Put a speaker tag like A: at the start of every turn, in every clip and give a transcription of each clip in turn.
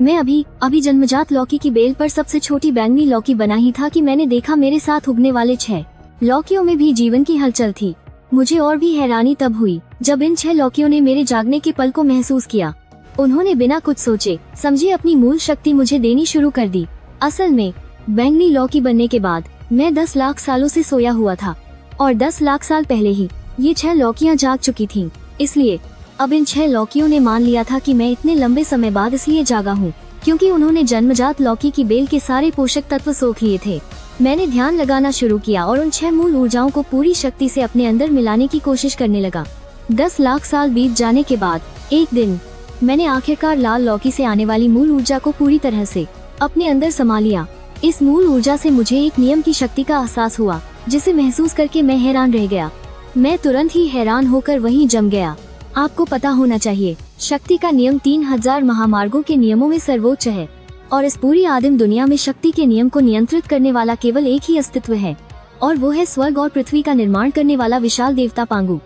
A: मैं अभी जन्मजात लौकी की बेल पर सबसे छोटी बैंगनी लौकी बना ही था कि मैंने देखा मेरे साथ उगने वाले 6 लौकियों में भी जीवन की हलचल थी। मुझे और भी हैरानी तब हुई जब इन 6 लौकियों ने मेरे जागने के पल को महसूस किया। उन्होंने बिना कुछ सोचे समझे अपनी मूल शक्ति मुझे देनी शुरू कर दी। असल में बैंगनी लौकी बनने के बाद मैं 10 लाख सालों से सोया हुआ था और 10 लाख साल पहले ही ये 6 लौकियां जाग चुकी थीं। इसलिए अब इन 6 लौकियों ने मान लिया था कि मैं इतने लंबे समय बाद इसलिए जागा हूँ क्योंकि उन्होंने जन्मजात लौकी की बेल के सारे पोषक तत्व सोख लिए थे। मैंने ध्यान लगाना शुरू किया और उन 6 मूल ऊर्जाओं को पूरी शक्ति से अपने अंदर मिलाने की कोशिश करने लगा। 10 लाख साल बीत जाने के बाद एक दिन मैंने आखिरकार लाल लौकी से आने वाली मूल ऊर्जा को पूरी तरह से अपने अंदर समा लिया। इस मूल ऊर्जा से मुझे एक नियम की शक्ति का एहसास हुआ जिसे महसूस करके मैं हैरान रह गया। मैं तुरंत ही हैरान होकर वहीं जम गया। आपको पता होना चाहिए, शक्ति का नियम 3000 महामार्गों के नियमों में सर्वोच्च है और इस पूरी आदिम दुनिया में शक्ति के नियम को नियंत्रित करने वाला केवल एक ही अस्तित्व है और वो है स्वर्ग और पृथ्वी का निर्माण करने वाला विशाल देवता पांगु।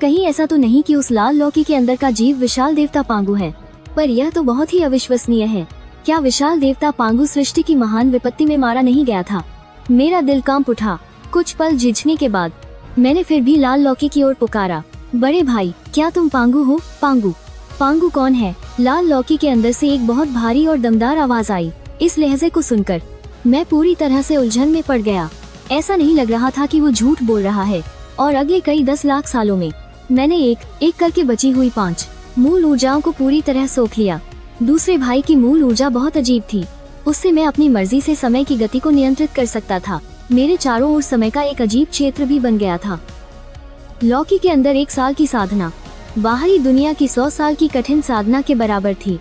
A: कहीं ऐसा तो नहीं कि उस लाल लौकी के अंदर का जीव विशाल देवता पांगु है, पर यह तो बहुत ही अविश्वसनीय है। क्या विशाल देवता पांगु सृष्टि की महान विपत्ति में मारा नहीं गया था? मेरा दिल कांप उठा। कुछ पल झिझकने के बाद मैंने फिर भी लाल लौकी की ओर पुकारा, बड़े भाई, क्या तुम पांगु हो? पांगु? पांगु कौन है? लाल लौकी के अंदर से एक बहुत भारी और दमदार आवाज आई। इस लहजे को सुनकर मैं पूरी तरह से उलझन में पड़ गया। ऐसा नहीं लग रहा था कि वो झूठ बोल रहा है और अगले कई 10 लाख सालों में मैंने एक एक करके बची हुई 5 मूल ऊर्जाओं को पूरी तरह सोख लिया। दूसरे भाई की मूल ऊर्जा बहुत अजीब थी। उससे मैं अपनी मर्जी से समय की गति को नियंत्रित कर सकता था। मेरे चारों ओर समय का एक अजीब क्षेत्र भी बन गया था। लौकी के अंदर 1 साल की साधना बाहरी दुनिया की 100 साल की कठिन साधना के बराबर थी।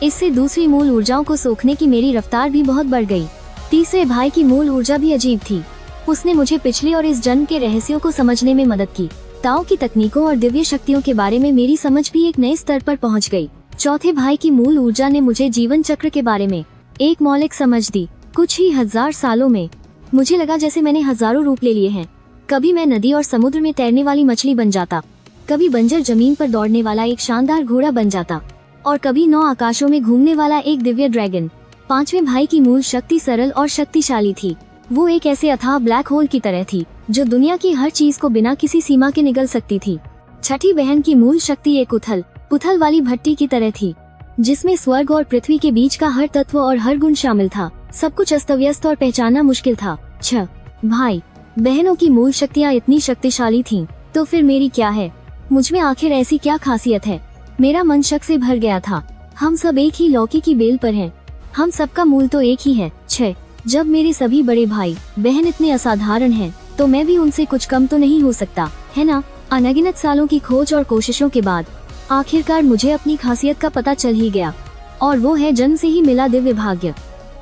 A: इससे दूसरी मूल ऊर्जाओं को सोखने की मेरी रफ्तार भी बहुत बढ़ गई। तीसरे भाई की मूल ऊर्जा भी अजीब थी। उसने मुझे पिछले और इस जन्म के रहस्यों को समझने में मदद की। ताओ की तकनीकों और दिव्य शक्तियों के बारे में मेरी समझ भी एक नए स्तर पर पहुंच गई। चौथे भाई की मूल ऊर्जा ने मुझे जीवन चक्र के बारे में एक मौलिक समझ दी। कुछ ही 1000 सालों में मुझे लगा जैसे मैंने हजारों रूप ले लिए हैं। कभी मैं नदी और समुद्र में तैरने वाली मछली बन जाता, कभी बंजर जमीन पर दौड़ने वाला एक शानदार घोड़ा बन जाता और कभी 9 आकाशों में घूमने वाला एक दिव्य ड्रैगन। पांचवें भाई की मूल शक्ति सरल और शक्तिशाली थी। वो एक ऐसे अथाह ब्लैक होल की तरह थी जो दुनिया की हर चीज को बिना किसी सीमा के निगल सकती थी। छठी बहन की मूल शक्ति एक उथल पुथल वाली भट्टी की तरह थी जिसमें स्वर्ग और पृथ्वी के बीच का हर तत्व और हर गुण शामिल था। सब कुछ अस्त व्यस्त और पहचानना मुश्किल था। 6 भाई बहनों की मूल शक्तियाँ इतनी शक्तिशाली थीं, तो फिर मेरी क्या है? मुझमें आखिर ऐसी क्या खासियत है? मेरा मन शक से भर गया था। हम सब एक ही लौकी की बेल पर हैं। हम सबका मूल तो एक ही है। 6 जब मेरे सभी बड़े भाई बहन इतने असाधारण हैं, तो मैं भी उनसे कुछ कम तो नहीं हो सकता, है ना? अनगिनत सालों की खोज और कोशिशों के बाद आखिरकार मुझे अपनी खासियत का पता चल ही गया और वो है जन्म से ही मिला दिव्य भाग्य।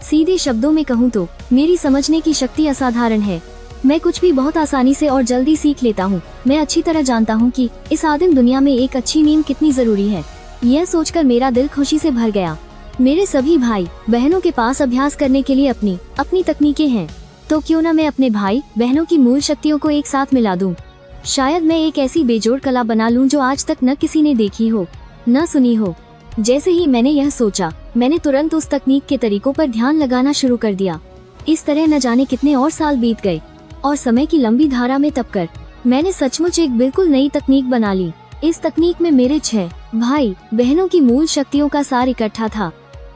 A: सीधे शब्दों में कहूँ तो मेरी समझने की शक्ति असाधारण है। मैं कुछ भी बहुत आसानी से और जल्दी सीख लेता हूँ। मैं अच्छी तरह जानता हूँ कि इस आदिम दुनिया में एक अच्छी नींद कितनी जरूरी है। यह सोचकर मेरा दिल खुशी से भर गया। मेरे सभी भाई बहनों के पास अभ्यास करने के लिए अपनी तकनीकें हैं, तो क्यों न मैं अपने भाई बहनों की मूल शक्तियों को एक साथ मिला दूं। शायद मैं एक ऐसी बेजोड़ कला बना लूं जो आज तक न किसी ने देखी हो, न सुनी हो। जैसे ही मैंने यह सोचा, मैंने तुरंत उस तकनीक के तरीकों पर ध्यान लगाना शुरू कर दिया। इस तरह न जाने कितने और साल बीत गए और समय की लंबी धारा में तपकर मैंने सचमुच एक बिल्कुल नई तकनीक बना ली। इस तकनीक में मेरे 6 भाई बहनों की मूल शक्तियों का सार इकट्ठा था।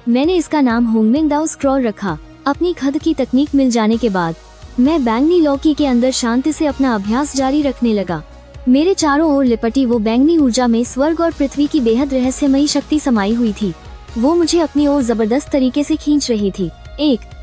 A: मैंने इसका नाम होंगमेंग दाओ स्क्रॉल रखा। अपनी खुद की तकनीक मिल जाने के बाद मैं बैंगनी लौकी के अंदर शांति से अपना अभ्यास जारी रखने लगा। मेरे चारों ओर लिपटी वो बैंगनी ऊर्जा में स्वर्ग और पृथ्वी की बेहद रहस्यमयी शक्ति समाई हुई थी। वो मुझे अपनी ओर जबरदस्त तरीके से खींच रही थी।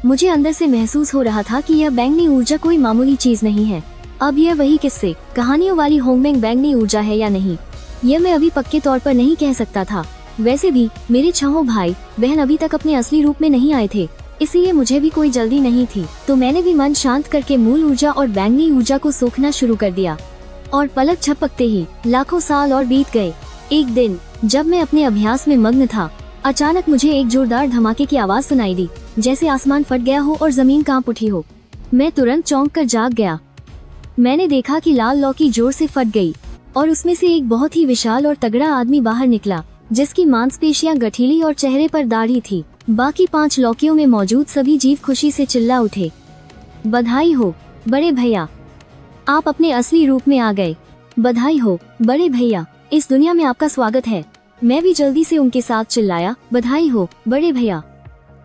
A: मुझे अंदर से महसूस हो रहा था कि यह बैंगनी ऊर्जा कोई मामूली चीज नहीं है। अब यह वही किस्से कहानियों वाली होंगमेंग बैंगनी ऊर्जा है या नहीं, यह मैं अभी पक्के तौर पर नहीं कह सकता था। वैसे भी मेरे 6 भाई बहन अभी तक अपने असली रूप में नहीं आए थे, इसलिए मुझे भी कोई जल्दी नहीं थी। तो मैंने भी मन शांत करके मूल ऊर्जा और बैंगनी ऊर्जा को सोखना शुरू कर दिया और पलक झपकते ही लाखों साल और बीत गए। एक दिन जब मैं अपने अभ्यास में मग्न था, अचानक मुझे एक जोरदार धमाके की आवाज सुनाई दी, जैसे आसमान फट गया हो और जमीन कांप उठी हो। मैं तुरंत चौंक कर जाग गया। मैंने देखा कि लाल लौकी जोर से फट गई और उसमें से एक बहुत ही विशाल और तगड़ा आदमी बाहर निकला, जिसकी मांसपेशियां गठीली और चेहरे पर दाढ़ी थी। बाकी 5 लौकियों में मौजूद सभी जीव खुशी से चिल्ला उठे, बधाई हो बड़े भैया, आप अपने असली रूप में आ गए। बधाई हो बड़े भैया, इस दुनिया में आपका स्वागत है। मैं भी जल्दी से उनके साथ चिल्लाया, बधाई हो बड़े भैया।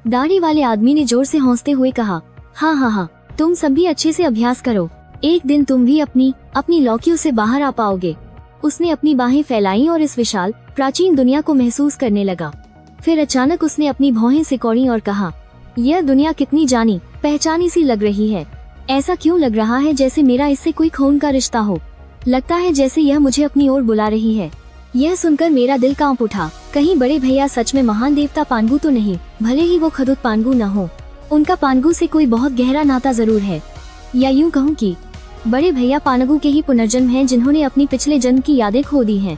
A: दाढ़ी वाले आदमी ने जोर से हंसते हुए कहा, हाँ हाँ हाँ, तुम सब भी अच्छे से अभ्यास करो, एक दिन तुम भी अपनी लौकियों से बाहर आ पाओगे। उसने अपनी बाहें फैलाई और इस विशाल प्राचीन दुनिया को महसूस करने लगा। फिर अचानक उसने अपनी भौहें सिकोड़ी और कहा, यह दुनिया कितनी जानी पहचानी सी लग रही है। ऐसा क्यों लग रहा है जैसे मेरा इससे कोई खून का रिश्ता हो। लगता है जैसे यह मुझे अपनी ओर बुला रही है। यह सुनकर मेरा दिल कांप उठा। कहीं बड़े भैया सच में महान देवता पांडु तो नहीं, भले ही वो खुद पांडु न हो, उनका पांडु से कोई बहुत गहरा नाता जरूर है। या यूं कहूँ कि बड़े भैया पांडु के ही पुनर्जन्म हैं जिन्होंने अपनी पिछले जन्म की यादें खो दी हैं।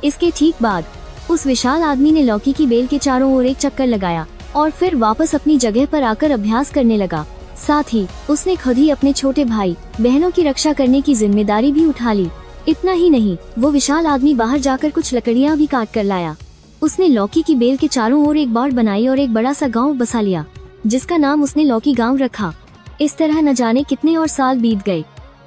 A: इसके ठीक बाद उस विशाल आदमी ने लौकी की बेल के चारों ओर एक चक्कर लगाया और फिर वापस अपनी जगह पर आकर अभ्यास करने लगा। साथ ही उसने खुद ही अपने छोटे भाई बहनों की रक्षा करने की जिम्मेदारी भी उठा ली। इतना ही नहीं, वो विशाल आदमी बाहर जाकर कुछ लकड़ियां भी काट कर लाया। उसने लौकी की बेल के चारों ओर एक बाड़ बनाई और एक बड़ा सा गांव बसा लिया, जिसका नाम उसने लौकी गांव रखा। इस तरह न जाने कितने और साल बीत गए।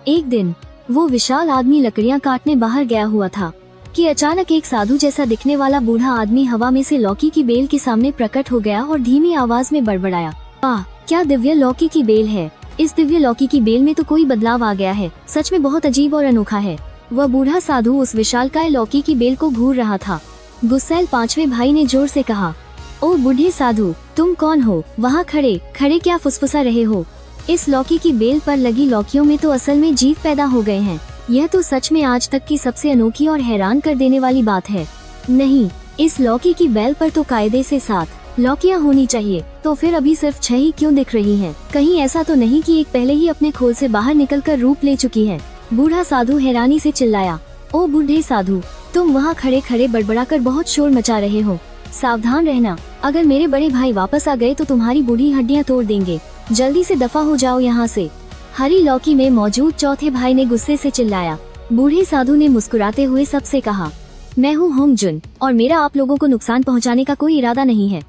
A: एक दिन वो विशाल आदमी लकड़ियां काटने बाहर गया हुआ था कि अचानक एक साधु जैसा दिखने वाला बूढ़ा आदमी हवा में से लौकी की बेल के सामने प्रकट हो गया और धीमी आवाज में बड़बड़ाया, आह क्या दिव्य लौकी की बेल है। इस दिव्य लौकी की बेल में तो कोई बदलाव आ गया है, सच में बहुत अजीब और अनोखा है। वह बूढ़ा साधु उस विशालकाय लौकी की बेल को घूर रहा था। गुस्सैल पांचवें भाई ने जोर से कहा, ओ बूढ़े साधु, तुम कौन हो? वहाँ खड़े खड़े क्या फुसफुसा रहे हो? इस लौकी की बेल पर लगी लौकियों में तो असल में जीव पैदा हो गए हैं। यह तो सच में आज तक की सबसे अनोखी और हैरान कर देने वाली बात है। नहीं, इस लौकी की बेल पर तो कायदे से 7 लौकियां होनी चाहिए, तो फिर अभी सिर्फ 6 ही क्यों दिख रही हैं? कहीं ऐसा तो नहीं कि एक पहले ही अपने खोल से बाहर निकलकर रूप ले चुकी है? बूढ़ा साधु हैरानी से चिल्लाया, ओ बूढ़े साधु, तुम वहाँ खड़े खड़े बड़बड़ाकर बहुत शोर मचा रहे हो। सावधान रहना, अगर मेरे बड़े भाई वापस आ गए तो तुम्हारी बूढ़ी हड्डियाँ तोड़ देंगे। जल्दी से दफा हो जाओ यहाँ से। हरी लौकी में मौजूद चौथे भाई ने गुस्से से चिल्लाया। बूढ़े साधु ने मुस्कुराते हुए सबसे कहा, मैं हूँ होंगजुन और मेरा आप लोगों को नुकसान पहुँचाने का कोई इरादा नहीं है।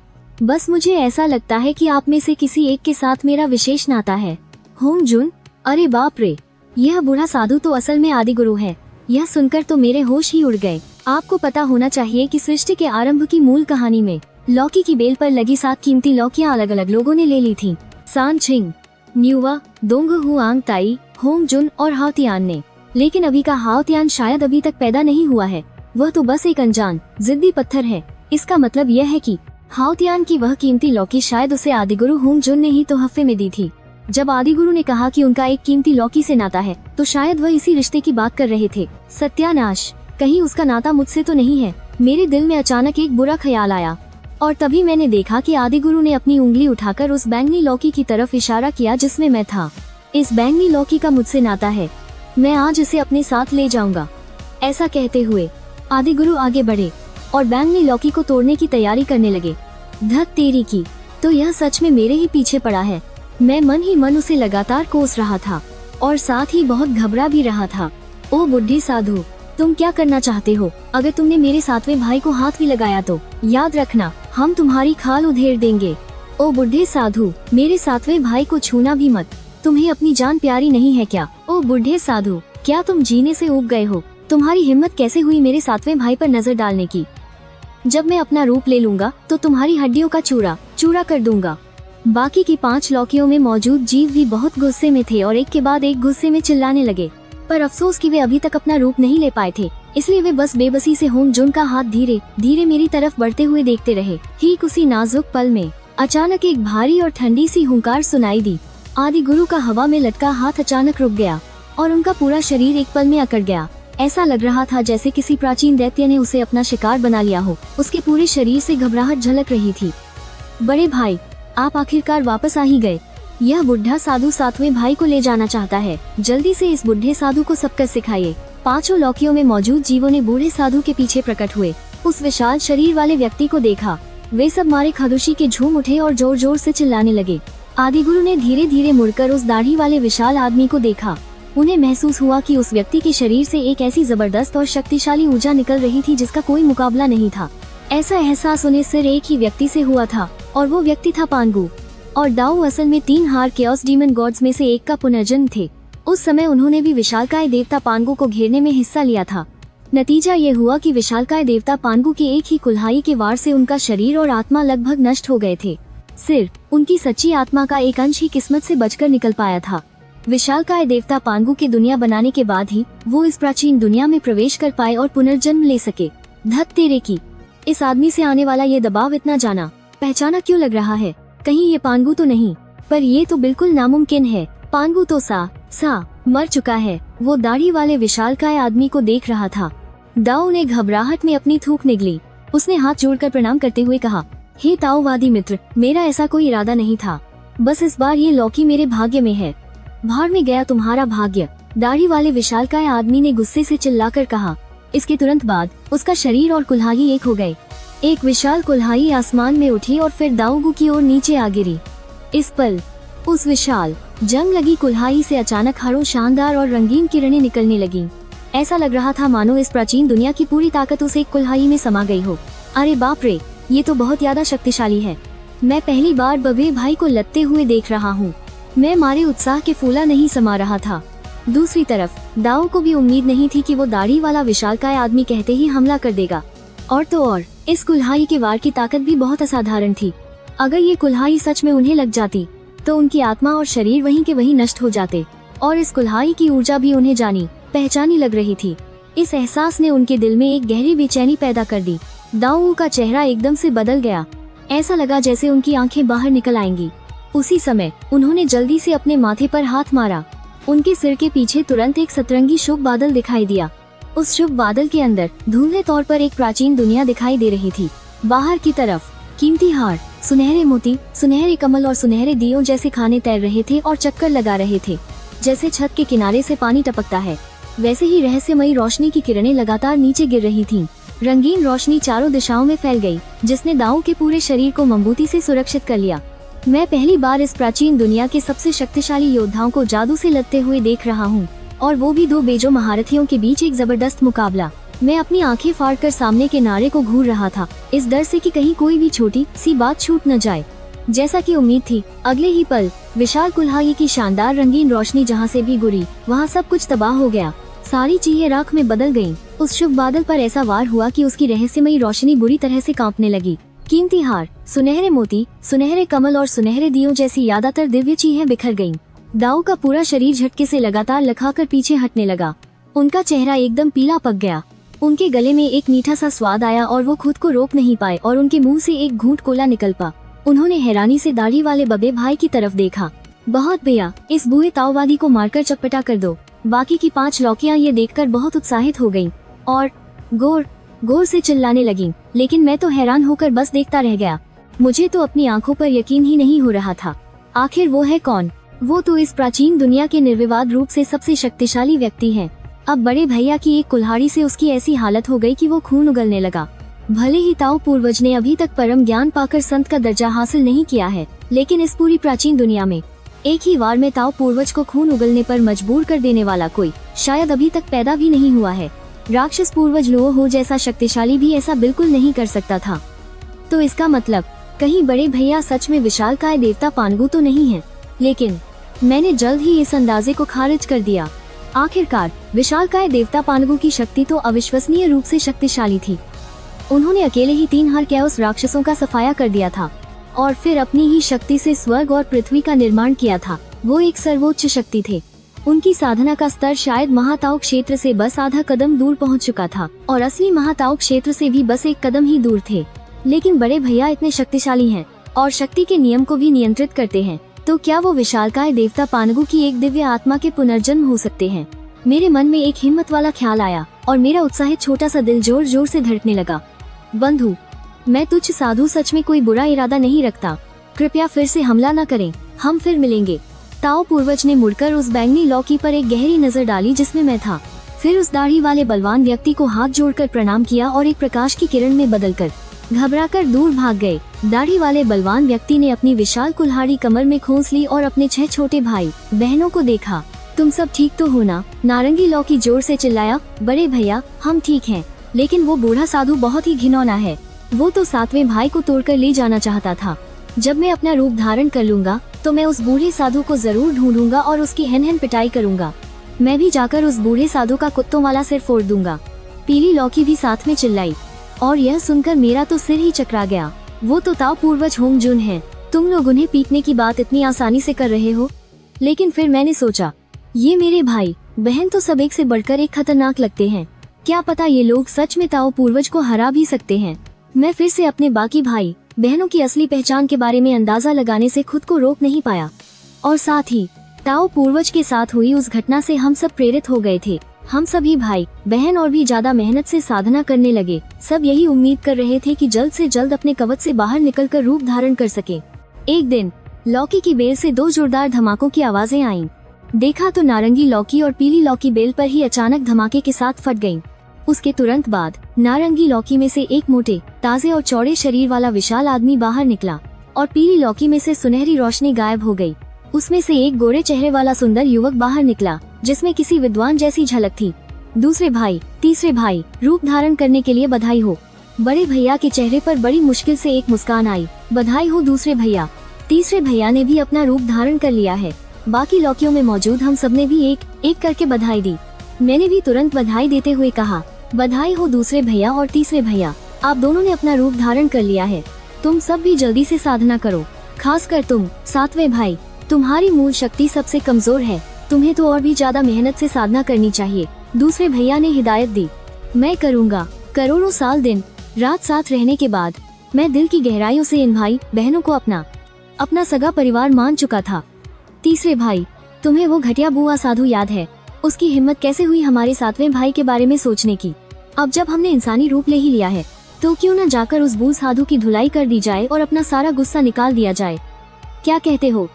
A: बस मुझे ऐसा लगता है कि आप में से किसी एक के साथ मेरा विशेष नाता है। होंगजुन? अरे बाप रे, यह बूढ़ा साधु तो असल में आदि गुरु है। यह सुनकर तो मेरे होश ही उड़ गए। आपको पता होना चाहिए कि सृष्टि के आरंभ की मूल कहानी में लौकी की बेल पर लगी 7 कीमती लौकियां अलग अलग लोगों ने ले ली थीं। सान छिंग, न्यूवा, दोंग हुआंग ताई, होंगजुन और हाओतियान ने। लेकिन अभी का हाओतियान शायद अभी तक पैदा नहीं हुआ है। वह तो बस एक अनजान जिद्दी पत्थर है। इसका मतलब यह है कि हाओतियान की वह कीमती लौकी शायद उसे आदिगुरु होंगजुन ने ही तो हफ्ते में दी थी। जब आदिगुरु ने कहा कि उनका एक कीमती लौकी से नाता है, तो शायद वह इसी रिश्ते की बात कर रहे थे। सत्यानाश, कहीं उसका नाता मुझसे तो नहीं है? मेरे दिल में अचानक एक बुरा ख्याल आया और तभी मैंने देखा कि आदिगुरु ने अपनी उंगली उठाकर उस बैंगनी लौकी की तरफ इशारा किया जिसमें मैं था। इस बैंगनी लौकी का मुझसे नाता है, मैं आज इसे अपने साथ ले जाऊंगा। ऐसा कहते हुए आदिगुरु आगे बढ़े और बैंगनी लौकी को तोड़ने की तैयारी करने लगे। धत तेरी की, तो यह सच में मेरे ही पीछे पड़ा है। मैं मन ही मन उसे लगातार कोस रहा था और साथ ही बहुत घबरा भी रहा था। ओ बुढ़े साधु, तुम क्या करना चाहते हो? अगर तुमने मेरे 7वें भाई को हाथ भी लगाया तो याद रखना, हम तुम्हारी खाल उधेड़ देंगे। ओ बुढ़े साधु, मेरे 7वें भाई को छूना भी मत। तुम्हें अपनी जान प्यारी नहीं है क्या? ओ बुढ़े साधु, क्या तुम जीने से ऊब गए हो? तुम्हारी हिम्मत कैसे हुई मेरे 7वें भाई पर नजर डालने की? जब मैं अपना रूप ले लूंगा तो तुम्हारी हड्डियों का चूरा चूरा कर दूंगा। बाकी की 5 लौकियों में मौजूद जीव भी बहुत गुस्से में थे और एक के बाद एक गुस्से में चिल्लाने लगे। पर अफसोस कि वे अभी तक अपना रूप नहीं ले पाए थे, इसलिए वे बस बेबसी से होंगजुन का हाथ धीरे धीरे मेरी तरफ बढ़ते हुए देखते रहे। ठीक उसी नाजुक पल में अचानक एक भारी और ठंडी सी हुंकार सुनाई दी। आदि गुरु का हवा में लटका हाथ अचानक रुक गया और उनका पूरा शरीर एक पल में अकड़ गया। ऐसा लग रहा था जैसे किसी प्राचीन दैत्य ने उसे अपना शिकार बना लिया हो। उसके पूरे शरीर से घबराहट झलक रही थी। बड़े भाई, आप आखिरकार वापस आ ही गए। यह बुढ़ा साधु 7वें भाई को ले जाना चाहता है। जल्दी से इस बुढ़े साधु को सबक सिखाइए। 5 लौकियों में मौजूद जीवों ने बूढ़े साधु के पीछे प्रकट हुए उस विशाल शरीर वाले व्यक्ति को देखा। वे सब मारे खदुशी के झूम उठे और जोर जोर से चिल्लाने लगे। आदिगुरु ने धीरे धीरे मुड़कर उस दाढ़ी वाले विशाल आदमी को देखा। उन्हें महसूस हुआ कि उस व्यक्ति के शरीर से एक ऐसी जबरदस्त और शक्तिशाली ऊर्जा निकल रही थी जिसका कोई मुकाबला नहीं था। ऐसा एहसास उन्हें सिर्फ एक ही व्यक्ति से हुआ था और वो व्यक्ति था पांगू। और दाऊ असल में 3 हार केओस डीमन गॉड्स में से एक का पुनर्जन्म थे। उस समय उन्होंने भी विशालकाय देवता पांगू को घेरने में हिस्सा लिया था। नतीजा ये हुआ कि विशालकाय देवता पांगू के एक ही कुल्हाड़ी के वार से उनका शरीर और आत्मा लगभग नष्ट हो गए थे। सिर्फ उनकी सच्ची आत्मा का एक अंश ही किस्मत से बचकर निकल पाया था। विशालकाय देवता पांगू की दुनिया बनाने के बाद ही वो इस प्राचीन दुनिया में प्रवेश कर पाए और पुनर्जन्म ले सके। धत तेरे की, इस आदमी से आने वाला ये दबाव इतना जाना पहचाना क्यों लग रहा है? कहीं ये पांगू तो नहीं? पर ये तो बिल्कुल नामुमकिन है। पांगू तो सा मर चुका है। वो दाढ़ी वाले विशालकाय आदमी को देख रहा था। दाऊ ने घबराहट में अपनी थूक निगली। उसने हाथ जोड़कर प्रणाम करते हुए कहा, हे ताओवादी मित्र, मेरा ऐसा कोई इरादा नहीं था। बस इस बार ये लौकी मेरे भाग्य में है। भाड़ में गया तुम्हारा भाग्य, दाढ़ी वाले विशालकाय आदमी ने गुस्से से चिल्लाकर कहा। इसके तुरंत बाद उसका शरीर और कुल्हाड़ी एक हो गए। एक विशाल कुल्हाड़ी आसमान में उठी और फिर दाऊगू की ओर नीचे आ गिरी। इस पल उस विशाल जंग लगी कुल्हाड़ी से अचानक हरों शानदार और रंगीन किरणें निकलने लगीं। ऐसा लग रहा था मानो इस प्राचीन दुनिया की पूरी ताकत उस एक कुल्हाड़ी में समा गई हो। अरे बाप रे, ये तो बहुत ज्यादा शक्तिशाली है। मैं पहली बार बबे भाई को लदते हुए देख रहा हूँ। मैं मारे उत्साह के फूला नहीं समा रहा था। दूसरी तरफ दाऊ को भी उम्मीद नहीं थी कि वो दाढ़ी वाला विशालकाय आदमी कहते ही हमला कर देगा। और तो और इस कुल्हाड़ी के वार की ताकत भी बहुत असाधारण थी। अगर ये कुल्हाड़ी सच में उन्हें लग जाती तो उनकी आत्मा और शरीर वहीं के वहीं नष्ट हो जाते। और इस कुल्हाड़ी की ऊर्जा भी उन्हें जानी पहचानी लग रही थी। इस एहसास ने उनके दिल में एक गहरी बेचैनी पैदा कर दी। दाऊ का चेहरा एकदम से बदल गया। ऐसा लगा जैसे उनकी आंखें बाहर निकल आएंगी। उसी समय उन्होंने जल्दी से अपने माथे पर हाथ मारा। उनके सिर के पीछे तुरंत एक सतरंगी शुभ बादल दिखाई दिया। उस शुभ बादल के अंदर धुंधले तौर पर एक प्राचीन दुनिया दिखाई दे रही थी। बाहर की तरफ कीमती हार, सुनहरे मोती, सुनहरे कमल और सुनहरे दियों जैसे खाने तैर रहे थे और चक्कर लगा रहे थे। जैसे छत के किनारे से पानी टपकता है, वैसे ही रहस्यमयी रोशनी की किरणें लगातार नीचे गिर रही थीं। रंगीन रोशनी चारों दिशाओं में फैल गई, जिसने दाऊ के पूरे शरीर को मजबूती से सुरक्षित कर लिया। मैं पहली बार इस प्राचीन दुनिया के सबसे शक्तिशाली योद्धाओं को जादू से लदते हुए देख रहा हूँ, और वो भी 2 बेजो महारथियों के बीच एक जबरदस्त मुकाबला। मैं अपनी आंखें फाड़कर सामने के नारे को घूर रहा था, इस डर से कि कहीं कोई भी छोटी सी बात छूट न जाए। जैसा कि उम्मीद थी, अगले ही पल विशाल कुल्हाड़ी की शानदार रंगीन रोशनी जहाँ से भी गुरी, वहाँ सब कुछ तबाह हो गया। सारी चीजें राख में बदल गईं। उस शुभ बादल पर ऐसा वार हुआ कि उसकी रहस्यमयी रोशनी बुरी तरह से कांपने लगी। कीमती हार, सुनहरे मोती, सुनहरे कमल और सुनहरे दियों जैसी यादातर दिव्य चीजें बिखर गईं। दाऊ का पूरा शरीर झटके से लगातार लखाकर पीछे हटने लगा। उनका चेहरा एकदम पीला पक गया। उनके गले में एक मीठा सा स्वाद आया और वो खुद को रोक नहीं पाए और उनके मुंह से एक घूंट कोला निकल पा। उन्होंने हैरानी से दाढ़ी वाले बबे भाई की तरफ देखा। बहुत भैया, इस बुए ताओवादी को मारकर चटपटा कर दो। बाकी की 5 लौकियां ये देखकर बहुत उत्साहित हो गईं और गोर से चिल्लाने लगीं। लेकिन मैं तो हैरान होकर बस देखता रह गया। मुझे तो अपनी आंखों पर यकीन ही नहीं हो रहा था। आखिर वो है कौन? वो तो इस प्राचीन दुनिया के निर्विवाद रूप से सबसे शक्तिशाली व्यक्ति है। अब बड़े भैया की एक कुल्हाड़ी से उसकी ऐसी हालत हो गई कि वो खून उगलने लगा। भले ही ताऊ पूर्वज ने अभी तक परम ज्ञान पाकर संत का दर्जा हासिल नहीं किया है, लेकिन इस पूरी प्राचीन दुनिया में एक ही वार में ताऊ पूर्वज को खून उगलने पर मजबूर कर देने वाला कोई शायद अभी तक पैदा भी नहीं हुआ है। राक्षस पूर्वज लुओहो जैसा शक्तिशाली भी ऐसा बिल्कुल नहीं कर सकता था। तो इसका मतलब कहीं बड़े भैया सच में विशालकाय देवता पांगू तो नहीं है। लेकिन मैंने जल्द ही इस अंदाजे को खारिज कर दिया। आखिरकार विशालकाय देवता पांगू की शक्ति तो अविश्वसनीय रूप से शक्तिशाली थी। उन्होंने अकेले ही 3 हर कैओस राक्षसों का सफाया कर दिया था और फिर अपनी ही शक्ति से स्वर्ग और पृथ्वी का निर्माण किया था। वो एक सर्वोच्च शक्ति थे। उनकी साधना का स्तर शायद महाताऊ क्षेत्र से बस आधा कदम दूर पहुंच चुका था और असली महाताऊ क्षेत्र से भी बस एक कदम ही दूर थे। लेकिन बड़े भैया इतने शक्तिशाली हैं और शक्ति के नियम को भी नियंत्रित करते हैं, तो क्या वो विशालकाय देवता पांगू की एक दिव्य आत्मा के पुनर्जन्म हो सकते हैं? मेरे मन में एक हिम्मत वाला ख्याल आया और मेरा उत्साहित छोटा सा दिल जोर जोर से धड़कने लगा। बंधु, मैं तुझ साधु सच में कोई बुरा इरादा नहीं रखता। कृपया फिर से हमला न करें, हम फिर मिलेंगे। ताऊ पूर्वज ने मुड़कर उस बैंगनी लौकी पर एक गहरी नजर डाली जिसमें मैं था। फिर उस दाढ़ी वाले बलवान व्यक्ति को हाथ जोड़कर प्रणाम किया और एक प्रकाश की किरण में बदलकर घबराकर दूर भाग गए। दाढ़ी वाले बलवान व्यक्ति ने अपनी विशाल कुल्हाड़ी कमर में खोस ली और अपने 6 छोटे भाई बहनों को देखा। तुम सब ठीक तो हो ना? नारंगी लौकी जोर से चिल्लाया। बड़े भैया, हम ठीक हैं, लेकिन वो बूढ़ा साधु बहुत ही घिनौना है। वो तो 7वें भाई को तोड़कर ले जाना चाहता था। जब मैं अपना रूप धारण कर लूंगा तो मैं उस बूढ़े साधु को जरूर ढूंढूंगा और उसकी हन पिटाई करूंगा। मैं भी जाकर उस बूढ़े साधु का कुत्तों वाला सिर फोड़ दूंगा। पीली लौकी भी साथ में चिल्लाई और यह सुनकर मेरा तो सिर ही चकरा गया। वो तो ताओ पूर्वज होंग जुन है, तुम लोग उन्हें पीटने की बात इतनी आसानी से कर रहे हो। लेकिन फिर मैंने सोचा, ये मेरे भाई बहन तो सब एक से बढ़कर एक खतरनाक लगते हैं, क्या पता ये लोग सच में ताओ पूर्वज को हरा भी सकते हैं। मैं फिर से अपने बाकी भाई बहनों की असली पहचान के बारे में अंदाजा लगाने से खुद को रोक नहीं पाया और साथ ही ताओ पूर्वज के साथ हुई उस घटना से हम सब प्रेरित हो गए थे। हम सभी भाई बहन और भी ज्यादा मेहनत से साधना करने लगे। सब यही उम्मीद कर रहे थे कि जल्द से जल्द अपने कवच से बाहर निकलकर रूप धारण कर सके। एक दिन लौकी की बेल से दो जोरदार धमाकों की आवाजें आईं। देखा तो नारंगी लौकी और पीली लौकी बेल पर ही अचानक धमाके के साथ फट गईं। उसके तुरंत बाद नारंगी लौकी में से एक मोटे, ताजे और चौड़े शरीर वाला विशाल आदमी बाहर निकला और पीली लौकी में से सुनहरी रोशनी गायब हो गई। उसमें से एक गोरे चेहरे वाला सुंदर युवक बाहर निकला जिसमें किसी विद्वान जैसी झलक थी। दूसरे भाई, तीसरे भाई, रूप धारण करने के लिए बधाई हो। बड़े भैया के चेहरे पर बड़ी मुश्किल से एक मुस्कान आई। बधाई हो दूसरे भैया। तीसरे भैया ने भी अपना रूप धारण कर लिया है। बाकी लौकियों में मौजूद हम सबने भी एक एक करके बधाई दी। मैंने भी तुरंत बधाई देते हुए कहा, बधाई हो दूसरे भैया और तीसरे भैया, आप दोनों ने अपना रूप धारण कर लिया है। तुम सब भी जल्दी से साधना करो, खासकर तुम सातवें भाई, तुम्हारी मूल शक्ति सबसे कमजोर है, तुम्हें तो और भी ज्यादा मेहनत से साधना करनी चाहिए। दूसरे भैया ने हिदायत दी। मैं करूँगा। करोड़ों साल दिन रात साथ रहने के बाद मैं दिल की गहराइयों से इन भाई बहनों को अपना सगा परिवार मान चुका था। तीसरे भाई, तुम्हें वो घटिया बुआ साधु याद है? उसकी हिम्मत कैसे हुई हमारे सातवें भाई के बारे में सोचने की? अब जब हमने इंसानी रूप ले ही लिया है तो क्यों न जाकर उस बूढ़ साधु की धुलाई कर दी जाए और अपना सारा गुस्सा निकाल दिया जाए। क्या कहते हो?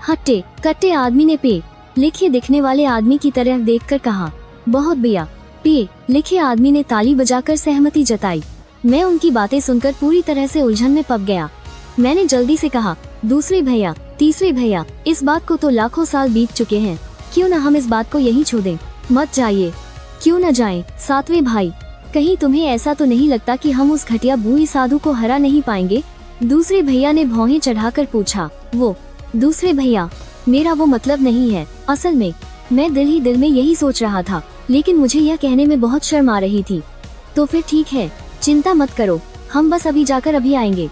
A: हट्टे कट्टे आदमी ने पे लिखे दिखने वाले आदमी की तरह देखकर कहा। बहुत बढ़िया, पे लिखे आदमी ने ताली बजाकर सहमति जताई। मैं उनकी बातें सुनकर पूरी तरह से उलझन में पक गया। मैंने जल्दी से कहा, दूसरे भैया, तीसरे भैया, इस बात को तो लाखों साल बीत चुके हैं, क्यों न हम इस बात को यहीं छोड़ दें? मत जाइए। क्यों न जाएं? सातवें भाई, कहीं तुम्हें ऐसा तो नहीं लगता कि हम उस घटिया बूढ़ी साधु को हरा नहीं पाएंगे? दूसरे भैया ने भौहें चढ़ाकर पूछा। वो दूसरे भैया, मेरा वो मतलब नहीं है। असल में मैं दिल ही दिल में यही सोच रहा था, लेकिन मुझे यह कहने में बहुत शर्म आ रही थी। तो फिर ठीक है, चिंता मत करो, हम बस अभी जाकर अभी आएंगे।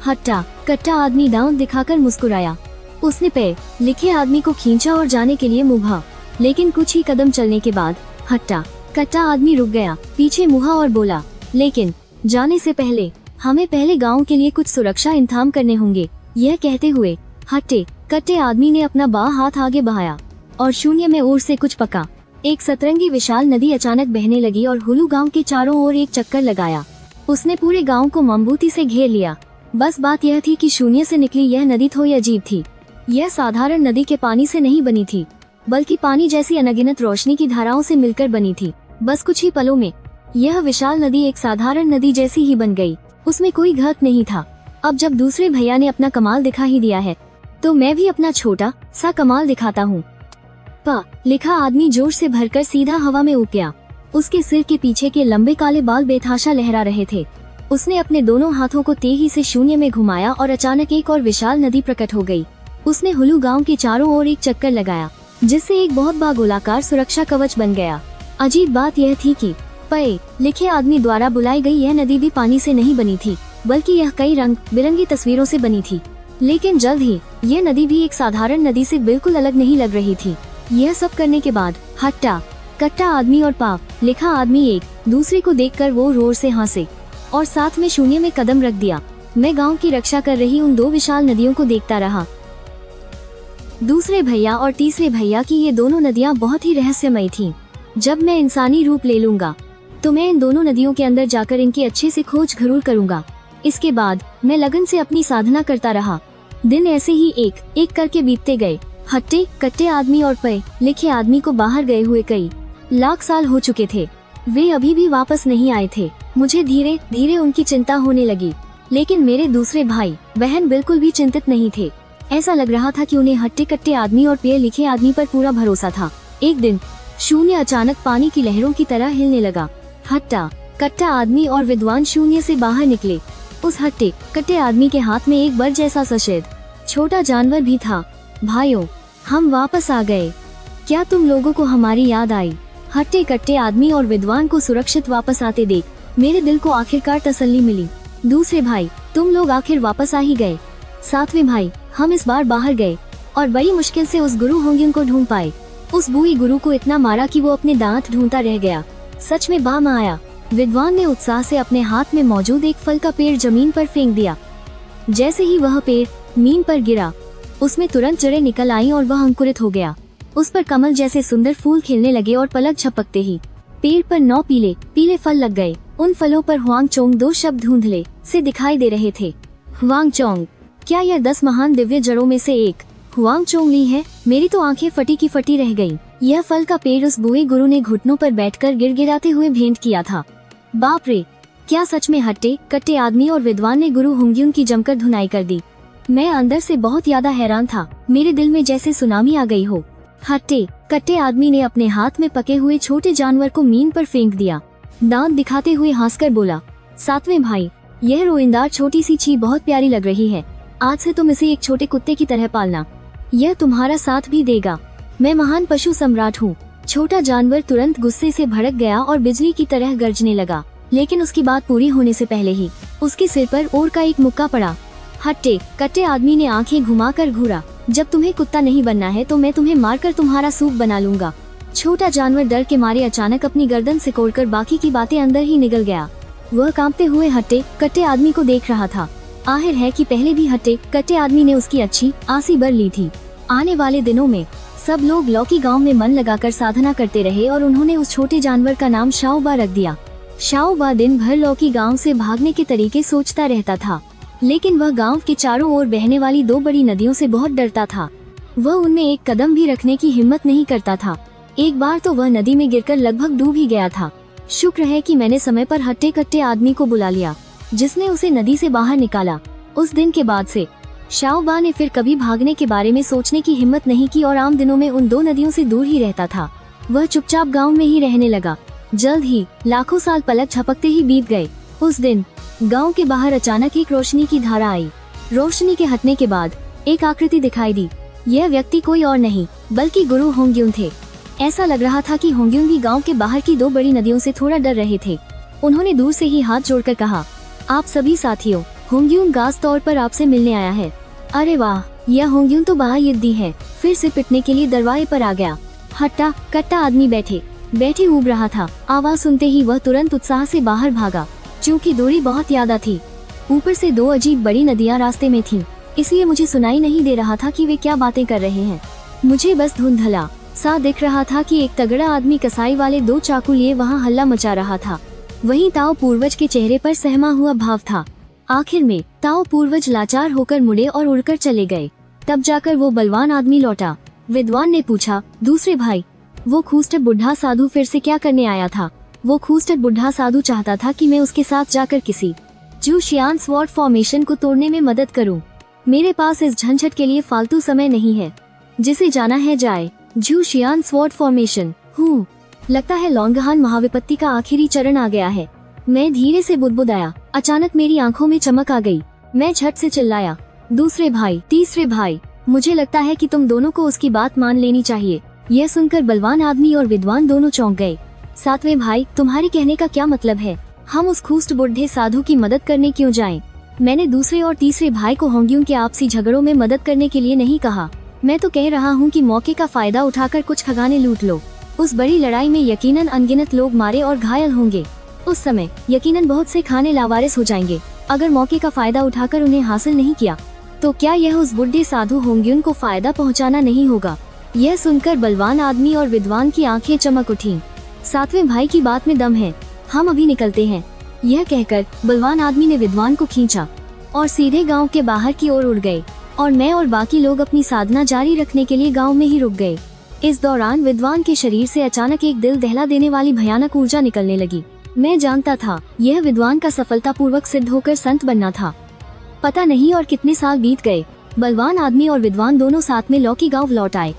A: हट्टा कट्टा आदमी दांत दिखाकर मुस्कुराया। उसने पे लिखे आदमी को खींचा और जाने के लिए मुहा, लेकिन कुछ ही कदम चलने के बाद हट्टा कट्टा आदमी रुक गया, पीछे मुहा और बोला, लेकिन जाने से पहले हमें पहले गांव के लिए कुछ सुरक्षा इंतजाम करने होंगे। यह कहते हुए हट्टे कट्टे आदमी ने अपना बाँ हाथ आगे बढ़ाया और शून्य में ओर से कुछ पका। एक सतरंगी विशाल नदी अचानक बहने लगी और हुलू गांव के चारों ओर एक चक्कर लगाया। उसने पूरे गांव को मजबूती से घेर लिया। बस बात यह थी कि शून्य से निकली यह नदी थोड़ी अजीब थी। यह साधारण नदी के पानी से नहीं बनी थी, बल्कि पानी जैसी अनगिनत रोशनी की धाराओं से मिलकर बनी थी। बस कुछ ही पलों में यह विशाल नदी एक साधारण नदी जैसी ही बन गई। उसमें कोई घाट नहीं था। अब जब दूसरे भैया ने अपना कमाल दिखा ही दिया है, तो मैं भी अपना छोटा सा कमाल दिखाता हूँ। प लिखा आदमी जोर से भरकर सीधा हवा में उड़ गया। उसके सिर के पीछे के लंबे काले बाल बेतहाशा लहरा रहे थे। उसने अपने दोनों हाथों को तेजी से शून्य में घुमाया और अचानक एक और विशाल नदी प्रकट हो गई। उसने हुलू गांव के चारों ओर एक चक्कर लगाया, जिससे एक बहुत बड़ा गोलाकार सुरक्षा कवच बन गया। अजीब बात यह थी कि पे लिखे आदमी द्वारा बुलाई गई यह नदी भी पानी से नहीं बनी थी, बल्कि यह कई रंग बिरंगी तस्वीरों से बनी थी। लेकिन जल्द ही यह नदी भी एक साधारण नदी से बिल्कुल अलग नहीं लग रही थी। यह सब करने के बाद हट्टा कट्टा आदमी और पाप लिखा आदमी एक दूसरे को देखकर वो जोर से हंसे और साथ में शून्य में कदम रख दिया। मैं गांव की रक्षा कर रही उन दो विशाल नदियों को देखता रहा। दूसरे भैया और तीसरे भैया की ये दोनों नदियां बहुत ही रहस्यमयी थीं। जब मैं इंसानी रूप ले लूंगा तो मैं इन दोनों नदियों के अंदर जाकर इनकी अच्छे से खोज जरूर करूंगा। इसके बाद मैं लगन से अपनी साधना करता रहा। दिन ऐसे ही एक एक करके बीतते गए। हट्टे कट्टे आदमी और पे लिखे आदमी को बाहर गए हुए कई लाख साल हो चुके थे। वे अभी भी वापस नहीं आए थे। मुझे धीरे धीरे उनकी चिंता होने लगी, लेकिन मेरे दूसरे भाई बहन बिल्कुल भी चिंतित नहीं थे। ऐसा लग रहा था कि उन्हें हट्टे कट्टे आदमी और पे लिखे आदमी पर पूरा भरोसा था। एक दिन शून्य अचानक पानी की लहरों की तरह हिलने लगा। हट्टा कट्टा आदमी और विद्वान शून्य से बाहर निकले। उस हट्टे कट्टे आदमी के हाथ में एक बर जैसा सफेद छोटा जानवर भी था। भाइयों, हम वापस आ गए। क्या तुम लोगों को हमारी याद आई? हट्टे कट्टे आदमी और विद्वान को सुरक्षित वापस आते देख मेरे दिल को आखिरकार तसल्ली मिली। दूसरे भाई, तुम लोग आखिर वापस आ ही गए। सातवें भाई, हम इस बार बाहर गए और बड़ी मुश्किल से उस गुरु होंग्युन को ढूंढ पाए। उस बुई गुरु को इतना मारा कि वो अपने दांत ढूंढता रह गया। सच में बाम आया। विद्वान ने उत्साह से अपने हाथ में मौजूद एक फल का पेड़ जमीन पर फेंक दिया। जैसे ही वह पेड़ मीन पर गिरा, उसमें तुरंत जड़ें निकल आईं और वह अंकुरित हो गया। उस पर कमल जैसे सुंदर फूल खिलने लगे और पलक झपकते ही पेड़ पर 9 पीले पीले फल लग गए। उन फलों पर हुआंगचोंग 2 शब्द धुंधले से दिखाई दे रहे थे। हुआंगचोंग, क्या यह 10 महान दिव्य जड़ों में से एक हुआंगचोंग ली है? मेरी तो आंखें फटी की फटी रह गईं। यह फल का पेड़ उस बुए गुरु ने घुटनों पर बैठकर गिड़गिड़ाते हुए भेंट किया था। बाप रे, क्या सच में हट्टे कट्टे आदमी और विद्वान ने गुरु होंग्युन की जमकर धुनाई कर दी। मैं अंदर से बहुत ज्यादा हैरान था। मेरे दिल में जैसे सुनामी आ गई हो। हट्टे कट्टे आदमी ने अपने हाथ में पके हुए छोटे जानवर को मीन पर फेंक दिया। दांत दिखाते हुए हंसकर बोला, सातवें भाई, यह रोइंदार छोटी सी चीज बहुत प्यारी लग रही है। आज से तुम इसे एक छोटे कुत्ते की तरह पालना। यह तुम्हारा साथ भी देगा। मैं महान पशु सम्राट हूँ। छोटा जानवर तुरंत गुस्से से भड़क गया और बिजली की तरह गरजने लगा। लेकिन उसकी बात पूरी होने से पहले ही उसके सिर पर ओर का एक मुक्का पड़ा। हट्टे कट्टे आदमी ने आंखें घुमाकर घूरा, जब तुम्हें कुत्ता नहीं बनना है तो मैं तुम्हें मारकर तुम्हारा सूप बना लूंगा। छोटा जानवर डर के मारे अचानक अपनी गर्दन सिकोड़कर बाकी की बातें अंदर ही निगल गया। वह कांपते हुए हट्टे कट्टे आदमी को देख रहा था। आहिर है कि पहले भी हट्टे कट्टे आदमी ने उसकी अच्छी आसी बर ली थी। आने वाले दिनों में सब लोग लौकी गांव में मन लगाकर साधना करते रहे और उन्होंने उस छोटे जानवर का नाम शाओबा रख दिया। शाओबा दिन भर लौकी गांव से भागने के तरीके सोचता रहता था, लेकिन वह गांव के चारों ओर बहने वाली 2 बड़ी नदियों से बहुत डरता था। वह उनमें एक कदम भी रखने की हिम्मत नहीं करता था। एक बार तो वह नदी में गिरकर लगभग डूब ही गया था। शुक्र है कि मैंने समय पर हट्टे कट्टे आदमी को बुला लिया, जिसने उसे नदी से बाहर निकाला। उस दिन के बाद से शाओबा ने फिर कभी भागने के बारे में सोचने की हिम्मत नहीं की और आम दिनों में उन 2 नदियों से दूर ही रहता था। वह चुपचाप गांव में ही रहने लगा। जल्द ही लाखों साल पलक झपकते ही बीत गए। उस दिन गांव के बाहर अचानक एक रोशनी की धारा आई। रोशनी के हटने के बाद एक आकृति दिखाई दी। यह व्यक्ति कोई और नहीं बल्कि गुरु होंग्युन थे। ऐसा लग रहा था कि होंग्युन भी गांव के बाहर की 2 बड़ी नदियों से थोड़ा डर रहे थे। उन्होंने दूर से ही हाथ जोड़कर कहा, आप सभी साथियों, होंग्युन खास तौर पर आपसे मिलने आया है। अरे वाह, यह होंग्युन तो बायुद्धी है। फिर से पिटने के लिए दरवाजे पर आ गया। हट्टा कट्टा आदमी बैठे ऊब रहा था। आवाज सुनते ही वह तुरंत उत्साह से बाहर भागा। चूँकि दूरी बहुत ज्यादा थी, ऊपर से 2 अजीब बड़ी नदियां रास्ते में थीं, इसलिए मुझे सुनाई नहीं दे रहा था कि वे क्या बातें कर रहे हैं। मुझे बस धुंधला सा दिख रहा था कि एक तगड़ा आदमी कसाई वाले 2 चाकू लिए वहाँ हल्ला मचा रहा था। वहीं ताओ पूर्वज के चेहरे पर सहमा हुआ भाव था। आखिर में ताओ पूर्वज लाचार होकर मुड़े और उड़कर चले गए। तब जाकर वो बलवान आदमी लौटा। विद्वान ने पूछा, दूसरे भाई, वो खूस्टब बुढ़ा साधु फिर से क्या करने आया था? वो खूस्टब बुढ़ा साधु चाहता था कि मैं उसके साथ जाकर किसी जूशियान स्वॉर्ड फॉर्मेशन को तोड़ने में मदद करूं। मेरे पास इस झंझट के लिए फालतू समय नहीं है। जिसे जाना है जाए। जूशियान स्वॉर्ड फॉर्मेशन। लगता है लॉन्गहान महाविपत्ति का आखिरी चरण आ गया है। मैं धीरे से बुदबुदाया। अचानक मेरी आंखों में चमक आ गई। मैं झट से चिल्लाया, दूसरे भाई, तीसरे भाई, मुझे लगता है कि तुम दोनों को उसकी बात मान लेनी चाहिए। यह सुनकर बलवान आदमी और विद्वान दोनों चौंक गए। सातवें भाई, तुम्हारे कहने का क्या मतलब है? हम उस खूस्ट बुढ़े साधु की मदद करने क्यों जाएं? मैंने दूसरे और तीसरे भाई को होंग्युन के आपसी झगड़ों में मदद करने के लिए नहीं कहा। मैं तो कह रहा हूँ कि मौके का फायदा उठाकर कुछ खगाने लूट लो। उस बड़ी लड़ाई में यकीनन अनगिनत लोग मारे और घायल होंगे। उस समय यकीनन बहुत से खाने लावारिस हो जाएंगे। अगर मौके का फायदा उठाकर उन्हें हासिल नहीं किया तो क्या यह उस बुढ़े साधु होंग्युन को फायदा पहुंचाना नहीं होगा? यह सुनकर बलवान आदमी और विद्वान की आंखें चमक उठीं। सातवें भाई की बात में दम है, हम अभी निकलते हैं। यह कहकर बलवान आदमी ने विद्वान को खींचा और सीधे गांव के बाहर की ओर उड़ गए और मैं और बाकी लोग अपनी साधना जारी रखने के लिए गांव में ही रुक गए। इस दौरान विद्वान के शरीर से अचानक एक दिल दहला देने वाली भयानक ऊर्जा निकलने लगी। मैं जानता था यह विद्वान का सफलतापूर्वक सिद्ध होकर संत बनना था। पता नहीं और कितने साल बीत गए। बलवान आदमी और विद्वान दोनों साथ में लौकी गांव लौट आए।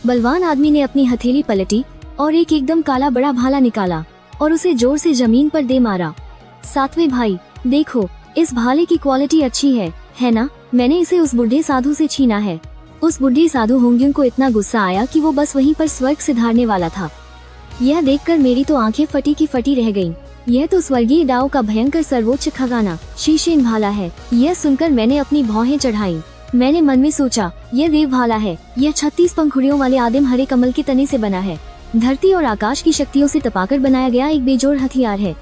A: बलवान आदमी ने अपनी हथेली पलटी और एक एकदम काला बड़ा भाला निकाला और उसे जोर से जमीन पर दे मारा। सातवें भाई, देखो, इस भाले की क्वालिटी अच्छी है ना? मैंने इसे उस बुढ़े साधु से छीना है। उस बुढ़े साधु होंग्युन को इतना गुस्सा आया कि वो बस वहीं पर स्वर्ग सिधारने वाला था। यह देखकर मेरी तो आंखें फटी की फटी रह गईं। यह तो स्वर्गीय डाओ का भयंकर सर्वोच्च खगाना शीशेन भाला है। यह सुनकर मैंने अपनी भौहें चढ़ाई। मैंने मन में सोचा, यह देव भाला है। यह 36 पंखुड़ियों वाले आदिम हरे कमल के तने से बना है। धरती और आकाश की शक्तियों से तपाकर बनाया गया एक बेजोड़ हथियार है।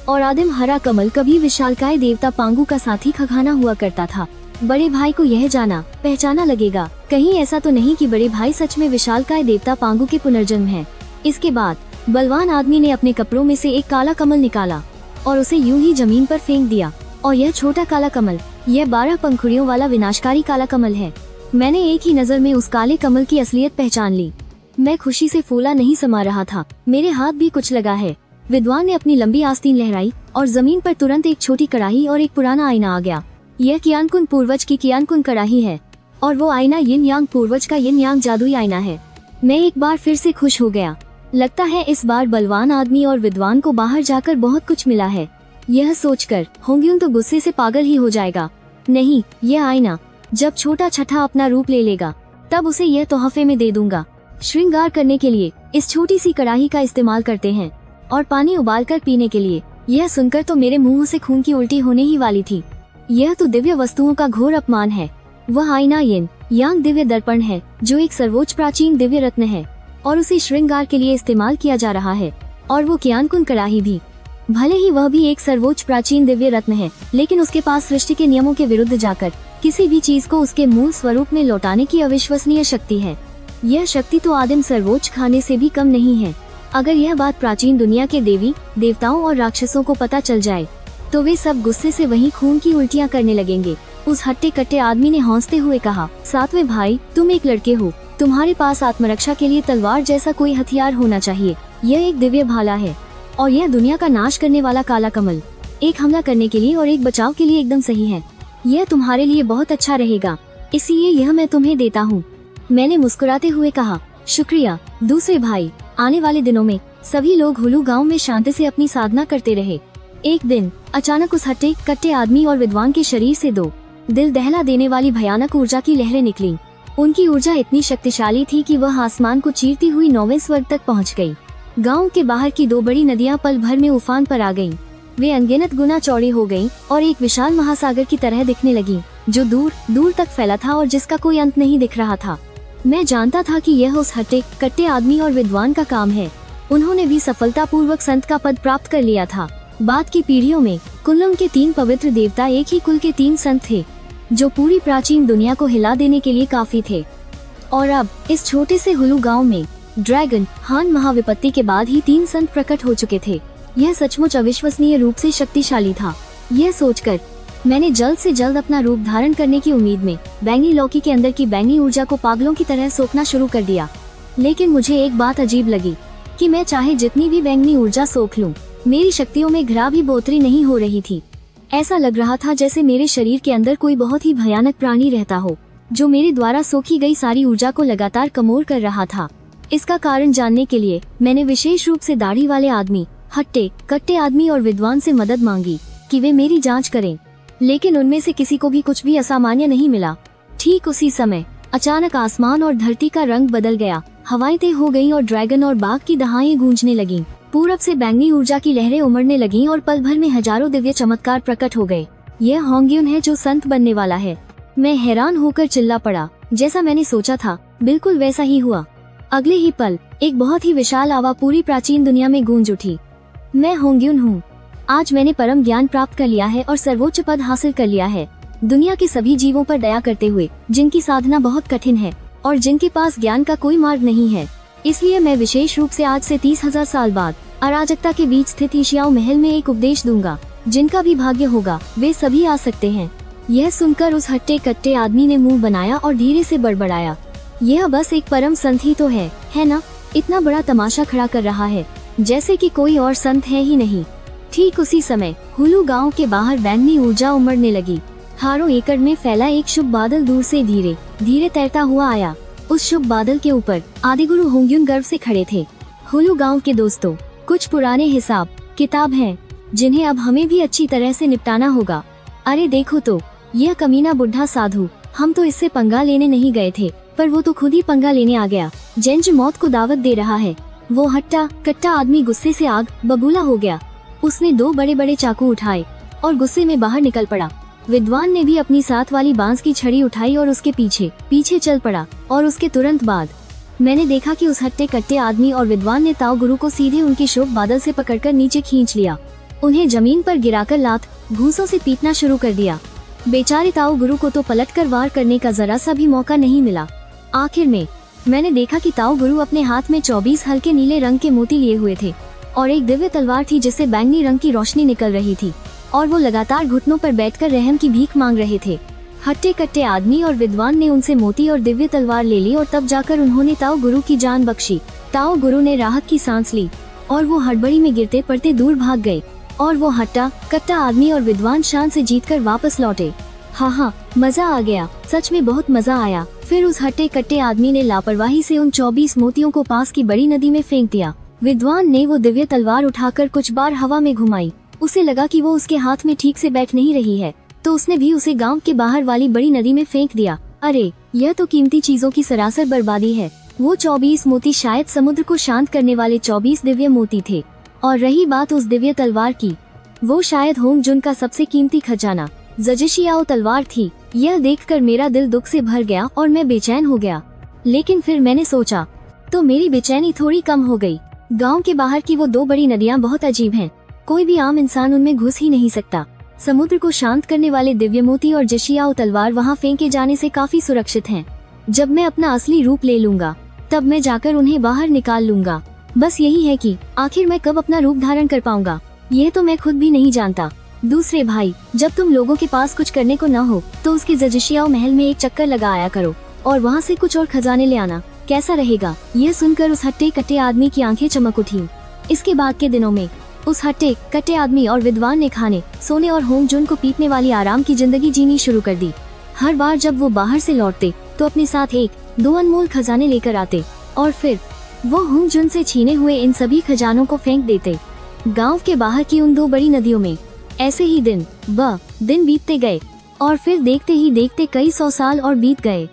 A: और आदिम हरा कमल कभी विशालकाय देवता पांगु का साथी खगाना हुआ करता था। बड़े भाई को यह जाना पहचाना लगेगा। कहीं ऐसा तो नहीं कि बड़े भाई सच में विशालकाय देवता पांगु के पुनर्जन्म है। इसके बाद बलवान आदमी ने अपने कपड़ों में से एक काला कमल निकाला और उसे यूं ही जमीन पर फेंक दिया। और यह छोटा काला कमल, यह 12 पंखुड़ियों वाला विनाशकारी काला कमल है। मैंने एक ही नजर में उस काले कमल की असलियत पहचान ली। मैं खुशी से फूला नहीं समा रहा था। मेरे हाथ भी कुछ लगा है। विद्वान ने अपनी लंबी आस्तीन लहराई और जमीन पर तुरंत एक छोटी कड़ाही और एक पुराना आईना आ गया। यह कियानकुन पूर्वज की कियानकुन कड़ाही है और वो आईना यिन यांग पूर्वज का यिन यांग जादुई आईना है। मैं एक बार फिर से खुश हो गया। लगता है इस बार बलवान आदमी और विद्वान को बाहर जाकर बहुत कुछ मिला है। यह सोचकर होंग्युन तो गुस्से से पागल ही हो जाएगा। नहीं, यह आईना जब छोटा छठा अपना रूप ले लेगा तब उसे यह तोहफे में दे दूंगा। श्रृंगार करने के लिए इस छोटी सी कड़ाही का इस्तेमाल करते हैं और पानी उबालकर पीने के लिए। यह सुनकर तो मेरे मुंह से खून की उल्टी होने ही वाली थी। यह तो दिव्य वस्तुओं का घोर अपमान है। वह आईना यिन यांग दिव्य दर्पण है जो एक सर्वोच्च प्राचीन दिव्य रत्न है और उसे श्रृंगार के लिए इस्तेमाल किया जा रहा है। और वो कियानकुन कड़ाही भी, भले ही वह भी एक सर्वोच्च प्राचीन दिव्य रत्न है, लेकिन उसके पास सृष्टि के नियमों के विरुद्ध जाकर किसी भी चीज को उसके मूल स्वरूप में लौटाने की अविश्वसनीय शक्ति है। यह शक्ति तो आदिम सर्वोच्च खाने से भी कम नहीं है। अगर यह बात प्राचीन दुनिया के देवी देवताओं और राक्षसों को पता चल जाए तो वे सब गुस्से से वहीं खून की उल्टियां करने लगेंगे। उस हट्टे कट्टे आदमी ने हौंसते हुए कहा, सातवें भाई, तुम एक लड़के हो, तुम्हारे पास आत्मरक्षा के लिए तलवार जैसा कोई हथियार होना चाहिए। यह एक दिव्य भाला है और यह दुनिया का नाश करने वाला काला कमल एक हमला करने के लिए और एक बचाव के लिए एकदम सही है। यह तुम्हारे लिए बहुत अच्छा रहेगा, इसलिए यह मैं तुम्हें देता हूँ। मैंने मुस्कुराते हुए कहा, शुक्रिया दूसरे भाई। आने वाले दिनों में सभी लोग हुलू गांव में शांति से अपनी साधना करते रहे। एक दिन अचानक उस हट्टे कट्टे आदमी और विद्वान के शरीर से दो दिल दहला देने वाली भयानक ऊर्जा की लहरें निकली। उनकी ऊर्जा इतनी शक्तिशाली थी कि वह आसमान को चीरती हुई 9वें स्वर्ग तक पहुंच गई। गांव के बाहर की 2 बड़ी नदियां पल भर में उफान पर आ गईं। वे अनगिनत गुना चौड़ी हो गईं और एक विशाल महासागर की तरह दिखने लगी जो दूर दूर तक फैला था और जिसका कोई अंत नहीं दिख रहा था। मैं जानता था कि यह उस हट्टे कट्टे आदमी और विद्वान का काम है। उन्होंने भी सफलतापूर्वक संत का पद प्राप्त कर लिया था। बाद की पीढ़ियों में कुल्लम के 3 पवित्र देवता एक ही कुल के 3 संत थे जो पूरी प्राचीन दुनिया को हिला देने के लिए काफी थे। और अब इस छोटे से हुलू गांव में ड्रैगन हान महाविपत्ति के बाद ही 3 संत प्रकट हो चुके थे। यह सचमुच अविश्वसनीय रूप से शक्तिशाली था। यह सोचकर मैंने जल्द से जल्द अपना रूप धारण करने की उम्मीद में बैंगनी लौकी के अंदर की बैंगनी ऊर्जा को पागलों की तरह सोखना शुरू कर दिया। लेकिन मुझे एक बात अजीब लगी कि मैं चाहे जितनी भी बैंगनी ऊर्जा सोख लूं, मेरी शक्तियों में घृणा भी बोतरी नहीं हो रही थी। ऐसा लग रहा था जैसे मेरे शरीर के अंदर कोई बहुत ही भयानक प्राणी रहता हो जो मेरे द्वारा सोखी गई सारी ऊर्जा को लगातार कमोर कर रहा था। इसका कारण जानने के लिए मैंने विशेष रूप से दाढ़ी वाले आदमी, हट्टे कट्टे आदमी और विद्वान से मदद मांगी कि वे मेरी जांच करें, लेकिन उनमें से किसी को भी कुछ भी असामान्य नहीं मिला। ठीक उसी समय अचानक आसमान और धरती का रंग बदल गया। हवाएं तेज हो गईं और ड्रैगन और बाघ की दहाएं गूंजने लगीं। पूरब से बैंगनी ऊर्जा की लहरें उमड़ने लगीं और पल भर में हजारों दिव्य चमत्कार प्रकट हो गए। यह होंग्युन है जो संत बनने वाला है। मैं हैरान होकर चिल्ला पड़ा। जैसा मैंने सोचा था बिल्कुल वैसा ही हुआ। अगले ही पल एक बहुत ही विशाल आवाज पूरी प्राचीन दुनिया में गूंज उठी, मैं होंग्युन हूँ। आज मैंने परम ज्ञान प्राप्त कर लिया है और सर्वोच्च पद हासिल कर लिया है। दुनिया के सभी जीवों पर दया करते हुए, जिनकी साधना बहुत कठिन है और जिनके पास ज्ञान का कोई मार्ग नहीं है। इसलिए मैं विशेष रूप से आज से 30,000 साल बाद अराजकता के बीच स्थित ईशियाओ महल में एक उपदेश दूंगा। जिनका भी भाग्य होगा वे सभी आ सकते हैं। यह सुनकर उस हट्टे कट्टे आदमी ने मुंह बनाया और धीरे से बड़बड़ाया, यह बस एक परम संत ही तो है ना? इतना बड़ा तमाशा खड़ा कर रहा है जैसे कि कोई और संत है ही नहीं। ठीक उसी समय हुलू गांव के बाहर बैंगनी ऊर्जा उमड़ने लगी। हारों एकड़ में फैला एक शुभ बादल दूर से धीरे धीरे तैरता हुआ आया। उस शुभ बादल के ऊपर आदिगुरु होंग्युन गर्व से खड़े थे। हुलू गांव के दोस्तों, कुछ पुराने हिसाब किताब हैं जिन्हें अब हमें भी अच्छी तरह से निपटाना होगा। अरे देखो तो, यह कमीना बुढ़ा साधु, हम तो इससे पंगा लेने नहीं गए थे, पर वो तो खुद ही पंगा लेने आ गया। जेंज मौत को दावत दे रहा है। वो हट्टा कट्टा आदमी गुस्से से आग बबूला हो गया। उसने 2 बड़े बड़े चाकू उठाए और गुस्से में बाहर निकल पड़ा। विद्वान ने भी अपनी साथ वाली बांस की छड़ी उठाई और उसके पीछे पीछे चल पड़ा। और उसके तुरंत बाद मैंने देखा कि उस हट्टे कट्टे आदमी और विद्वान ने ताऊ गुरु को सीधे उनके शोक बादल से पकड़कर नीचे खींच लिया। उन्हें जमीन पर गिराकर लात घूंसों से पीटना शुरू कर दिया। बेचारे ताऊ गुरु को तो पलटकर वार करने का जरा सा भी मौका नहीं मिला। आखिर में मैंने देखा कि ताऊ गुरु अपने हाथ में 24 हल्के नीले रंग के मोती लिए हुए थे और एक दिव्य तलवार थी जिससे बैंगनी रंग की रोशनी निकल रही थी, और वो लगातार घुटनों पर बैठकर रहम की भीख मांग रहे थे। हट्टे कट्टे आदमी और विद्वान ने उनसे मोती और दिव्य तलवार ले ली और तब जाकर उन्होंने ताऊ गुरु की जान बख्शी। ताऊ गुरु ने राहत की सांस ली और वो हड़बड़ी में गिरते पड़ते दूर भाग गए, और वो हट्टा कट्टा आदमी और विद्वान शान से जीतकर वापस लौटे। हाँ, मजा आ गया, सच में बहुत मजा आया। फिर उस हट्टे कट्टे आदमी ने लापरवाही से उन 24 मोतियों को पास की बड़ी नदी में फेंक दिया। विद्वान ने वो दिव्य तलवार उठाकर कुछ बार हवा में घुमाई। उसे लगा कि वो उसके हाथ में ठीक से बैठ नहीं रही है, तो उसने भी उसे गांव के बाहर वाली बड़ी नदी में फेंक दिया। अरे, यह तो कीमती चीजों की सरासर बर्बादी है। वो 24 मोती शायद समुद्र को शांत करने वाले 24 दिव्य मोती थे। और रही बात उस दिव्य तलवार की, वो शायद होंग जुन का सबसे कीमती खजाना ज़जिशियाओ तलवार थी। यह देखकर मेरा दिल दुख से भर गया और मैं बेचैन हो गया। लेकिन फिर मैंने सोचा तो मेरी बेचैनी थोड़ी कम हो गई। गांव के बाहर की वो 2 बड़ी नदियां बहुत अजीब हैं। कोई भी आम इंसान उनमें घुस ही नहीं सकता। समुद्र को शांत करने वाले दिव्य मोती और ज़जिशियाओ तलवार वहां फेंके जाने से काफी सुरक्षित हैं। जब मैं अपना असली रूप ले लूंगा तब मैं जाकर उन्हें बाहर निकाल लूंगा। बस यही है कि आखिर मैं कब अपना रूप धारण कर पाऊंगा, यह तो मैं खुद भी नहीं जानता। दूसरे भाई, जब तुम लोगों के पास कुछ करने को न हो तो उसके ज़जिशियाओ महल में एक चक्कर लगा आया करो और वहाँ से कुछ और खजाने ले आना, कैसा रहेगा? यह सुनकर उस हट्टे कट्टे आदमी की आंखें चमक उठी। इसके बाद के दिनों में उस हट्टे कट्टे आदमी और विद्वान ने खाने, सोने और होंग जुन को पीटने वाली आराम की जिंदगी जीनी शुरू कर दी। हर बार जब वो बाहर से लौटते तो अपने साथ 1-2 अनमोल खजाने लेकर आते और फिर वो होंग जुन से छीने हुए इन सभी खजानों को फेंक देते गांव के बाहर की उन 2 बड़ी नदियों में। ऐसे ही दिन बीतते गए और फिर देखते ही देखते कई 100 साल और बीत गए।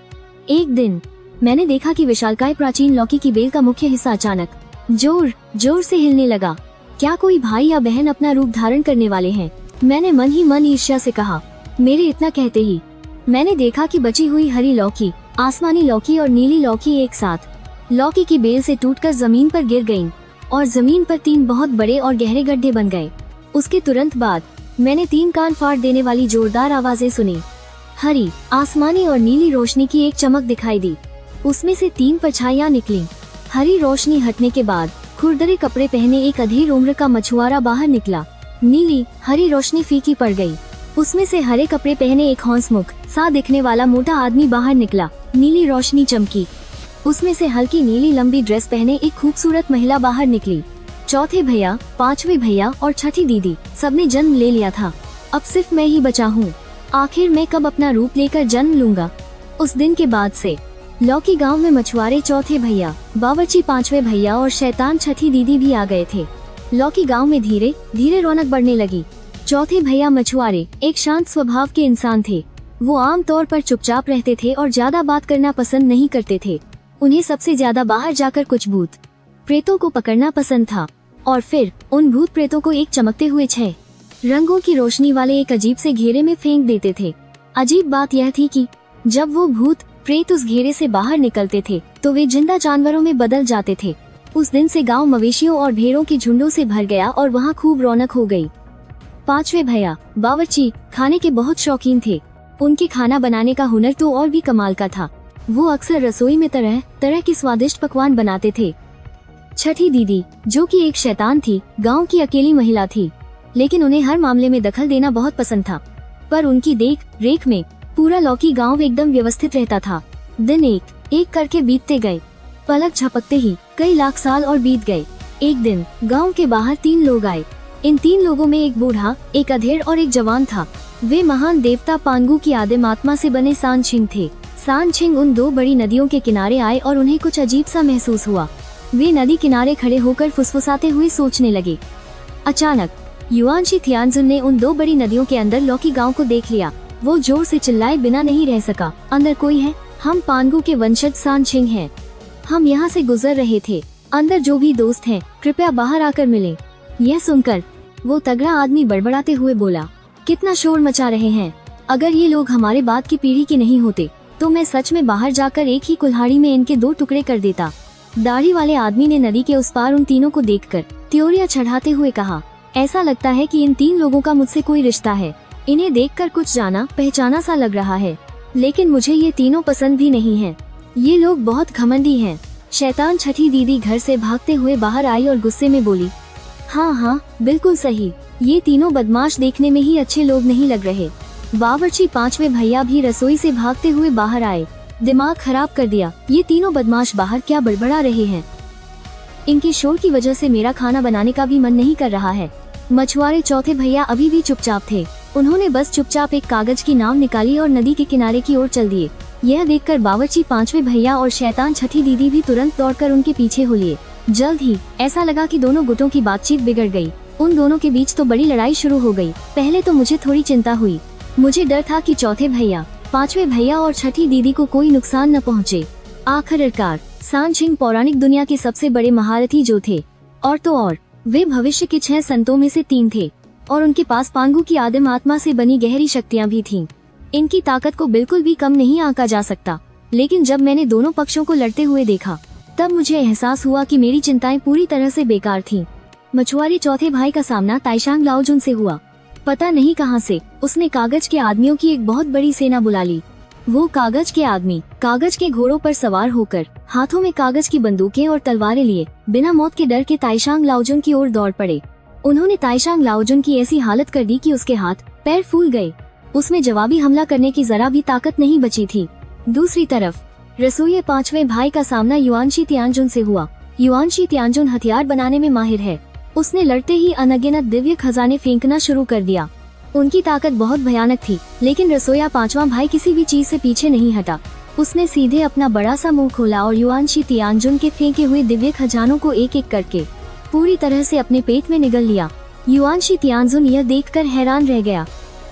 A: एक दिन मैंने देखा कि विशालकाय प्राचीन लौकी की बेल का मुख्य हिस्सा अचानक जोर से हिलने लगा। क्या कोई भाई या बहन अपना रूप धारण करने वाले हैं? मैंने मन ही मन ईर्ष्या से कहा। मेरे इतना कहते ही मैंने देखा कि बची हुई हरी लौकी, आसमानी लौकी और नीली लौकी एक साथ लौकी की बेल से टूटकर जमीन पर गिर गईं और जमीन पर 3 बहुत बड़े और गहरे गड्ढे बन गए। उसके तुरंत बाद मैंने 3 कान फाड़ देने वाली जोरदार आवाजें सुनी। हरी, आसमानी और नीली रोशनी की एक चमक दिखाई दी। उसमें से 3 परछाइयां निकली। हरी रोशनी हटने के बाद खुरदरे कपड़े पहने एक अधेड़ उम्र का मछुआरा बाहर निकला। नीली हरी रोशनी फीकी पड़ गई। उसमें से हरे कपड़े पहने एक हंसमुख सा दिखने वाला मोटा आदमी बाहर निकला। नीली रोशनी चमकी। उसमें से हल्की नीली लंबी ड्रेस पहने एक खूबसूरत महिला बाहर निकली। चौथे भैया, 5वें भैया और छठी दीदी सबने जन्म ले लिया था। अब सिर्फ मैं ही बचा हूँ। आखिर मैं कब अपना रूप लेकर जन्म लूंगा? उस दिन के बाद से लौकी गांव में मछुआरे चौथे भैया, बावर्ची 5वें भैया और शैतान छठी दीदी भी आ गए थे। लौकी गांव में धीरे धीरे रौनक बढ़ने लगी। चौथे भैया मछुआरे एक शांत स्वभाव के इंसान थे। वो आम तौर पर चुपचाप रहते थे और ज्यादा बात करना पसंद नहीं करते थे। उन्हें सबसे ज्यादा बाहर जाकर कुछ भूत प्रेतों को पकड़ना पसंद था और फिर उन भूत प्रेतों को एक चमकते हुए 6 रंगों की रोशनी वाले एक अजीब से घेरे में फेंक देते थे। अजीब बात यह थी कि जब वो भूत प्रेत उस घेरे से बाहर निकलते थे तो वे जिंदा जानवरों में बदल जाते थे। उस दिन से गांव मवेशियों और भेड़ों के झुंडों से भर गया और वहाँ खूब रौनक हो गई। 5वें भैया बावर्ची खाने के बहुत शौकीन थे। उनके खाना बनाने का हुनर तो और भी कमाल का था। वो अक्सर रसोई में तरह तरह के स्वादिष्ट पकवान बनाते थे। छठी दीदी जो कि एक शैतान थी, गांव की अकेली महिला थी, लेकिन उन्हें हर मामले में दखल देना बहुत पसंद था। पर उनकी देख रेख में पूरा लौकी गांव एकदम व्यवस्थित रहता था। दिन एक एक करके बीतते गए। पलक झपकते ही कई लाख साल और बीत गए। एक दिन गांव के बाहर 3 लोग आए। इन 3 लोगों में एक बूढ़ा, एक अधेड़ और एक जवान था। वे महान देवता पांगू की आदिम आत्मा से बने सांछिंग थे। सांछिंग उन 2 बड़ी नदियों के किनारे आए और उन्हें कुछ अजीब सा महसूस हुआ। वे नदी किनारे खड़े होकर फुसफुसाते हुए सोचने लगे। अचानक युआनशी तियानजुन ने उन 2 बड़ी नदियों के अंदर लॉकी गांव को देख लिया। वो जोर से चिल्लाए बिना नहीं रह सका, अंदर कोई है? हम पानगु के वंशज सांचिंग हैं। हम यहाँ से गुजर रहे थे। अंदर जो भी दोस्त हैं, कृपया बाहर आकर मिलें। यह सुनकर वो तगड़ा आदमी बड़बड़ाते हुए बोला, कितना शोर मचा रहे हैं। अगर ये लोग हमारे बाद की पीढ़ी के नहीं होते तो मैं सच में बाहर जाकर एक ही कुल्हाड़ी में इनके 2 टुकड़े कर देता। दाढ़ी वाले आदमी ने नदी के उस पार उन तीनों को देखकर त्योरियां चढ़ाते हुए कहा, ऐसा लगता है कि इन 3 लोगों का मुझसे कोई रिश्ता है। इन्हें देखकर कुछ जाना पहचाना सा लग रहा है, लेकिन मुझे ये तीनों पसंद भी नहीं हैं। ये लोग बहुत घमंडी हैं। शैतान छठी दीदी घर से भागते हुए बाहर आई और गुस्से में बोली, हाँ, बिल्कुल सही। ये तीनों बदमाश देखने में ही अच्छे लोग नहीं लग रहे। बावर्ची 5वें भैया भी रसोई से भागते हुए बाहर आए। दिमाग खराब कर दिया, ये तीनों बदमाश बाहर क्या बड़बड़ा रहे हैं। इनके शोर की वजह से मेरा खाना बनाने का भी मन नहीं कर रहा है। मछुआरे चौथे भैया अभी भी चुपचाप थे। उन्होंने बस चुपचाप एक कागज की नाव निकाली और नदी के किनारे की ओर चल दिए। यह देखकर बावर्ची 5वें भैया और शैतान छठी दीदी भी तुरंत दौड़कर उनके पीछे हो लिए। जल्द ही ऐसा लगा कि दोनों गुटों की बातचीत बिगड़ गई। उन दोनों के बीच तो बड़ी लड़ाई शुरू हो गई। पहले तो मुझे थोड़ी चिंता हुई। मुझे डर था कि चौथे भैया, 5वें भैया और छठी दीदी को कोई नुकसान न पहुँचे। आखिरकार सांचिंग पौराणिक दुनिया के सबसे बड़े महारथी जो थे, और तो और वे भविष्य के 6 संतों में से 3 थे और उनके पास पांगु की आदिम आत्मा से बनी गहरी शक्तियां भी थीं। इनकी ताकत को बिल्कुल भी कम नहीं आंका जा सकता। लेकिन जब मैंने दोनों पक्षों को लड़ते हुए देखा तब मुझे एहसास हुआ कि मेरी चिंताएं पूरी तरह से बेकार थीं। मछुआरे चौथे भाई का सामना ताइशांग लाओजुन से हुआ। पता नहीं कहां से उसने कागज के आदमियों की एक बहुत बड़ी सेना बुला ली। वो कागज के आदमी कागज के घोड़ों पर सवार होकर हाथों में कागज की बंदूकें और तलवारें लिए बिना मौत के डर के ताइशांग लाओजुन की ओर दौड़ पड़े। उन्होंने ताइशांग लाओजुन की ऐसी हालत कर दी कि उसके हाथ पैर फूल गए। उसमें जवाबी हमला करने की जरा भी ताकत नहीं बची थी। दूसरी तरफ रसोइये 5वें भाई का सामना युआनशी तियानजुन से हुआ। युआनशी तियानजुन हथियार बनाने में माहिर है। उसने लड़ते ही अनगिनत दिव्य खजाने फेंकना शुरू कर दिया। उनकी ताकत बहुत भयानक थी, लेकिन रसोइया 5वां भाई किसी भी चीज से पीछे नहीं हटा। उसने सीधे अपना बड़ा सा मुंह खोला और युआनशी तियानजुन के फेंके हुए दिव्य खजानों को एक एक करके पूरी तरह से अपने पेट में निगल लिया। युआनशी तियानजुन यह देखकर हैरान रह गया।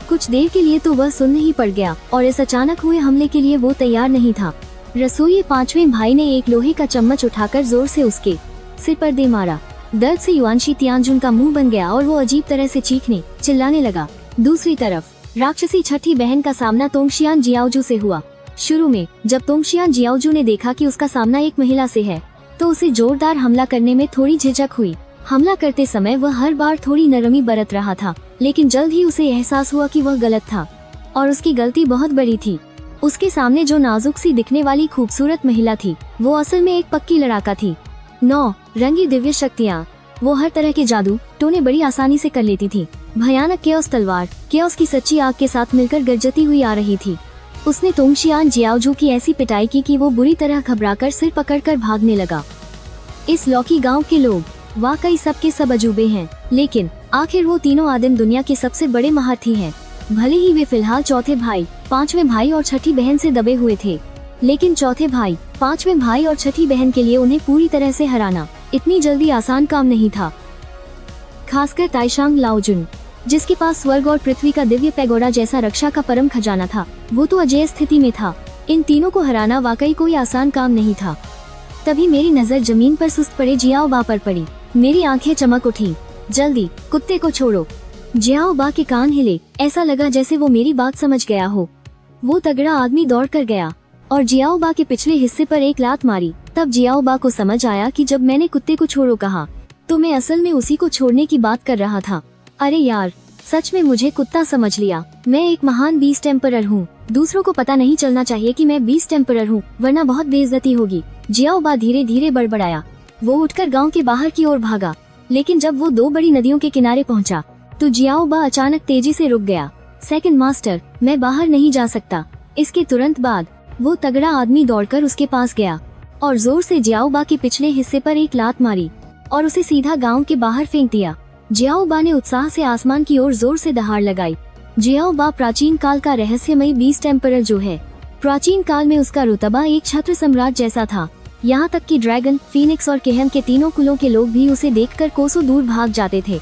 A: कुछ देर के लिए तो वह सुन्न ही पड़ गया और इस अचानक हुए हमले के लिए वो तैयार नहीं था। रसोइये 5वें भाई ने एक लोहे का चम्मच उठाकर जोर से उसके सिर पर दे मारा। दर्द से युआनशी तियानजुन का मुंह बन गया और वो अजीब तरह से चीखने चिल्लाने लगा। दूसरी तरफ राक्षसी छठी बहन का सामना तोंगशियान जियाओजू से हुआ। शुरू में जब तोंगशियान जियाओजू ने देखा कि उसका सामना एक महिला से है तो उसे जोरदार हमला करने में थोड़ी झिझक हुई। हमला करते समय वह हर बार थोड़ी नरमी बरत रहा था, लेकिन जल्द ही उसे एहसास हुआ कि वह गलत था और उसकी गलती बहुत बड़ी थी। उसके सामने जो नाजुक सी दिखने वाली खूबसूरत महिला थी वो असल में एक पक्की लड़ाका थी। 9 रंगी दिव्य शक्तियाँ। वो हर तरह के जादू टोने बड़ी आसानी से कर लेती थी। भयानक केओस तलवार केओस की सच्ची आग के साथ मिलकर गरजती हुई आ रही थी। उसने तोंगशियान जियाओजू की ऐसी पिटाई की कि वो बुरी तरह घबराकर सिर पकड़कर भागने लगा। इस लॉकी गांव के लोग वाकई सबके सब अजूबे हैं, लेकिन आखिर वो तीनों आदिम दुनिया के सबसे बड़े महारथी हैं। भले ही वे फिलहाल चौथे भाई, 5वें भाई और छठी बहन से दबे हुए थे, लेकिन चौथे भाई, 5वें भाई और छठी बहन के लिए उन्हें पूरी तरह से हराना इतनी जल्दी आसान काम नहीं था। खासकर ताइशांग लाओजुन, जिसके पास स्वर्ग और पृथ्वी का दिव्य पैगोडा जैसा रक्षा का परम खजाना था, वो तो अजेय स्थिति में था। इन तीनों को हराना वाकई कोई आसान काम नहीं था। तभी मेरी नजर जमीन पर सुस्त पड़े जियाओ बा पर पड़ी। मेरी आंखें चमक उठी। जल्दी कुत्ते को छोड़ो। जियाओ बा के कान हिले। ऐसा लगा जैसे वो मेरी बात समझ गया हो। वो तगड़ा आदमी दौड़ कर गया और जियाओ बा के पिछले हिस्से पर एक लात मारी। तब जियाओ बा को समझ आया कि जब मैंने कुत्ते को छोड़ो कहा तो मैं असल में उसी को छोड़ने की बात कर रहा था। अरे यार, सच में मुझे कुत्ता समझ लिया। मैं एक महान बीस्ट टेम्परर हूँ। दूसरों को पता नहीं चलना चाहिए कि मैं बीस्ट टेम्परर हूँ, वरना बहुत बेइज्जती होगी। जियाओ बा धीरे धीरे बड़बड़ाया। वो उठकर गांव के बाहर की ओर भागा, लेकिन जब वो 2 बड़ी नदियों के किनारे पहुंचा तो जियाओ बा अचानक तेजी से रुक गया। सेकंड मास्टर, मैं बाहर नहीं जा सकता। इसके तुरंत बाद वो तगड़ा आदमी दौड़कर उसके पास गया और जोर से जियाओ बा के पिछले हिस्से पर एक लात मारी और उसे सीधा गांव के बाहर फेंक दिया। जियाओ बा ने उत्साह से आसमान की ओर जोर से दहाड़ लगाई। जियाओ बा प्राचीन काल का रहस्यमयी बीस्ट टेम्परर जो है। प्राचीन काल में उसका रुतबा एक छत्र सम्राट जैसा था। यहाँ तक कि ड्रैगन, फीनिक्स और केहम के तीनों कुलों के लोग भी उसे देखकर कोसों दूर भाग जाते थे।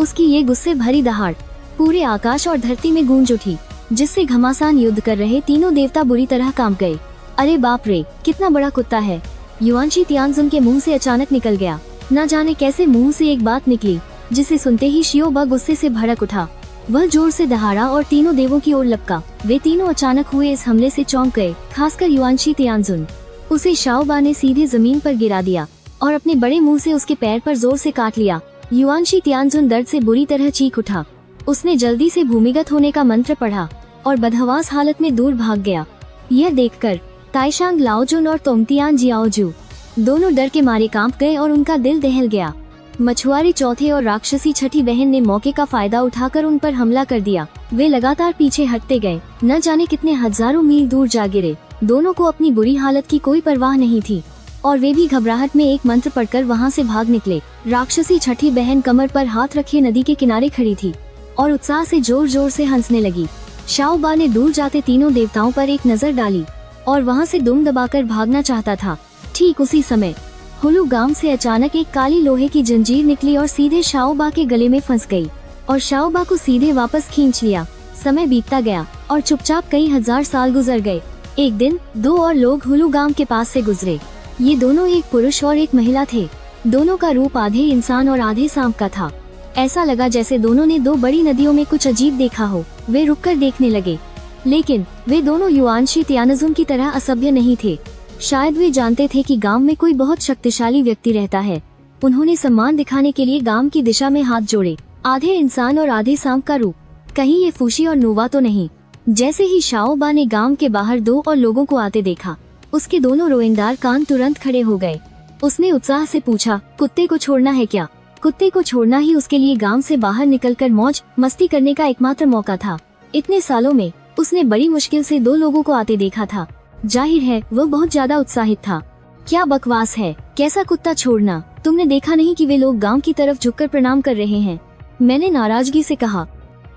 A: उसकी ये गुस्से भरी दहाड़ पूरे आकाश और धरती में गूंज उठी, जिससे घमासान युद्ध कर रहे तीनों देवता बुरी तरह कांप गए। अरे बाप रे, कितना बड़ा कुत्ता है, युआनशी तियानजुन के मुंह से अचानक निकल गया। न जाने कैसे मुंह से एक बात निकली, जिसे सुनते ही शियोबा गुस्से से भड़क उठा। वह जोर से दहाड़ा और तीनों देवों की ओर लपका। वे तीनों अचानक हुए इस हमले से चौंक गए, खासकर युआनशी तियानजुन। उसे शाओबा ने सीधे जमीन पर गिरा दिया और अपने बड़े मुंह से उसके पैर पर जोर से काट लिया। युआनशी तियानजुन दर्द से बुरी तरह चीख उठा। उसने जल्दी से भूमिगत होने का मंत्र पढ़ा और बदहवास हालत में दूर भाग गया। यह देखकर ताइशांग लाओजुन और तोंगतियान जियाओजू दोनों डर के मारे कांप गए और उनका दिल दहल गया। मछुआरे चौथे और राक्षसी छठी बहन ने मौके का फायदा उठाकर उन पर हमला कर दिया। वे लगातार पीछे हटते गए, न जाने कितने हजारों मील दूर जा गिरे। दोनों को अपनी बुरी हालत की कोई परवाह नहीं थी और वे भी घबराहट में एक मंत्र पढ़कर वहां से भाग निकले। राक्षसी छठी बहन कमर पर हाथ रखे नदी के किनारे खड़ी थी और उत्साह से जोर जोर से हंसने लगी। शाओबा ने दूर जाते तीनों देवताओं पर एक नजर डाली और वहां से दुम दबाकर भागना चाहता था। ठीक उसी समय हुलू गांव से अचानक एक काली लोहे की जंजीर निकली और सीधे शाओबा के गले में फंस गई और शाओबा को सीधे वापस खींच लिया। समय बीतता गया और चुपचाप कई हजार साल गुजर गए। एक दिन दो और लोग हुलू गांव के पास से गुजरे। ये दोनों एक पुरुष और एक महिला थे। दोनों का रूप आधे इंसान और आधे सांप का था। ऐसा लगा जैसे दोनों ने दो बड़ी नदियों में कुछ अजीब देखा हो। वे रुककर देखने लगे, लेकिन वे दोनों युआनशी तियानजुन की तरह असभ्य नहीं थे। शायद वे जानते थे कि गांव में कोई बहुत शक्तिशाली व्यक्ति रहता है। उन्होंने सम्मान दिखाने के लिए गांव की दिशा में हाथ जोड़े। आधे इंसान और आधे सांप का रूप, कहीं ये फूशी और नोवा तो नहीं। जैसे ही शाओबा ने गांव के बाहर दो और लोगों को आते देखा, उसके दोनों रोएंदार कान तुरंत खड़े हो गए। उसने उत्साह से पूछा, कुत्ते को छोड़ना है क्या? कुत्ते को छोड़ना ही उसके लिए गांव से बाहर निकलकर मौज मस्ती करने का एकमात्र मौका था। इतने सालों में उसने बड़ी मुश्किल से दो लोगों को आते देखा था। जाहिर है वह बहुत ज्यादा उत्साहित था। क्या बकवास है, कैसा कुत्ता छोड़ना? तुमने देखा नहीं कि वे लोग गांव की तरफ झुककर प्रणाम कर रहे हैं? मैंने नाराजगी से कहा।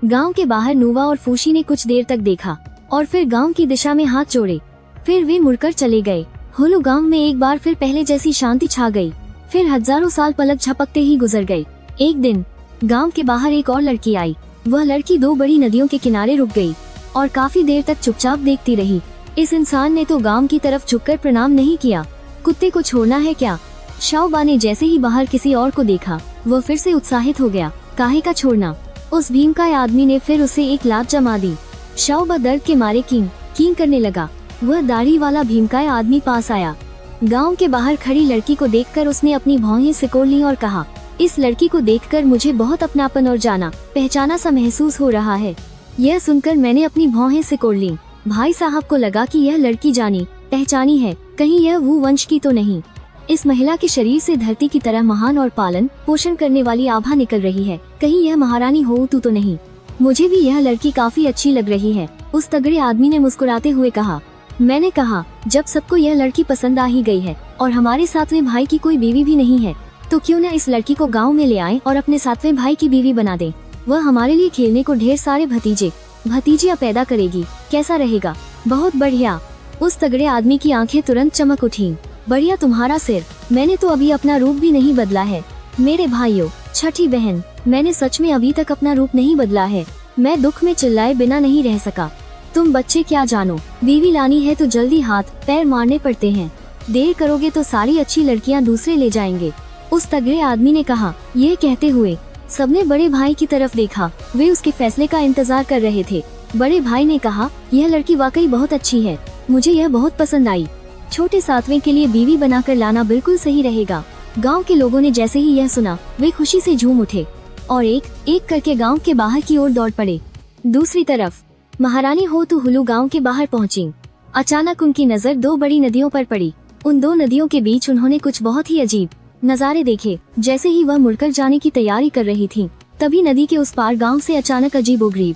A: गांव के बाहर नूवा और फूशी ने कुछ देर तक देखा और फिर गांव की दिशा में हाथ जोड़े। फिर वे मुड़कर चले गए। हुलू गांव में एक बार फिर पहले जैसी शांति छा गई। फिर हजारों साल पलक झपकते ही गुजर गए। एक दिन गांव के बाहर एक और लड़की आई। वह लड़की दो बड़ी नदियों के किनारे रुक गई और काफी देर तक चुपचाप देखती रही। इस इंसान ने तो गांव की तरफ झुककर प्रणाम नहीं किया। कुत्ते को छोड़ना है क्या? शाओबा ने जैसे ही बाहर किसी और को देखा, वह फिर से उत्साहित हो गया। काहे का छोड़ना? उस भीमकाय आदमी ने फिर उसे एक लात जमा दी। शाओबा दर्द के मारे कीं करने लगा। वह दाढ़ी वाला भीमकाय आदमी पास आया। गांव के बाहर खड़ी लड़की को देखकर उसने अपनी भौहें सिकोड़ ली और कहा, इस लड़की को देखकर मुझे बहुत अपनापन और जाना पहचाना सा महसूस हो रहा है। यह सुनकर मैंने अपनी भौहें सिकोड़ ली। भाई साहब को लगा कि यह लड़की जानी पहचानी है, कहीं यह वू वंश की तो नहीं। इस महिला के शरीर से धरती की तरह महान और पालन पोषण करने वाली आभा निकल रही है, कहीं यह महारानी हो तो नहीं। मुझे भी यह लड़की काफी अच्छी लग रही है, उस तगड़े आदमी ने मुस्कुराते हुए कहा। मैंने कहा, जब सबको यह लड़की पसंद आ ही गई है और हमारे सातवें भाई की कोई बीवी भी नहीं है, तो क्यों न इस लड़की को गांव में ले आएं और अपने सातवें भाई की बीवी बना दें। वह हमारे लिए खेलने को ढेर सारे भतीजियां पैदा करेगी। कैसा रहेगा? बहुत बढ़िया। उस तगड़े आदमी की आंखें तुरंत चमक उठीं। बढ़िया तुम्हारा सिर, मैंने तो अभी अपना रूप भी नहीं बदला है। मेरे भाइयों, छठी बहन, मैंने सच में अभी तक अपना रूप नहीं बदला है। मैं दुख में चिल्लाए बिना नहीं रह सका। तुम बच्चे क्या जानो, बीवी लानी है तो जल्दी हाथ पैर मारने पड़ते हैं। देर करोगे तो सारी अच्छी लड़कियां दूसरे ले जाएंगे, उस तगड़े आदमी ने कहा। यह कहते हुए सबने बड़े भाई की तरफ देखा। वे उसके फैसले का इंतजार कर रहे थे। बड़े भाई ने कहा, यह लड़की वाकई बहुत अच्छी है, मुझे यह बहुत पसंद आई। छोटे सातवें के लिए बीवी बनाकर लाना बिल्कुल सही रहेगा। गांव के लोगों ने जैसे ही यह सुना, वे खुशी से झूम उठे और एक एक करके गांव के बाहर की ओर दौड़ पड़े। दूसरी तरफ महारानी हो तो हुलू गांव के बाहर पहुंची। अचानक उनकी नजर दो बड़ी नदियों पर पड़ी। उन दो नदियों के बीच उन्होंने कुछ बहुत ही अजीब नजारे देखे। जैसे ही वह मुड़कर जाने की तैयारी कर रही थी, तभी नदी के उस पार गांव से अचानक अजीबोगरीब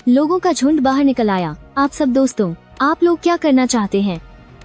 A: लोगों का झुंड बाहर निकल आया। आप सब दोस्तों, आप लोग क्या करना चाहते हैं?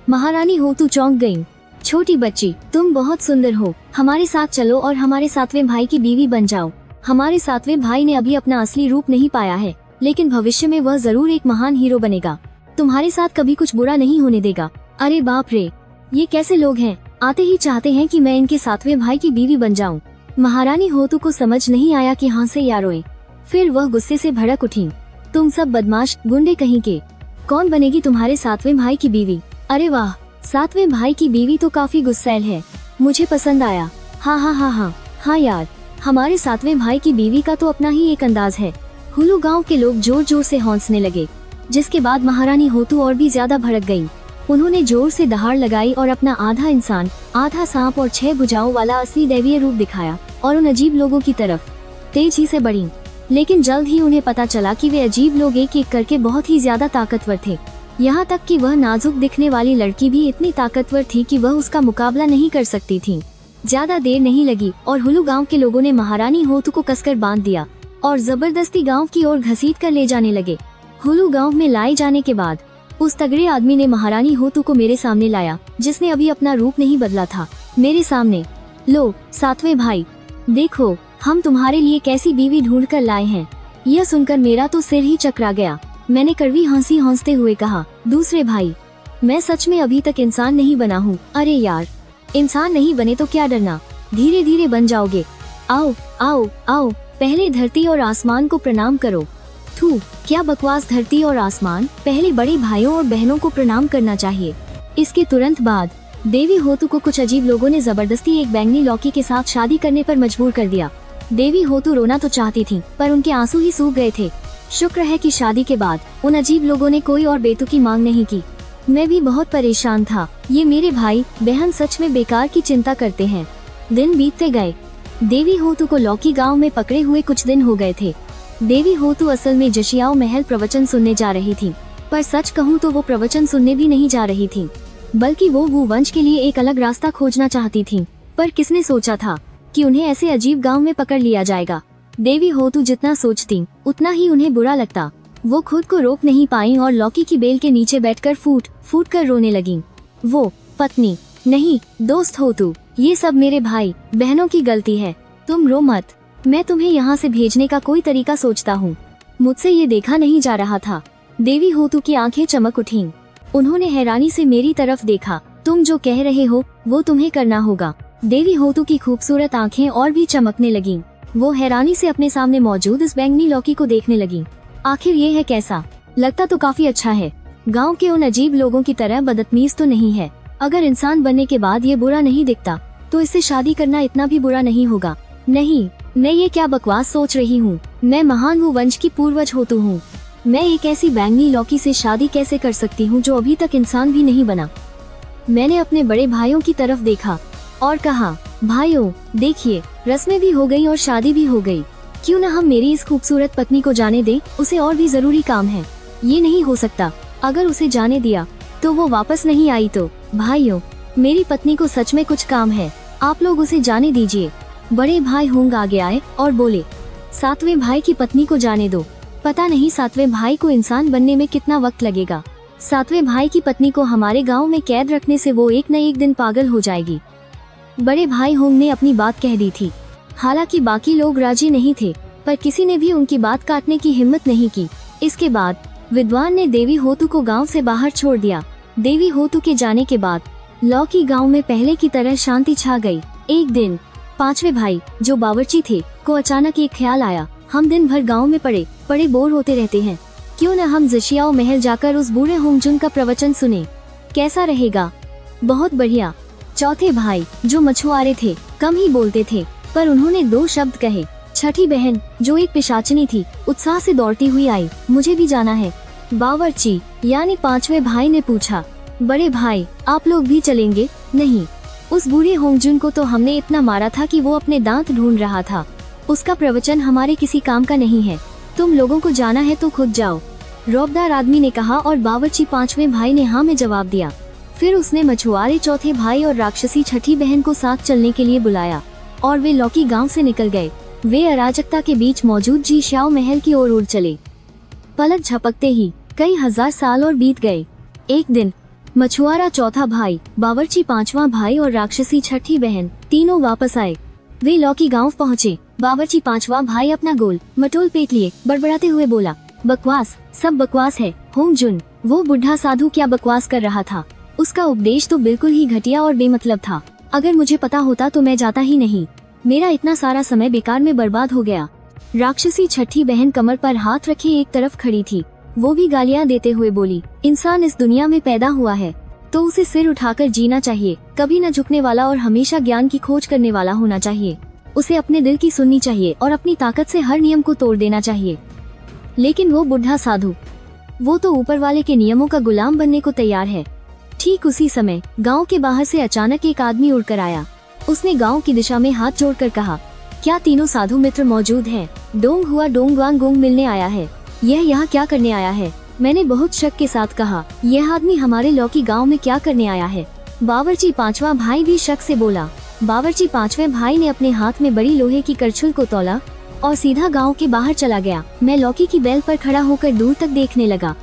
A: महारानी हो तो चौंक गयी। छोटी बच्ची, तुम बहुत सुंदर हो, हमारे साथ चलो और हमारे सातवें भाई की बीवी बन जाओ। हमारे सातवें भाई ने अभी अपना असली रूप नहीं पाया है, लेकिन भविष्य में वह जरूर एक महान हीरो बनेगा। तुम्हारे साथ कभी कुछ बुरा नहीं होने देगा। अरे बाप रे, ये कैसे लोग हैं? आते ही चाहते हैं कि मैं इनके सातवें भाई की बीवी बन जाऊं। महारानी होतू को समझ नहीं आया कि हंसे या रोए। फिर वह गुस्से से भड़क उठी। तुम सब बदमाश गुंडे कहीं के, कौन बनेगी तुम्हारे सातवें भाई की बीवी? अरे वाह, सातवें भाई की बीवी तो काफी गुस्सैल है, मुझे पसंद आया। हाँ हाँ हाँ हाँ हाँ यार, हमारे सातवें भाई की बीवी का तो अपना ही एक अंदाज है। हुलू गांव के लोग जोर जोर से हौंसने लगे, जिसके बाद महारानी होतू और भी ज्यादा भड़क गयी। उन्होंने जोर से दहाड़ लगाई और अपना आधा इंसान, आधा सांप और 6 भुजाओं वाला असली दैवीय रूप दिखाया और उन अजीब लोगों की तरफ तेजी से बढ़ी। लेकिन जल्द ही उन्हें पता चला कि वे अजीब लोग एक एक करके बहुत ही ज्यादा ताकतवर थे। यहाँ तक कि वह नाजुक दिखने वाली लड़की भी इतनी ताकतवर थी कि वह उसका मुकाबला नहीं कर सकती थी। ज्यादा देर नहीं लगी और हुलू गांव के लोगों ने महारानी होतू को कसकर बांध दिया और जबरदस्ती गांव की ओर घसीट कर ले जाने लगे। हुलू गांव में लाए जाने के बाद उस तगड़े आदमी ने महारानी होतू को मेरे सामने लाया, जिसने अभी अपना रूप नहीं बदला था। मेरे सामने, लो सातवें भाई, देखो हम तुम्हारे लिए कैसी बीवी ढूंढ कर लाए हैं। यह सुनकर मेरा तो सिर ही चकरा गया। मैंने कड़वी हंसी हंसते हुए कहा, दूसरे भाई, मैं सच में अभी तक इंसान नहीं बना हूँ। अरे यार, इंसान नहीं बने तो क्या डरना, धीरे धीरे बन जाओगे। आओ आओ आओ, पहले धरती और आसमान को प्रणाम करो। थू, क्या बकवास धरती और आसमान, पहले बड़े भाइयों और बहनों को प्रणाम करना चाहिए। इसके तुरंत बाद देवी होतू को कुछ अजीब लोगों ने जबरदस्ती एक बैंगनी लौकी के साथ शादी करने पर मजबूर कर दिया। देवी होतू रोना तो चाहती थी, पर उनके आंसू ही सूख गए थे। शुक्र है कि शादी के बाद उन अजीब लोगों ने कोई और बेतुकी मांग नहीं की। मैं भी बहुत परेशान था। ये मेरे भाई बहन सच में बेकार की चिंता करते हैं। दिन बीतते गए। देवी होतू को लौकी गांव में पकड़े हुए कुछ दिन हो गए थे। देवी होतू असल में जशियाओ महल प्रवचन सुनने जा रही थी, पर सच कहूँ तो वो प्रवचन सुनने भी नहीं जा रही थी, बल्कि वो वंश के लिए एक अलग रास्ता खोजना चाहती थी। पर किसने सोचा था कि उन्हें ऐसे अजीब गांव में पकड़ लिया जाएगा। देवी होतू जितना सोचती उतना ही उन्हें बुरा लगता। वो खुद को रोक नहीं पाई और लौकी की बेल के नीचे बैठकर फूट फूट कर रोने लगी। वो पत्नी नहीं, दोस्त होतू, ये सब मेरे भाई बहनों की गलती है। तुम रो मत, मैं तुम्हें यहाँ से भेजने का कोई तरीका सोचता हूँ। मुझसे ये देखा नहीं जा रहा था। देवी होतू की आंखें चमक उठीं। उन्होंने हैरानी से मेरी तरफ देखा। तुम जो कह रहे हो वो तुम्हें करना होगा। देवी होतू की खूबसूरत आंखें और भी चमकने लगीं। वो हैरानी से अपने सामने मौजूद इस बैंगनी लौकी को देखने लगी। आखिर ये है कैसा? लगता तो काफी अच्छा है। गांव के उन अजीब लोगों की तरह बदतमीज तो नहीं है। अगर इंसान बनने के बाद ये बुरा नहीं दिखता तो इससे शादी करना इतना भी बुरा नहीं होगा। नहीं, मैं ये क्या बकवास सोच रही हूँ। मैं महान वंश की पूर्वज होतू हूँ। मैं एक ऐसी बैंगनी लौकी से शादी कैसे कर सकती हूँ जो अभी तक इंसान भी नहीं बना। मैंने अपने बड़े भाइयों की तरफ देखा और कहा, भाइयों देखिए, रस्में भी हो गई और शादी भी हो गई। क्यों न हम मेरी इस खूबसूरत पत्नी को जाने दें, उसे और भी जरूरी काम है। ये नहीं हो सकता, अगर उसे जाने दिया तो वो वापस नहीं आई तो। भाइयों, मेरी पत्नी को सच में कुछ काम है, आप लोग उसे जाने दीजिए। बड़े भाई होंग आगे आए और बोले, सातवें भाई की पत्नी को जाने दो। पता नहीं सातवें भाई को इंसान बनने में कितना वक्त लगेगा। सातवें भाई की पत्नी को हमारे गाँव में कैद रखने से वो एक न एक दिन पागल हो जाएगी। बड़े भाई होंग ने अपनी बात कह दी थी। हालांकि बाकी लोग राजी नहीं थे, पर किसी ने भी उनकी बात काटने की हिम्मत नहीं की। इसके बाद विद्वान ने देवी होतू को गांव से बाहर छोड़ दिया। देवी होतू के जाने के बाद लौकी गांव में पहले की तरह शांति छा गई। एक दिन पांचवे भाई, जो बावर्ची थे, को अचानक एक ख्याल आया। हम दिन भर गाँव में पड़े बोर होते रहते हैं, क्यों न हम जशियाओ महल जाकर उस बूढ़े होंगजुन का प्रवचन सुने, कैसा रहेगा? बहुत बढ़िया। चौथे भाई, जो मछुआरे थे, कम ही बोलते थे, पर उन्होंने 2 शब्द कहे। छठी बहन, जो एक पिशाचनी थी, उत्साह से दौड़ती हुई आई, मुझे भी जाना है। बावर्ची यानी पांचवे भाई ने पूछा, बड़े भाई आप लोग भी चलेंगे? नहीं, उस बूढ़े होंगजुन को तो हमने इतना मारा था कि वो अपने दांत ढूंढ रहा था। उसका प्रवचन हमारे किसी काम का नहीं है। तुम लोगों को जाना है तो खुद जाओ, रौबदार आदमी ने कहा और बावर्ची पांचवें भाई ने हाँ में जवाब दिया। फिर उसने मछुआरे चौथे भाई और राक्षसी छठी बहन को साथ चलने के लिए बुलाया और वे लौकी गांव से निकल गए। वे अराजकता के बीच मौजूद जशियाओ महल की ओर उड़ चले। पलक झपकते ही कई हजार साल और बीत गए। एक दिन मछुआरा चौथा भाई, बावर्ची पांचवा भाई और राक्षसी छठी बहन तीनों वापस आए। वे लौकी गांव पहुँचे। बावर्ची पांचवा भाई अपना गोल मटोल पेट लिए बड़बड़ाते हुए बोला, बकवास, सब बकवास है। होंगजुन, वो बुढ़ा साधु क्या बकवास कर रहा था? उसका उपदेश तो बिल्कुल ही घटिया और बेमतलब था। अगर मुझे पता होता तो मैं जाता ही नहीं। मेरा इतना सारा समय बेकार में बर्बाद हो गया। राक्षसी छठी बहन कमर पर हाथ रखे एक तरफ खड़ी थी। वो भी गालियां देते हुए बोली, इंसान इस दुनिया में पैदा हुआ है तो उसे सिर उठाकर जीना चाहिए, कभी न झुकने वाला और हमेशा ज्ञान की खोज करने वाला होना चाहिए। उसे अपने दिल की सुननी चाहिए और अपनी ताकत से हर नियम को तोड़ देना चाहिए। लेकिन वो बुढ़ा साधु, वो तो ऊपर वाले के नियमों का गुलाम बनने को तैयार है। ठीक उसी समय गांव के बाहर से अचानक एक आदमी उड़कर आया। उसने गांव की दिशा में हाथ जोड़कर कहा, क्या तीनों साधु मित्र मौजूद हैं? डोंग हुआ डोंग वांग गोंग मिलने आया है। यह यहाँ क्या करने आया है? मैंने बहुत शक के साथ कहा, यह आदमी हमारे लौकी गांव में क्या करने आया है? बावर्ची पांचवा भाई भी शक से बोला। बावर्ची पांचवें भाई ने अपने हाथ में बड़ी लोहे की करछुल को तोला और सीधा गांव के बाहर चला गया। मैं लौकी की बेल पर खड़ा होकर दूर तक देखने लगा।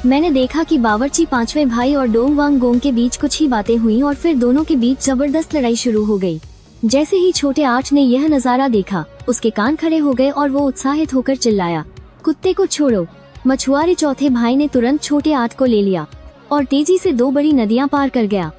A: मैंने देखा कि बावर्ची पांचवें भाई और डोंग वांग गोंग के बीच कुछ ही बातें हुई और फिर दोनों के बीच जबरदस्त लड़ाई शुरू हो गई। जैसे ही छोटे आठ ने यह नजारा देखा, उसके कान खड़े हो गए और वो उत्साहित होकर चिल्लाया, कुत्ते को छोड़ो। मछुआरे चौथे भाई ने तुरंत छोटे आठ को ले लिया और तेजी से 2 बड़ी नदियां पार कर गया।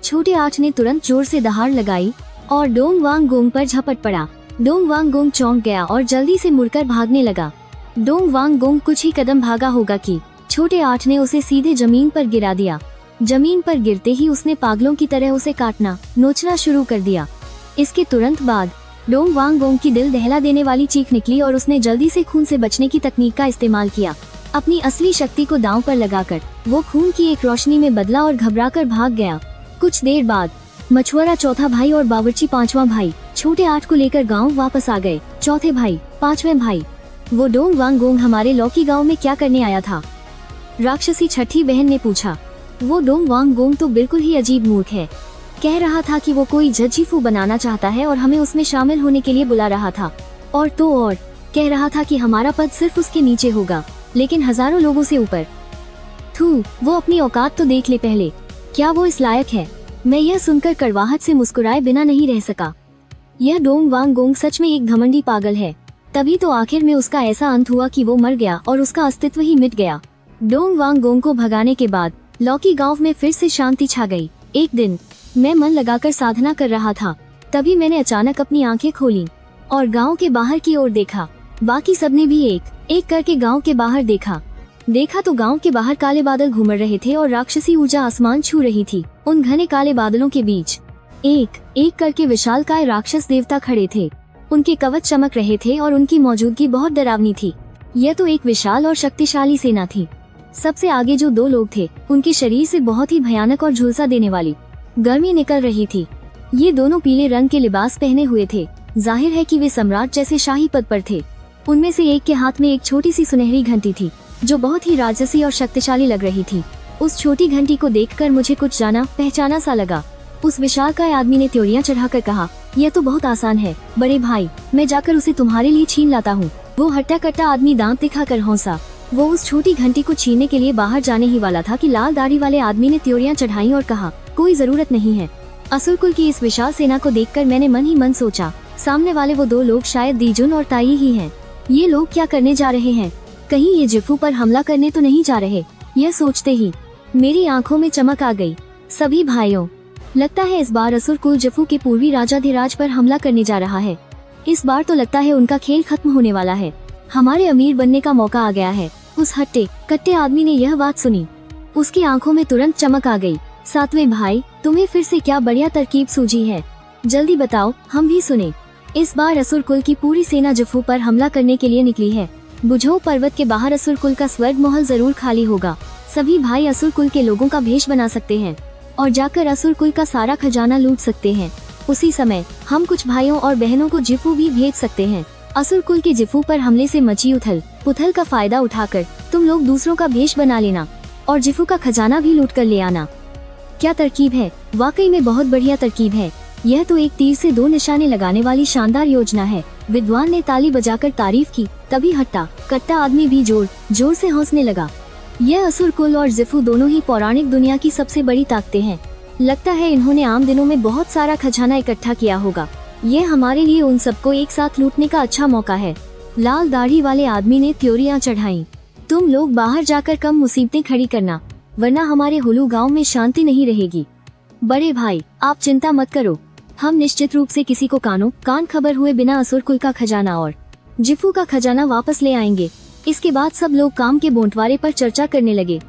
A: छोटे आठ ने तुरंत जोर से दहाड़ लगाई और डोंग वांग गोंग पर झपट पड़ा। डोंग वांग गोंग चौंक गया और जल्दी से मुड़कर भागने लगा। डोंग वांग गोंग कुछ ही कदम भागा होगा कि छोटे आठ ने उसे सीधे जमीन पर गिरा दिया। जमीन पर गिरते ही उसने पागलों की तरह उसे काटना नोचना शुरू कर दिया। इसके तुरंत बाद डोंग वांग गोंग की दिल दहला देने वाली चीख निकली और उसने जल्दी से खून से बचने की तकनीक का इस्तेमाल किया। अपनी असली शक्ति को दांव पर लगाकर वो खून की एक रोशनी में बदला और घबराकर भाग गया। कुछ देर बाद मछुआरा चौथा भाई और बावर्ची पांचवा भाई छोटे आठ को लेकर गांव वापस आ गए। चौथे भाई, पांचवें भाई, वो डोंग वांग गोंग हमारे लौकी गांव में क्या करने आया था? राक्षसी छठी बहन ने पूछा। वो डोंग वांग गोंग तो बिल्कुल ही अजीब मूर्ख है। कह रहा था कि वो कोई जज्जीफू बनाना चाहता है और हमें उसमें शामिल होने के लिए बुला रहा था। और कह रहा था कि हमारा पद सिर्फ उसके नीचे होगा, लेकिन हजारों लोगों से ऊपर। थू, वो अपनी औकात तो देख ले पहले, क्या वो इस लायक है? मैं यह सुनकर कड़वाहट से मुस्कुराए बिना नहीं रह सका। यह डोंग वांग गोंग सच में एक घमंडी पागल है। तभी तो आखिर में उसका ऐसा अंत हुआ कि वो मर गया और उसका अस्तित्व ही मिट गया। डोंग वांग गोंग को भगाने के बाद लौकी गांव में फिर से शांति छा गई। एक दिन मैं मन लगाकर साधना कर रहा था, तभी मैंने अचानक अपनी आंखें खोली और गांव के बाहर की ओर देखा। बाकी सबने भी एक एक करके गांव के बाहर देखा तो गांव के बाहर काले बादल घूम रहे थे और राक्षसी ऊर्जा आसमान छू रही थी। उन घने काले बादलों के बीच एक एक करके विशालकाय राक्षस देवता खड़े थे। उनके कवच चमक रहे थे और उनकी मौजूदगी बहुत डरावनी थी। यह तो एक विशाल और शक्तिशाली सेना थी। सबसे आगे जो 2 लोग थे, उनके शरीर से बहुत ही भयानक और झुलसा देने वाली गर्मी निकल रही थी। ये दोनों पीले रंग के लिबास पहने हुए थे। जाहिर है कि वे सम्राट जैसे शाही पद पर थे। उनमें से एक के हाथ में एक छोटी सी सुनहरी घंटी थी जो बहुत ही राजसी और शक्तिशाली लग रही थी। उस छोटी घंटी को देखकर मुझे कुछ जाना पहचाना सा लगा। उस विशालकाय आदमी ने त्योरियां चढ़ाकर कहा, यह तो बहुत आसान है बड़े भाई, मैं जाकर उसे तुम्हारे लिए छीन लाता हूँ। वो हट्टा कट्टा आदमी दांत दिखाकर हौसा। वो उस छोटी घंटी को छीनने के लिए बाहर जाने ही वाला था कि लाल दाढ़ी वाले आदमी ने त्योरियां चढ़ाई और कहा, कोई जरूरत नहीं है। असुरकुल की इस विशाल सेना को देखकर मैंने मन ही मन सोचा, सामने वाले वो 2 लोग शायद दीजुन और ताई ही हैं। ये लोग क्या करने जा रहे हैं? कहीं ये जिफू पर हमला करने तो नहीं जा रहे? यह सोचते ही मेरी आंखों में चमक आ गई। सभी भाइयों, लगता है इस बार असुरकुल जिफू के पूर्वी राजाधिराज पर हमला करने जा रहा है। इस बार तो लगता है उनका खेल खत्म होने वाला है। हमारे अमीर बनने का मौका आ गया है। उस हट्टे कट्टे आदमी ने यह बात सुनी, उसकी आंखों में तुरंत चमक आ गई। सातवें भाई, तुम्हें फिर से क्या बढ़िया तरकीब सूझी है? जल्दी बताओ, हम भी सुने। इस बार असुरकुल की पूरी सेना जिफू पर हमला करने के लिए निकली है। बुझो पर्वत के बाहर असुरकुल का स्वर्ग महल जरूर खाली होगा। सभी भाई असुरकुल के लोगों का भेष बना सकते हैं और जाकर असुरकुल का सारा खजाना लूट सकते हैं। उसी समय हम कुछ भाइयों और बहनों को जिफू भी भेज सकते हैं। असुरकुल के जिफू पर हमले से मची उथल पुथल का फायदा उठाकर तुम लोग दूसरों का भेष बना लेना और जिफू का खजाना भी लूट कर ले आना। क्या तरकीब है, वाकई में बहुत बढ़िया तरकीब है। यह तो एक तीर से 2 निशाने लगाने वाली शानदार योजना है। विद्वान ने ताली बजाकर तारीफ की। तभी हट्टा कट्टा आदमी भी जोर जोर से हंसने लगा। यह असुरकुल और जिफू दोनों ही पौराणिक दुनिया की सबसे बड़ी ताकतें हैं। लगता है इन्होंने आम दिनों में बहुत सारा खजाना इकट्ठा किया होगा। यह हमारे लिए उन सबको एक साथ लूटने का अच्छा मौका है। लाल दाढ़ी वाले आदमी ने त्योरियां चढ़ाई। तुम लोग बाहर जाकर कम मुसीबतें खड़ी करना, वरना हमारे हुलू गांव में शांति नहीं रहेगी। बड़े भाई, आप चिंता मत करो, हम निश्चित रूप से किसी को कान खबर हुए बिना असुर कुल का खजाना और जिफू का खजाना वापस ले आएंगे। इसके बाद सब लोग काम के बंटवारे पर चर्चा करने लगे।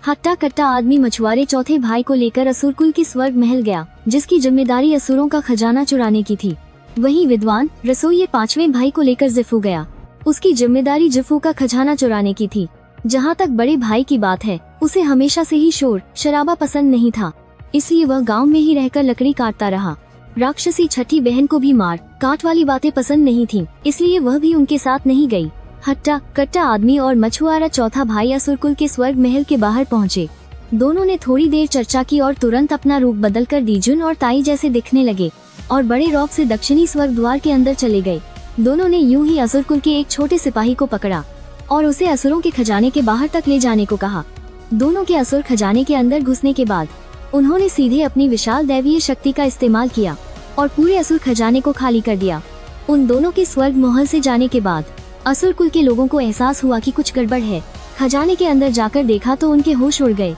A: हट्टा कट्टा आदमी मछुआरे चौथे भाई को लेकर असुर कुल की स्वर्ग महल गया, जिसकी जिम्मेदारी असुरों का खजाना चुराने की थी। वहीं विद्वान रसोइये पांचवें भाई को लेकर जिफू गया, उसकी जिम्मेदारी जिफू का खजाना चुराने की थी। जहाँ तक बड़े भाई की बात है, उसे हमेशा से ही शोर शराबा पसंद नहीं था, इसलिए वह गांव में ही रहकर लकड़ी काटता रहा। राक्षसी छठी बहन को भी मार काट वाली बातें पसंद नहीं थीं, इसलिए वह भी उनके साथ नहीं गई। हट्टा कट्टा आदमी और मछुआरा चौथा भाई असुरकुल के स्वर्ग महल के बाहर पहुँचे। दोनों ने थोड़ी देर चर्चा की और तुरंत अपना रूप बदलकर दीजुन और ताई जैसे दिखने लगे और बड़े रौब से दक्षिणी स्वर्ग द्वार के अंदर चले गए। दोनों ने यूं ही असुरकुल के एक छोटे सिपाही को पकड़ा और उसे असुरों के खजाने के बाहर तक ले जाने को कहा। दोनों के असुर खजाने के अंदर घुसने के बाद उन्होंने सीधे अपनी विशाल दैवीय शक्ति का इस्तेमाल किया और पूरे असुर खजाने को खाली कर दिया। उन दोनों के स्वर्ग महल से जाने के बाद असुर कुल के लोगों को एहसास हुआ कि कुछ गड़बड़ है। खजाने के अंदर जाकर देखा तो उनके होश उड़ गए।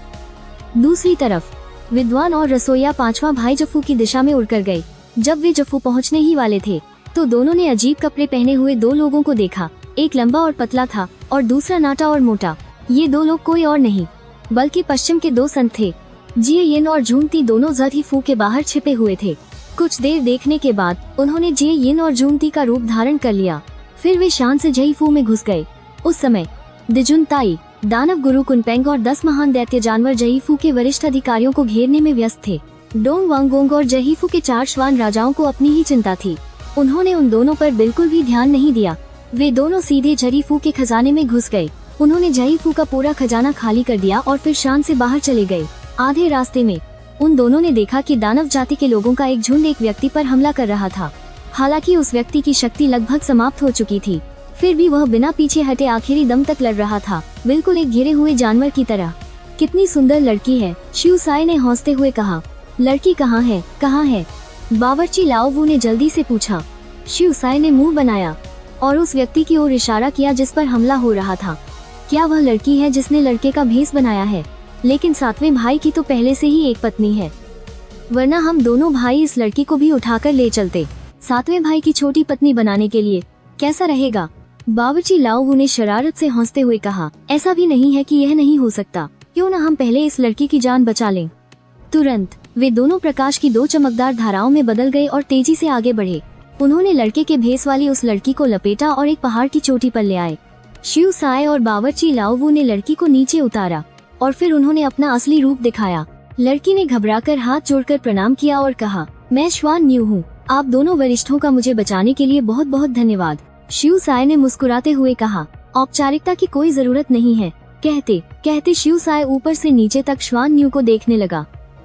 A: दूसरी तरफ विद्वान और रसोइया पांचवा भाई जफ्फू की दिशा में उड़कर गए। जब वे जफ्फू पहुंचने ही वाले थे तो दोनों ने अजीब कपड़े पहने हुए दो लोगों को देखा। एक लंबा और पतला था और दूसरा नाटा और मोटा। ये दो लोग कोई और नहीं बल्कि पश्चिम के दो संत थे। जिये येन और झूमती दोनों जद फू के बाहर छिपे हुए थे। कुछ देर देखने के बाद उन्होंने जिये येन और झूमती का रूप धारण कर लिया। फिर वे शान से जयफू में घुस गए। उस समय दिजुन ताई, दानव गुरु कुनपेंग और 10 महान दैत्य जानवर जयफू के वरिष्ठ अधिकारियों को घेरने में व्यस्त थे। डोंग वांगोंग और जयफू के 4 श्वान राजाओं को अपनी ही चिंता थी। उन्होंने उन दोनों पर बिल्कुल भी ध्यान नहीं दिया। वे दोनों सीधे जरीफू के खजाने में घुस गए। उन्होंने जरीफू का पूरा खजाना खाली कर दिया और फिर शान से बाहर चले गए। आधे रास्ते में उन दोनों ने देखा कि दानव जाति के लोगों का एक झुंड एक व्यक्ति पर हमला कर रहा था। हालांकि उस व्यक्ति की शक्ति लगभग समाप्त हो चुकी थी, फिर भी वह बिना पीछे हटे आखिरी दम तक लड़ रहा था, बिल्कुल एक घिरे हुए जानवर की तरह। कितनी सुंदर लड़की है, शिव साई ने हंसते हुए कहा। लड़की कहाँ है, कहाँ है? बावर्ची लाओवू ने जल्दी से पूछा। शिव साई ने मुंह बनाया और उस व्यक्ति की ओर इशारा किया जिस पर हमला हो रहा था। क्या वह लड़की है जिसने लड़के का भेष बनाया है? लेकिन 7वें भाई की तो पहले से ही एक पत्नी है, वरना हम दोनों भाई इस लड़की को भी उठाकर ले चलते। 7वें भाई की छोटी पत्नी बनाने के लिए कैसा रहेगा? बावर्ची लाओवू ने शरारत से हंसते हुए कहा। ऐसा भी नहीं है कि यह नहीं हो सकता, क्यों न हम पहले इस लड़की की जान बचा लें। तुरंत वे दोनों प्रकाश की 2 चमकदार धाराओं में बदल गए और तेजी से आगे बढ़े। उन्होंने लड़के के भेष वाली उस लड़की को लपेटा और एक पहाड़ की चोटी पर ले आए। शिव साय और बावर्ची लाओवू ने लड़की को नीचे उतारा और फिर उन्होंने अपना असली रूप दिखाया। लड़की ने घबराकर हाथ जोड़कर प्रणाम किया और कहा, मैं श्वान न्यू हूँ। आप दोनों वरिष्ठों का मुझे बचाने के लिए बहुत बहुत धन्यवाद। शिव साय ने मुस्कुराते हुए कहा, औपचारिकता की कोई जरूरत नहीं है। कहते कहते शिव साय ऊपर से नीचे तक श्वान न्यू को देखने लगा।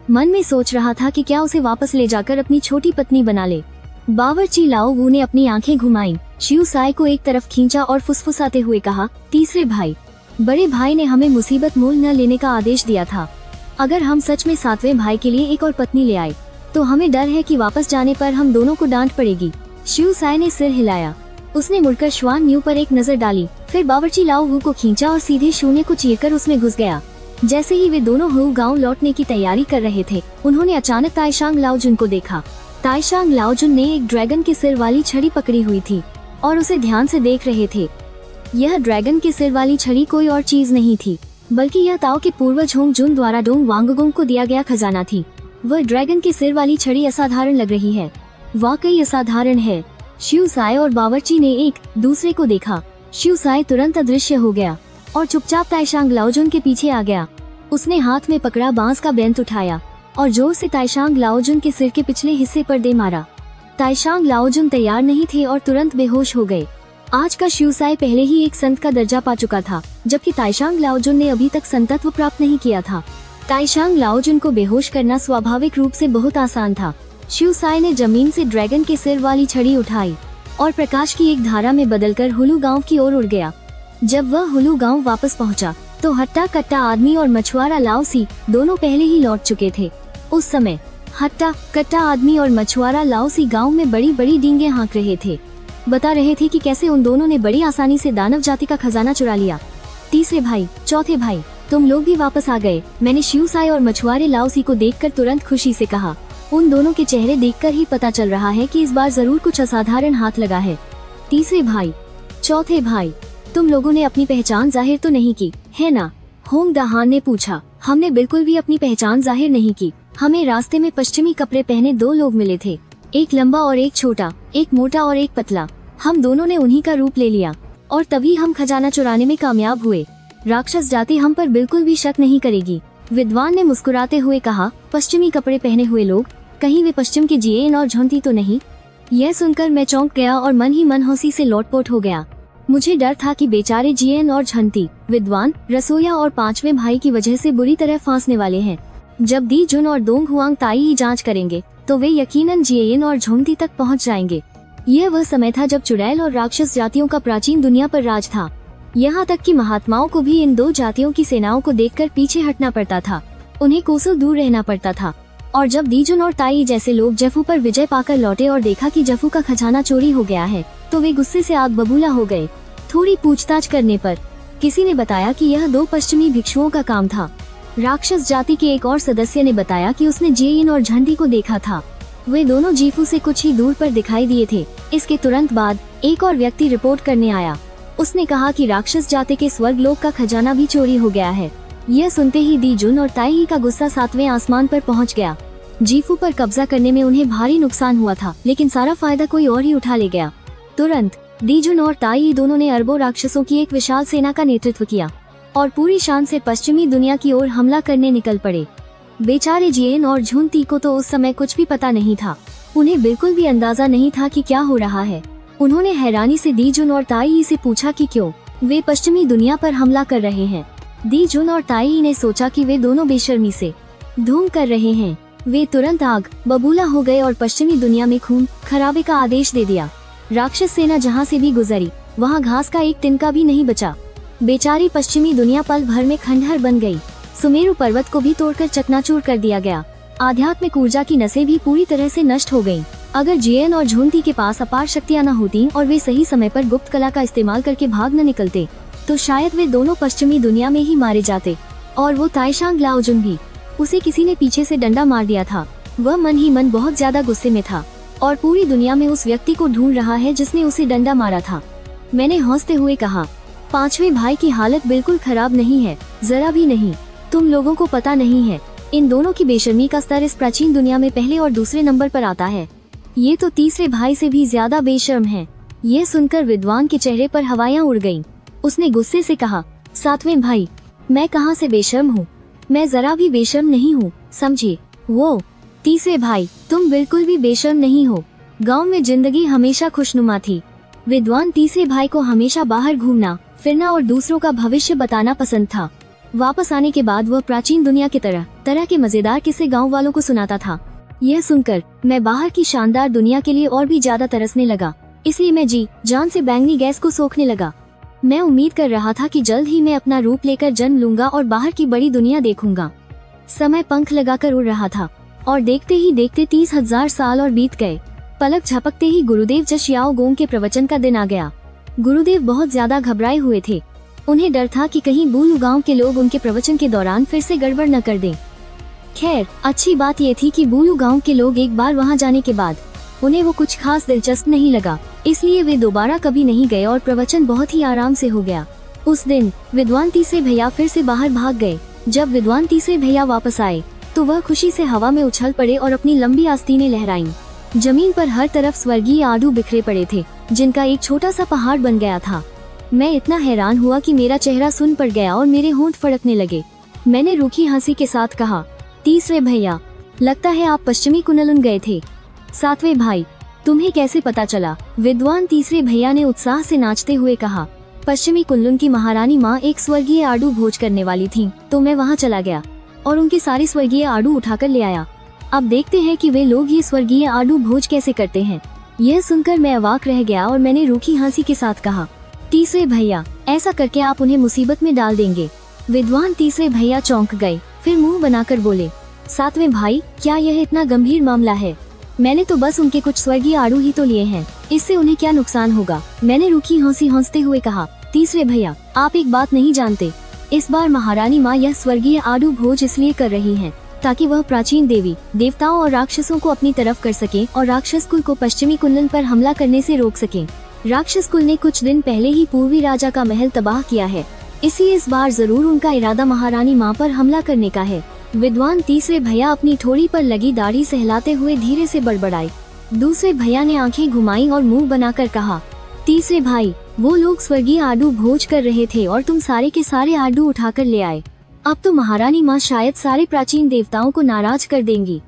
A: मन में सोच रहा था कि क्या उसे वापस ले जाकर अपनी छोटी पत्नी बना ले। बावर्ची लाओवू ने अपनी आंखें घुमाई, शिव साय को एक तरफ खींचा और फुसफुसाते हुए कहा, तीसरे भाई, बड़े भाई ने हमें मुसीबत मोल न लेने का आदेश दिया था। अगर हम सच में 7वें भाई के लिए एक और पत्नी ले आए तो हमें डर है कि वापस जाने पर हम दोनों को डांट पड़ेगी। शिव साय ने सिर हिलाया। उसने मुड़कर श्वान न्यू पर एक नजर डाली, फिर बावर्ची लाओवू को खींचा और सीधे शून्य को चीरकर उसमें घुस गया। जैसे ही वे दोनों हु गांव लौटने की तैयारी कर रहे थे, उन्होंने अचानक ताइशांग लाओजुन को देखा। ताइशांग लाओजुन ने एक ड्रैगन के सिर वाली छड़ी पकड़ी हुई थी और उसे ध्यान से देख रहे थे। यह ड्रैगन के सिर वाली छड़ी कोई और चीज नहीं थी, बल्कि यह ताओ के पूर्वज होंग जुन द्वारा डोंग वांगगोंग को दिया गया खजाना थी। वह ड्रैगन के सिर वाली छड़ी असाधारण लग रही है, वाकई असाधारण है। शिव साय और बावर्ची ने एक दूसरे को देखा। शिव साय तुरंत अदृश्य हो गया और चुपचाप ताइशांग लाओजुन के पीछे आ गया। उसने हाथ में पकड़ा बांस का बेंत उठाया और जोर से ताइशांग लाओजुन के सिर के पिछले हिस्से पर दे मारा। ताइशांग लाओजुन तैयार नहीं थे और तुरंत बेहोश हो गए। आज का शिव साय पहले ही एक संत का दर्जा पा चुका था, जबकि ताइशांग लाओजुन ने अभी तक संतत्व प्राप्त नहीं किया था। ताइशांग लाओजुन को बेहोश करना स्वाभाविक रूप से बहुत आसान था। शिव साय ने जमीन से ड्रैगन के सिर वाली छड़ी उठाई और प्रकाश की एक धारा में बदलकर हुलू गांव की ओर उड़ गया। जब वह हुलू गांव वापस पहुंचा तो हट्टा कट्टा आदमी और मछुआरा लाओसी दोनों पहले ही लौट चुके थे। उस समय हट्टा कट्टा आदमी और मछुआरा लाओसी गांव में बड़ी बड़ी डींगे हाँक रहे थे। बता रहे थे कि कैसे उन दोनों ने बड़ी आसानी से दानव जाति का खजाना चुरा लिया। तीसरे भाई, चौथे भाई, तुम लोग भी वापस आ गए। मैंने शिव साय और मछुआरे लाओसी को देखकर तुरंत खुशी से कहा। उन दोनों के चेहरे देखकर ही पता चल रहा है कि इस बार जरूर कुछ असाधारण हाथ लगा है। तीसरे भाई, चौथे भाई, तुम लोगों ने अपनी पहचान जाहिर तो नहीं की है ना? होंग दहान ने पूछा। हमने बिल्कुल भी अपनी पहचान जाहिर नहीं की। हमें रास्ते में पश्चिमी कपड़े पहने 2 लोग मिले थे, एक लंबा और एक छोटा, एक मोटा और एक पतला। हम दोनों ने उन्हीं का रूप ले लिया और तभी हम खजाना चुराने में कामयाब हुए। राक्षस जाति हम पर बिल्कुल भी शक नहीं करेगी। विद्वान ने मुस्कुराते हुए कहा, पश्चिमी कपड़े पहने हुए लोग, कहीं वे पश्चिम के जियेन और झुंती तो नहीं? यह सुनकर मैं चौंक गया और मन ही मन हंसी से लोटपोट हो गया। मुझे डर था कि बेचारे जियेन और झंती, विद्वान, रसोया और 5वें भाई की वजह से बुरी तरह फांसने वाले हैं। जब दी जुन और दोंग हुआंग ताई ही जांच करेंगे तो वे यकीनन जियेन और झुंती तक पहुंच जाएंगे। यह वह समय था जब चुड़ैल और राक्षस जातियों का प्राचीन दुनिया पर राज था। यहाँ तक कि महात्माओं को भी इन 2 जातियों की सेनाओं को देखकर पीछे हटना पड़ता था, उन्हें कोसों दूर रहना पड़ता था। और जब दीजुन और ताई जैसे लोग जफू पर विजय पाकर लौटे और देखा कि जफू का खजाना चोरी हो गया है तो वे गुस्से से आग बबूला हो गए। थोड़ी पूछताछ करने पर किसी ने बताया कि यह 2 पश्चिमी भिक्षुओं का काम था। राक्षस जाति के एक और सदस्य ने बताया कि उसने जियेन और झंडी को देखा था। वे दोनों जीफू से कुछ ही दूर पर दिखाई दिए थे। इसके तुरंत बाद एक और व्यक्ति रिपोर्ट करने आया। उसने कहा कि राक्षस जाति के स्वर्गलोक का खजाना भी चोरी हो गया है। यह सुनते ही दीजुन और ताई का गुस्सा 7वें आसमान पर पहुंच गया। जीफू पर कब्जा करने में उन्हें भारी नुकसान हुआ था, लेकिन सारा फायदा कोई और ही उठा ले गया। तुरंत दीजुन और ताई दोनों ने अरबों राक्षसों की एक विशाल सेना का नेतृत्व किया और पूरी शान से पश्चिमी दुनिया की ओर हमला करने निकल पड़े। बेचारे जियेन और झुंती को तो उस समय कुछ भी पता नहीं था। उन्हें बिल्कुल भी अंदाजा नहीं था कि क्या हो रहा है। उन्होंने हैरानी से दीजुन और ताई से पूछा कि क्यों वे पश्चिमी दुनिया पर हमला कर रहे हैं। दीजुन और ताई ने सोचा कि वे दोनों बेशर्मी से धूम कर रहे हैं। वे तुरंत आग बबूला हो गए और पश्चिमी दुनिया में खून खराबे का आदेश दे दिया। राक्षस सेना जहाँ से भी गुजरी वहाँ घास का एक तिनका भी नहीं बचा। बेचारी पश्चिमी दुनिया पल भर में खंडहर बन गई। सुमेरु पर्वत को भी तोड़कर चकनाचूर कर दिया गया। आध्यात्मिक ऊर्जा की नसें भी पूरी तरह से नष्ट हो गयीं। अगर जियेन और झुंती के पास अपार शक्तियाँ न होती और वे सही समय पर गुप्त कला का इस्तेमाल करके भाग न निकलते तो शायद वे दोनों पश्चिमी दुनिया में ही मारे जाते। और वो ताइशांग लाओजुन भी, उसे किसी ने पीछे से डंडा मार दिया था। वह मन ही मन बहुत ज्यादा गुस्से में था और पूरी दुनिया में उस व्यक्ति को ढूंढ रहा है जिसने उसे डंडा मारा था। मैंने हंसते हुए कहा, 5वें भाई की हालत बिल्कुल खराब नहीं है, जरा भी नहीं। तुम लोगों को पता नहीं है, इन दोनों की बेशर्मी का स्तर इस प्राचीन दुनिया में पहले और दूसरे नंबर पर आता है। ये तो तीसरे भाई से भी ज्यादा बेशर्म है। यह सुनकर विद्वान के चेहरे पर हवाएं उड़ गईं। उसने गुस्से से कहा, 7वें भाई, मैं कहाँ से बेशर्म हूँ? मैं जरा भी बेशर्म नहीं हूँ, समझे? वो तीसरे भाई, तुम बिल्कुल भी बेशर्म नहीं हो। गांव में जिंदगी हमेशा खुशनुमा थी। विद्वान तीसरे भाई को हमेशा बाहर घूमना फिरना और दूसरों का भविष्य बताना पसंद था। वापस आने के बाद वह प्राचीन दुनिया के तरह तरह के मजेदार किस्से गांव वालों को सुनाता था। यह सुनकर मैं बाहर की शानदार दुनिया के लिए और भी ज्यादा तरसने लगा। इसलिए मैं जी जान से बैंगनी गैस को सोखने लगा। मैं उम्मीद कर रहा था कि जल्द ही मैं अपना रूप लेकर जन्म लूंगा और बाहर की बड़ी दुनिया देखूंगा। समय पंख लगाकर उड़ रहा था और देखते ही देखते 30,000 साल और बीत गए। पलक झपकते ही गुरुदेव जशियाओ गोंग के प्रवचन का दिन आ गया। गुरुदेव बहुत ज्यादा घबराए हुए थे। उन्हें डर था कि कहीं बूलू गांव के लोग उनके प्रवचन के दौरान फिर से गड़बड़ न कर दें। खैर, अच्छी बात यह थी कि बूलू गांव के लोग एक बार वहां जाने के बाद उन्हें वो कुछ खास दिलचस्प नहीं लगा, इसलिए वे दोबारा कभी नहीं गए और प्रवचन बहुत ही आराम से हो गया। उस दिन विद्वान तीसरे भैया फिर से बाहर भाग गए। जब विद्वान तीसरे भैया वापस आए तो वह खुशी से हवा में उछल पड़े और अपनी लंबी आस्तीनें लहराईं। जमीन पर हर तरफ स्वर्गीय आड़ू बिखरे पड़े थे, जिनका एक छोटा सा पहाड़ बन गया था। मैं इतना हैरान हुआ कि मेरा चेहरा सुन पड़ गया और मेरे होंठ फड़कने लगे। मैंने रूखी हंसी के साथ कहा, तीसरे भैया, लगता है आप पश्चिमी कुनलुन गए थे। 7वें भाई, तुम्हें कैसे पता चला? विद्वान तीसरे भैया ने उत्साह से नाचते हुए कहा, पश्चिमी कुनलुन की महारानी माँ एक स्वर्गीय आड़ू भोज करने वाली थी, तो मैं वहाँ चला गया और उनके सारे स्वर्गीय आड़ू उठाकर ले आया। अब देखते हैं कि वे लोग ये स्वर्गीय आड़ू भोज कैसे करते हैं। यह सुनकर मैं अवाक रह गया और मैंने रूखी हंसी के साथ कहा, तीसरे भैया, ऐसा करके आप उन्हें मुसीबत में डाल देंगे। विद्वान तीसरे भैया चौंक गए, फिर मुंह बनाकर बोले, 7वें भाई, क्या यह इतना गंभीर मामला है? मैंने तो बस उनके कुछ स्वर्गीय आड़ू ही तो लिए हैं, इससे उन्हें क्या नुकसान होगा? मैंने रूखी हंसी हंसते हुए कहा, तीसरे भैया, आप एक बात नहीं जानते, इस बार महारानी माँ यह स्वर्गीय आड़ू भोज इसलिए कर रही हैं ताकि वह प्राचीन देवी देवताओं और राक्षसों को अपनी तरफ कर सके और राक्षस कुल को पश्चिमी कुंलन पर हमला करने से रोक सके। राक्षस कुल ने कुछ दिन पहले ही पूर्वी राजा का महल तबाह किया है, इसलिए इस बार जरूर उनका इरादा महारानी माँ पर हमला करने का है। विद्वान तीसरे भैया अपनी ठोड़ी पर लगी दाढ़ी सहलाते हुए धीरे से बड़बड़ाए। दूसरे भैया ने आंखें घुमाई और मुंह बनाकर कहा, तीसरे भाई, वो लोग स्वर्गीय आडू भोज कर रहे थे और तुम सारे के सारे आडू उठाकर ले आए। अब तो महारानी माँ शायद सारे प्राचीन देवताओं को नाराज कर देंगी।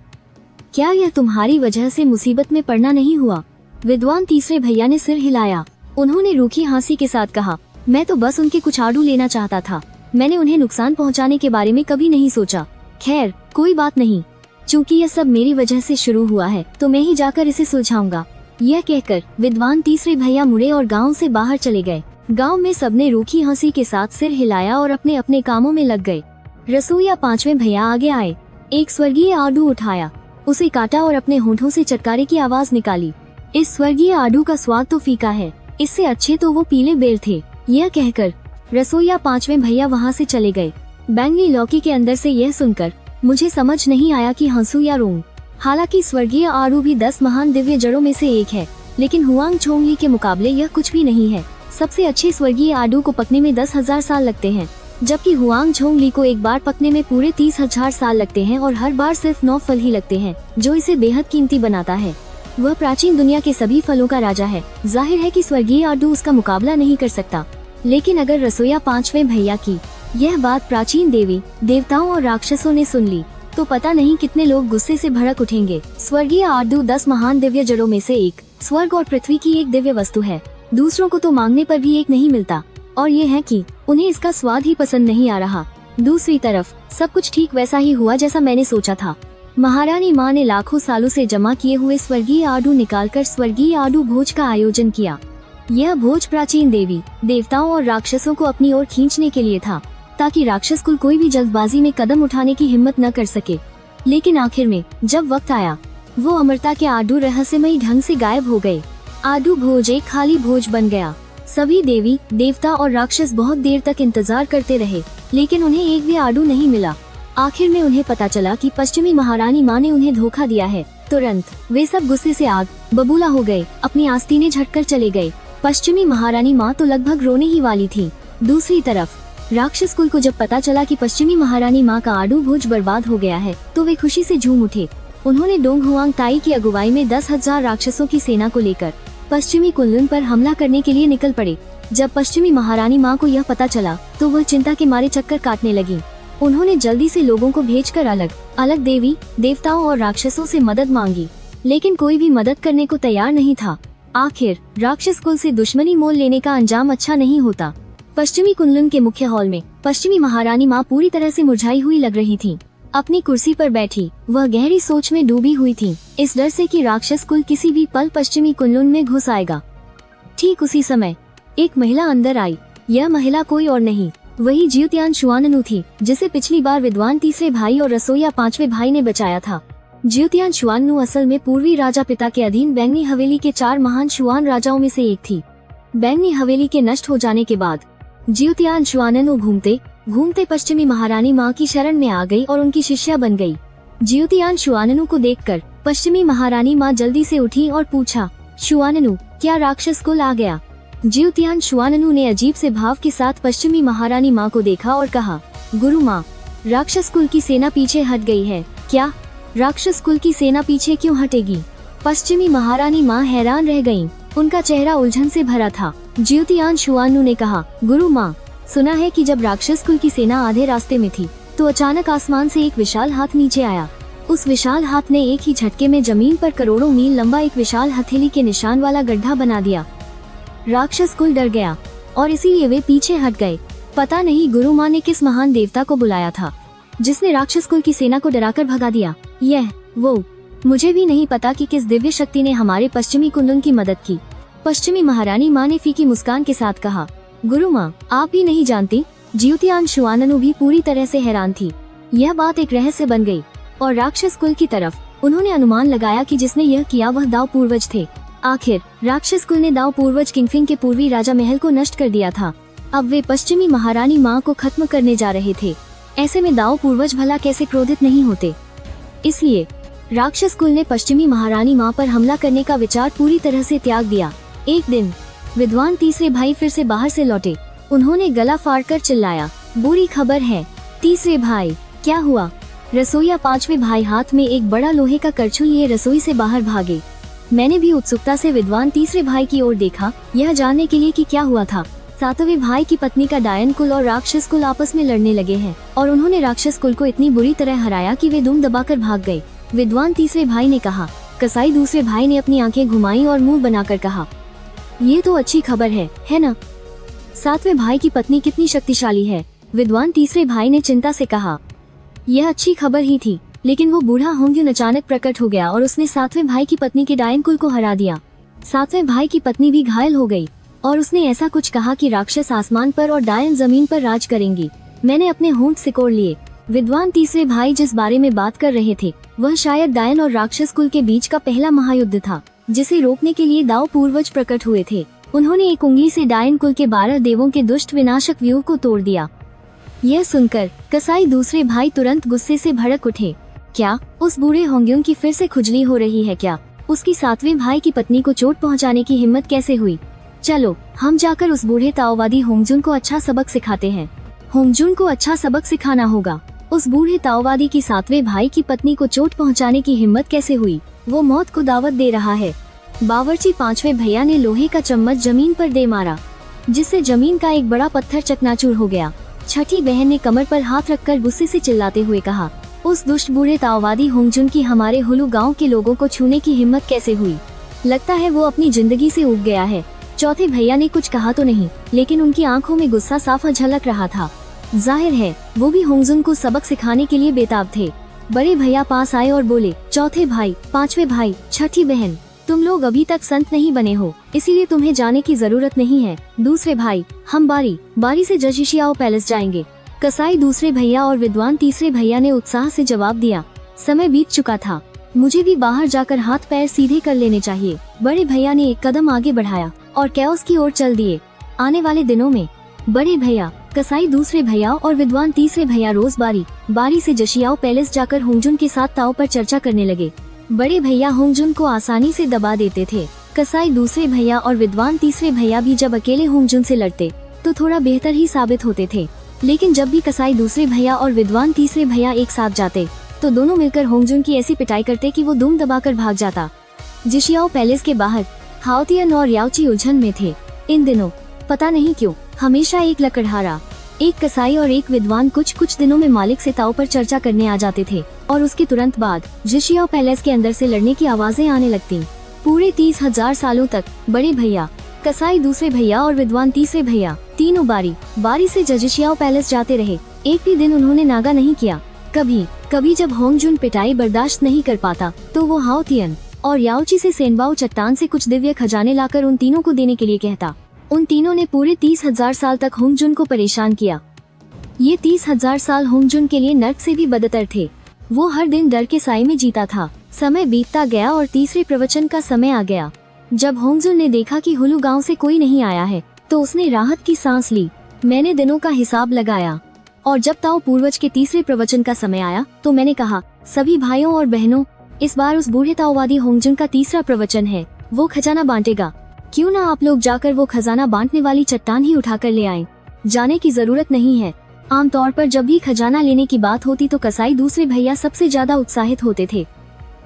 A: क्या यह तुम्हारी वजह से मुसीबत में पड़ना नहीं हुआ? विद्वान तीसरे भैया ने सिर हिलाया। उन्होंने रूखी हंसी के साथ कहा, मैं तो बस उनके कुछ आडू लेना चाहता था, मैंने उन्हें नुकसान पहुँचाने के बारे में कभी नहीं सोचा। खैर कोई बात नहीं, चूँकि यह सब मेरी वजह से शुरू हुआ है तो मैं ही जाकर इसे सुलझाऊंगा। यह कहकर विद्वान तीसरे भैया मुड़े और गांव से बाहर चले गए। गांव में सबने रूखी हंसी के साथ सिर हिलाया और अपने अपने कामों में लग गए। रसोईया पांचवें भैया आगे आए। एक स्वर्गीय आडू उठाया, उसे काटा और अपने होंठों से चटकारे की आवाज निकाली। इस स्वर्गीय आडू का स्वाद तो फीका है, इससे अच्छे तो वो पीले बेर थे। यह कहकर रसोईया पांचवें भैया वहाँ से चले गए। बैंगनी लौकी के अंदर से यह सुनकर मुझे समझ नहीं आया कि हंसू या रोऊं। हालांकि स्वर्गीय आडू भी 10 महान दिव्य जड़ों में से एक है, लेकिन हुआंग छोंगली के मुकाबले यह कुछ भी नहीं है। सबसे अच्छे स्वर्गीय आडू को पकने में 10,000 साल लगते हैं, जबकि हुआंग छोंगली को एक बार पकने में पूरे 30,000 साल लगते हैं और हर बार सिर्फ 9 फल ही लगते हैं, जो इसे बेहद कीमती बनाता है। वह प्राचीन दुनिया के सभी फलों का राजा है। जाहिर है कि स्वर्गीय आडू उसका मुकाबला नहीं कर सकता। लेकिन अगर रसोईया पांचवें भैया की यह बात प्राचीन देवी देवताओं और राक्षसों ने सुन ली तो पता नहीं कितने लोग गुस्से से भड़क उठेंगे। स्वर्गीय आडू 10 महान दिव्य जड़ों में से एक, स्वर्ग और पृथ्वी की एक दिव्य वस्तु है। दूसरों को तो मांगने पर भी एक नहीं मिलता, और ये है कि उन्हें इसका स्वाद ही पसंद नहीं आ रहा। दूसरी तरफ सब कुछ ठीक वैसा ही हुआ जैसा मैंने सोचा था। महारानी माँ ने लाखों सालों से जमा किए हुए स्वर्गीय आडू निकालकर स्वर्गीय आडू भोज का आयोजन किया। यह भोज प्राचीन देवी देवताओं और राक्षसों को अपनी ओर खींचने के लिए था, ताकि राक्षस कुल कोई भी जल्दबाजी में कदम उठाने की हिम्मत न कर सके। लेकिन आखिर में जब वक्त आया, वो अमरता के आडू रहस्यमयी ढंग से गायब हो गए। आडू भोज एक खाली भोज बन गया। सभी देवी देवता और राक्षस बहुत देर तक इंतजार करते रहे, लेकिन उन्हें एक भी आडू नहीं मिला। आखिर में उन्हें पता चला कि पश्चिमी महारानी माँ ने उन्हें धोखा दिया है। तुरंत वे सब गुस्से से आग बबूला हो गए, अपनी आस्तीनें झटकर चले गए। पश्चिमी महारानी माँ तो लगभग रोने ही वाली थी। दूसरी तरफ राक्षस कुल को जब पता चला कि पश्चिमी महारानी माँ का आडू भोज बर्बाद हो गया है, तो वे खुशी से झूम उठे। उन्होंने डोंग हुआंग ताई की अगुवाई में 10,000 राक्षसों की सेना को लेकर पश्चिमी कुनलुन पर हमला करने के लिए निकल पड़े। जब पश्चिमी महारानी माँ को यह पता चला तो वह चिंता के मारे चक्कर काटने लगी। उन्होंने जल्दी से लोगों को भेजकर अलग अलग देवी देवताओं और राक्षसों से मदद मांगी, लेकिन कोई भी मदद करने को तैयार नहीं था। आखिर राक्षस कुल से दुश्मनी मोल लेने का अंजाम अच्छा नहीं होता। पश्चिमी कुनलुन के मुख्य हॉल में पश्चिमी महारानी माँ पूरी तरह से मुरझाई हुई लग रही थी। अपनी कुर्सी पर बैठी वह गहरी सोच में डूबी हुई थी, इस डर से कि राक्षस कुल किसी भी पल पश्चिमी कुनलुन में घुस आएगा। ठीक उसी समय एक महिला अंदर आई। यह महिला कोई और नहीं, वही जियुतियान शुआननु थी, जिसे पिछली बार विद्वान तीसरे भाई और रसोईया पांचवें भाई ने बचाया था। जियुतियान शुआननु असल में पूर्वी राजा पिता के अधीन बैंगनी हवेली के 4 महान शुआन राजाओं में से एक थी। बैंगनी हवेली के नष्ट हो जाने के बाद जियुतियान शुआननु घूमते घूमते पश्चिमी महारानी माँ की शरण में आ गई और उनकी शिष्या बन गई। जियुतियान शुआननु को देखकर पश्चिमी महारानी माँ जल्दी से उठी और पूछा, शुआननु, क्या राक्षस कुल आ गया? जियुतियान शुआननु ने अजीब से भाव के साथ पश्चिमी महारानी माँ को देखा और कहा, गुरु माँ, राक्षस कुल की सेना पीछे हट गई है। क्या? राक्षस कुल की सेना पीछे क्यों हटेगी? पश्चिमी महारानी माँ हैरान रह गयीं। उनका चेहरा उलझन से भरा था। जियुतियान शुआननु ने कहा, गुरु माँ, सुना है कि जब राक्षस कुल की सेना आधे रास्ते में थी तो अचानक आसमान से एक विशाल हाथ नीचे आया। उस विशाल हाथ ने एक ही झटके में जमीन पर करोड़ों मील लंबा एक विशाल हथेली के निशान वाला गड्ढा बना दिया। राक्षस कुल डर गया और इसीलिए वे पीछे हट गए। पता नहीं गुरु माँ ने किस महान देवता को बुलाया था जिसने राक्षस कुल की सेना को डराकर भगा दिया। यह वो मुझे भी नहीं पता कि किस दिव्य शक्ति ने हमारे पश्चिमी कुनलुन की मदद की। पश्चिमी महारानी माँ ने फीकी मुस्कान के साथ कहा, गुरु माँ, आप भी नहीं जानती। जियुतियान शुआननु भी पूरी तरह से हैरान थी। यह बात एक रहस्य बन गई और राक्षस कुल की तरफ उन्होंने अनुमान लगाया कि जिसने यह किया वह दाव पूर्वज थे। आखिर राक्षस कुल ने दाव पूर्वज किंगफिंग के पूर्वी राजा महल को नष्ट कर दिया था। अब वे पश्चिमी महारानी माँ को खत्म करने जा रहे थे। ऐसे में दाव पूर्वज भला कैसे क्रोधित नहीं होते। इसलिए राक्षस कुल ने पश्चिमी महारानी माँ पर हमला करने का विचार पूरी तरह से त्याग दिया। एक दिन विद्वान तीसरे भाई फिर से बाहर से लौटे। उन्होंने गला फाड़कर चिल्लाया, बुरी खबर है। तीसरे भाई, क्या हुआ? रसोईया पांचवे भाई हाथ में एक बड़ा लोहे का करछुल लिए रसोई से बाहर भागे। मैंने भी उत्सुकता से विद्वान तीसरे भाई की ओर देखा, यह जानने के लिए कि क्या हुआ था। सातवें भाई की पत्नी का डायन कुल और राक्षस कुल आपस में लड़ने लगे हैं और उन्होंने राक्षस कुल को इतनी बुरी तरह हराया कि वे दुम दबाकर भाग गए। विद्वान तीसरे भाई ने कहा। कसाई दूसरे भाई ने अपनी आंखें घुमाई और मुंह बनाकर कहा, ये तो अच्छी खबर है ना? सातवें भाई की पत्नी कितनी शक्तिशाली है? विद्वान तीसरे भाई ने चिंता से कहा। यह अच्छी खबर ही थी, लेकिन वो बूढ़ा होंग्युन अचानक प्रकट हो गया और उसने सातवें भाई की पत्नी के डायन कुल को हरा दिया। सातवें भाई की पत्नी भी घायल हो गई और उसने ऐसा कुछ कहा कि राक्षस आसमान पर और डायन जमीन पर राज करेंगी। मैंने अपने होंठ सिकोड़ लिए। विद्वान तीसरे भाई जिस बारे में बात कर रहे थे वह शायद डायन और राक्षस कुल के बीच का पहला महायुद्ध था, जिसे रोकने के लिए दाव पूर्वज प्रकट हुए थे। उन्होंने एक उंगली से डायन कुल के 12 देवों के दुष्ट विनाशक व्यूह को तोड़ दिया। यह सुनकर कसाई दूसरे भाई तुरंत गुस्से से भड़क उठे। क्या उस बूढ़े होंग्युन की फिर से खुजली हो रही है क्या? उसकी सातवें भाई की पत्नी को चोट पहुंचाने की हिम्मत कैसे हुई? चलो हम जाकर उस बूढ़े ताओवादी होंगजुन को अच्छा सबक सिखाते हैं। होंगजुन को अच्छा सबक सिखाना होगा। उस बूढ़े ताओवादी की सातवें भाई की पत्नी को चोट पहुंचाने की हिम्मत कैसे हुई? वो मौत को दावत दे रहा है। बावर्ची पांचवें भैया ने लोहे का चम्मच जमीन पर दे मारा, जिससे जमीन का एक बड़ा पत्थर चकनाचूर हो गया। छठी बहन ने कमर पर हाथ रखकर गुस्से से चिल्लाते हुए कहा, उस दुष्ट बूढ़े ताओवादी होंगजुन की हमारे हुलू गांव के लोगों को छूने की हिम्मत कैसे हुई? लगता है वो अपनी जिंदगी से ऊब गया है। चौथे भैया ने कुछ कहा तो नहीं, लेकिन उनकी आंखों में गुस्सा साफ झलक रहा था। जाहिर है वो भी होंगजुन को सबक सिखाने के लिए बेताब थे। बड़े भैया पास आए और बोले, चौथे भाई, पांचवें भाई, छठी बहन, तुम लोग अभी तक संत नहीं बने हो, इसीलिए तुम्हें जाने की जरूरत नहीं है। दूसरे भाई, हम बारी बारी से जशिशियाओ पैलेस जाएंगे। कसाई दूसरे भैया और विद्वान तीसरे भैया ने उत्साह से जवाब दिया। समय बीत चुका था, मुझे भी बाहर जाकर हाथ पैर सीधे कर लेने चाहिए। बड़े भैया ने एक कदम आगे बढ़ाया और कैओस की ओर चल दिए। आने वाले दिनों में बड़े भैया, कसाई दूसरे भैया और विद्वान तीसरे भैया रोज बारी बारी से जशियाओ पैलेस जाकर होंगजुन के साथ ताओ पर चर्चा करने लगे। बड़े भैया होंगजुन को आसानी से दबा देते थे। कसाई दूसरे भैया और विद्वान तीसरे भैया भी जब अकेले होंगजुन से लड़ते तो थोड़ा बेहतर ही साबित होते थे, लेकिन जब भी कसाई दूसरे भैया और विद्वान तीसरे भैया एक साथ जाते तो दोनों मिलकर होंगजुन की ऐसी पिटाई करते कि वो दुम दबाकर भाग जाता। जशियाओ पैलेस के बाहर हाओतियन और याओची उलझन में थे। इन दिनों पता नहीं क्यों हमेशा एक लकड़हारा, एक कसाई और एक विद्वान कुछ दिनों में मालिक से ताओ पर चर्चा करने आ जाते थे और उसके तुरंत बाद जशियाओ पैलेस के अंदर से लड़ने की आवाजें आने लगती। पूरे 30,000 सालों तक बड़े भैया, कसाई दूसरे भैया और विद्वान तीसरे भैया तीनों बारी बारी से जशियाओ पैलेस जाते रहे। एक भी दिन उन्होंने नागा नहीं किया। कभी जब होंगजुन पिटाई बर्दाश्त नहीं कर पाता तो वो हाओतियन और याओची से सेनबाओ चट्टान से कुछ दिव्य खजाने लाकर उन तीनों को देने के लिए कहता। उन तीनों ने पूरे 30,000 साल तक होंगजुन को परेशान किया। ये 30,000 साल होंगजुन के लिए नर्क से भी बदतर थे। वो हर दिन डर के साए में जीता था। समय बीतता गया और तीसरे प्रवचन का समय आ गया। जब होंगजुन ने देखा कि हुलू गांव से कोई नहीं आया है तो उसने राहत की सांस ली। मैंने दिनों का हिसाब लगाया और जब ताओ पूर्वज के तीसरे प्रवचन का समय आया तो मैंने कहा, सभी भाइयों और बहनों, इस बार उस बूढ़े ताओवादी होंगजुन का तीसरा प्रवचन है। वो खजाना बांटेगा। क्यों ना आप लोग जाकर वो खजाना बांटने वाली चट्टान ही उठाकर ले आएं। जाने की जरूरत नहीं है। आमतौर पर जब भी खजाना लेने की बात होती तो कसाई दूसरे भैया सबसे ज्यादा उत्साहित होते थे,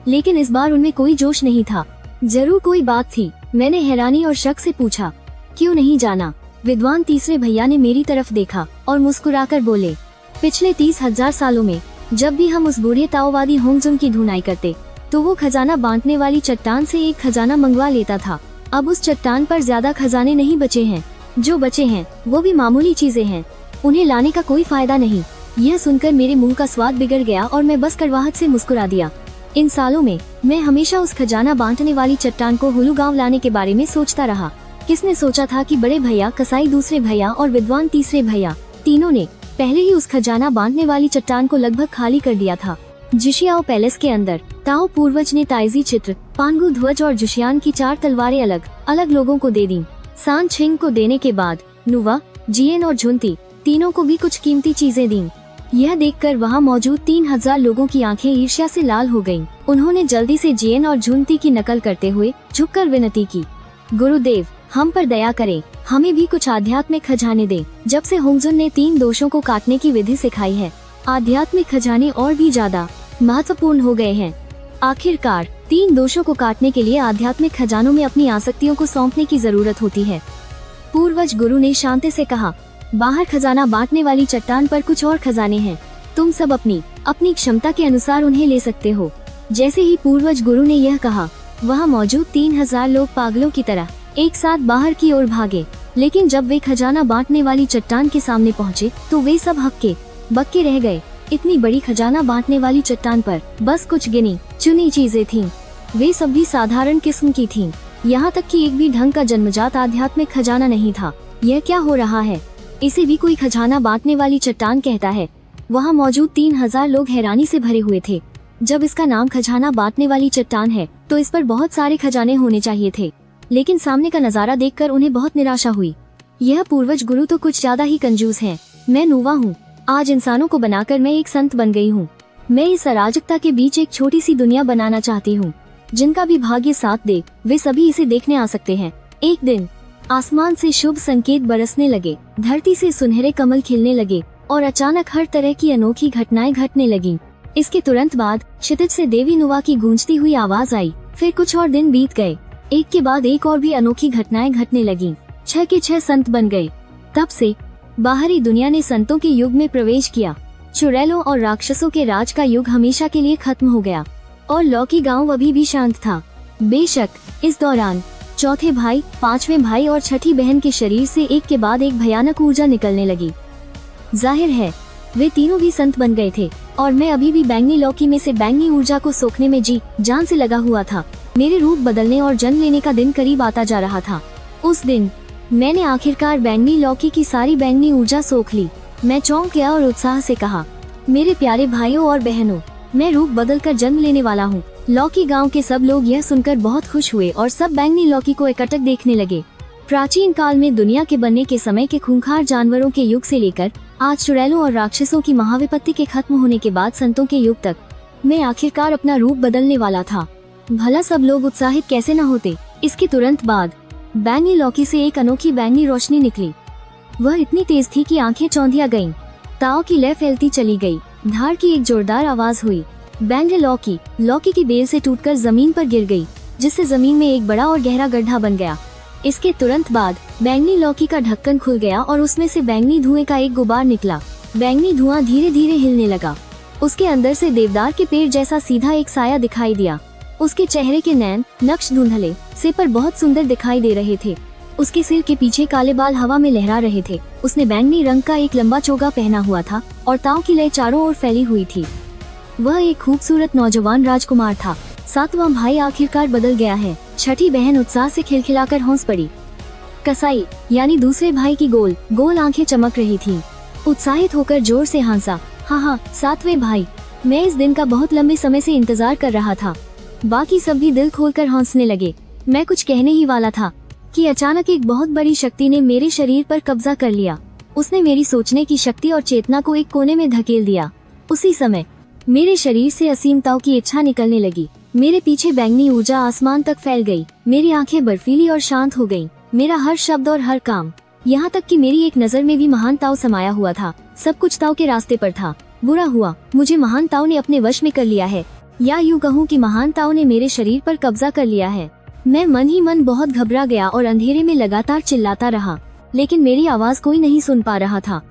A: लेकिन इस बार उनमें कोई जोश नहीं था। जरूर कोई बात थी। मैंने हैरानी और शक से पूछा, क्यों नहीं जाना? विद्वान तीसरे भैया ने मेरी तरफ देखा और मुस्कुराकर बोले, पिछले 30,000 सालों में जब भी हम उस बूढ़े ताओवादी होंगजुन की ढूंढाई करते तो वो खजाना बांटने वाली चट्टान से एक खजाना मंगवा लेता था। अब उस चट्टान पर ज्यादा खजाने नहीं बचे हैं। जो बचे हैं वो भी मामूली चीजें हैं। उन्हें लाने का कोई फायदा नहीं। यह सुनकर मेरे मुंह का स्वाद बिगड़ गया और मैं बस कड़वाहट से मुस्कुरा दिया। इन सालों में मैं हमेशा उस खजाना बांटने वाली चट्टान को हुलू गांव लाने के बारे में सोचता रहा। किसने सोचा था कि बड़े भैया, कसाई दूसरे भैया और विद्वान तीसरे भैया तीनों ने पहले ही उस खजाना बांटने वाली चट्टान को लगभग खाली कर दिया था। जिशियाओ पैलेस के अंदर ताओ पूर्वज ने ताइजी चित्र, पांगु ध्वज और जुशियान की 4 तलवारें अलग अलग लोगों को दे दी। सान छिंग को देने के बाद नुवा, जियन और झुंती तीनों को भी कुछ कीमती चीजें दी। यह देखकर वहाँ मौजूद 3000 लोगों की आंखें ईर्ष्या से लाल हो गईं। उन्होंने जल्दी से जियन और झुंती की नकल करते हुए झुककर विनती की, गुरुदेव, हम पर दया करें, हमें भी कुछ आध्यात्मिक खजाने दें। जब से होंगजुन ने 3 दोषों को काटने की विधि सिखाई है, आध्यात्मिक खजाने और भी ज्यादा महत्वपूर्ण हो गए हैं। आखिरकार 3 दोषों को काटने के लिए आध्यात्मिक खजानों में अपनी आसक्तियों को सौंपने की जरूरत होती है। पूर्वज गुरु ने शांति से कहा, बाहर खजाना बांटने वाली चट्टान पर कुछ और खजाने हैं, तुम सब अपनी अपनी क्षमता के अनुसार उन्हें ले सकते हो। जैसे ही पूर्वज गुरु ने यह कहा, वहाँ मौजूद 3000 लोग पागलों की तरह एक साथ बाहर की ओर भागे। लेकिन जब वे खजाना बांटने वाली चट्टान के सामने पहुँचे तो वे सब हक्के बक्के रह गए। इतनी बड़ी खजाना बांटने वाली चट्टान पर बस कुछ गिनी चुनी चीजें थीं। वे सब भी साधारण किस्म की थीं। यहाँ तक कि एक भी ढंग का जन्मजात आध्यात्मिक खजाना नहीं था। यह क्या हो रहा है? इसे भी कोई खजाना बांटने वाली चट्टान कहता है? वहाँ मौजूद 3000 लोग हैरानी से भरे हुए थे। जब इसका नाम खजाना बांटने वाली चट्टान है तो इस पर बहुत सारे खजाने होने चाहिए थे, लेकिन सामने का नजारा देखकर उन्हें बहुत निराशा हुई। यह पूर्वज गुरु तो कुछ ज्यादा ही कंजूस हैं। मैं नूवा हूँ, आज इंसानों को बनाकर मैं एक संत बन गई हूँ। मैं इस अराजकता के बीच एक छोटी सी दुनिया बनाना चाहती हूँ। जिनका भी भाग्य साथ दे वे सभी इसे देखने आ सकते हैं। एक दिन आसमान से शुभ संकेत बरसने लगे, धरती से सुनहरे कमल खिलने लगे और अचानक हर तरह की अनोखी घटनाएं घटने लगीं। इसके तुरंत बाद क्षितिज से देवी नुवा की गूंजती हुई आवाज आई। फिर कुछ और दिन बीत गए, एक के बाद एक और भी अनोखी घटनाएं घटने लगीं। 6 के 6 संत बन गए। तब से बाहरी दुनिया ने संतों के युग में प्रवेश किया। चुड़ैलों और राक्षसों के राज का युग हमेशा के लिए खत्म हो गया और लौकी गांव अभी भी शांत था। बेशक इस दौरान चौथे भाई, 5वें भाई और छठी बहन के शरीर से एक के बाद एक भयानक ऊर्जा निकलने लगी। जाहिर है वे तीनों भी संत बन गए थे और मैं अभी भी बैंगनी लौकी में से बैंगनी ऊर्जा को सोखने में जी जान से लगा हुआ था। मेरे रूप बदलने और जन्म लेने का दिन करीब आता जा रहा था। उस दिन मैंने आखिरकार बैंगनी लौकी की सारी बैंगनी ऊर्जा सोख ली। मैं चौंक गया और उत्साह से कहा, मेरे प्यारे भाइयों और बहनों, मैं रूप बदलकर जन्म लेने वाला हूँ। लौकी गांव के सब लोग यह सुनकर बहुत खुश हुए और सब बैंगनी लौकी को एकटक देखने लगे। प्राचीन काल में दुनिया के बनने के समय के खूंखार जानवरों के युग से लेकर आज चुड़ैलों और राक्षसों की महाविपत्ति के खत्म होने के बाद संतों के युग तक मैं आखिरकार अपना रूप बदलने वाला था। भला सब लोग उत्साहित कैसे न होते। इसके तुरंत बाद बैंगनी लौकी से एक अनोखी बैंगनी रोशनी निकली। वह इतनी तेज थी कि आंखें चौंधिया गईं। ताव की लय फैलती चली गई। धार की एक जोरदार आवाज हुई। बैंगनी लौकी की बेल से टूटकर जमीन पर गिर गई, जिससे जमीन में एक बड़ा और गहरा गड्ढा बन गया। इसके तुरंत बाद बैंगनी लौकी का ढक्कन खुल गया और उसमें से बैंगनी धुएं का एक गुबार निकला। बैंगनी धुआं धीरे धीरे हिलने लगा। उसके अंदर से देवदार के पेड़ जैसा सीधा एक साया दिखाई दिया। उसके चेहरे के नैन नक्श धुंधले से पर बहुत सुंदर दिखाई दे रहे थे। उसके सिर के पीछे काले बाल हवा में लहरा रहे थे। उसने बैंगनी रंग का एक लंबा चोगा पहना हुआ था और ताव की लय चारों ओर फैली हुई थी। वह एक खूबसूरत नौजवान राजकुमार था। 7वां भाई आखिरकार बदल गया है। छठी बहन उत्साह से खिलखिलाकर हंस पड़ी। कसाई यानी दूसरे भाई की गोल आंखें चमक रही थीं। उत्साहित होकर जोर से हंसा, हाँ 7वें भाई, मैं इस दिन का बहुत लंबे समय से इंतजार कर रहा था। बाकी सब भी दिल खोलकर हंसने लगे। मैं कुछ कहने ही वाला था कि अचानक एक बहुत बड़ी शक्ति ने मेरे शरीर पर कब्जा कर लिया। उसने मेरी सोचने की शक्ति और चेतना को एक कोने में धकेल दिया। उसी समय मेरे शरीर से असीम ताव की इच्छा निकलने लगी। मेरे पीछे बैंगनी ऊर्जा आसमान तक फैल गई। मेरी आंखें बर्फीली और शांत हो गईं। मेरा हर शब्द और हर काम, यहाँ तक कि मेरी एक नजर में भी महान ताव समाया हुआ था। सब कुछ ताव के रास्ते पर था। बुरा हुआ, मुझे महान ताव ने अपने वश में कर लिया है, या यूँ कहूँ कि महान ताव ने मेरे शरीर पर कब्जा कर लिया है। मैं मन ही मन बहुत घबरा गया और अंधेरे में लगातार चिल्लाता रहा, लेकिन मेरी आवाज कोई नहीं सुन पा रहा था।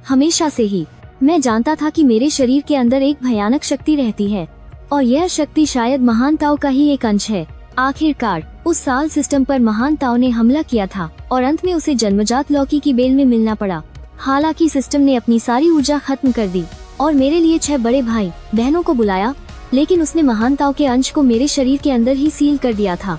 A: हमेशा से ही मैं जानता था कि मेरे शरीर के अंदर एक भयानक शक्ति रहती है और यह शक्ति शायद महान ताव का ही एक अंश है। आखिरकार उस साल सिस्टम पर महान ताव ने हमला किया था और अंत में उसे जन्मजात लौकी की बेल में मिलना पड़ा। हालांकि सिस्टम ने अपनी सारी ऊर्जा खत्म कर दी और मेरे लिए 6 बड़े भाई बहनों को बुलाया, लेकिन उसने महान ताव के अंश को मेरे शरीर के अंदर ही सील कर दिया था।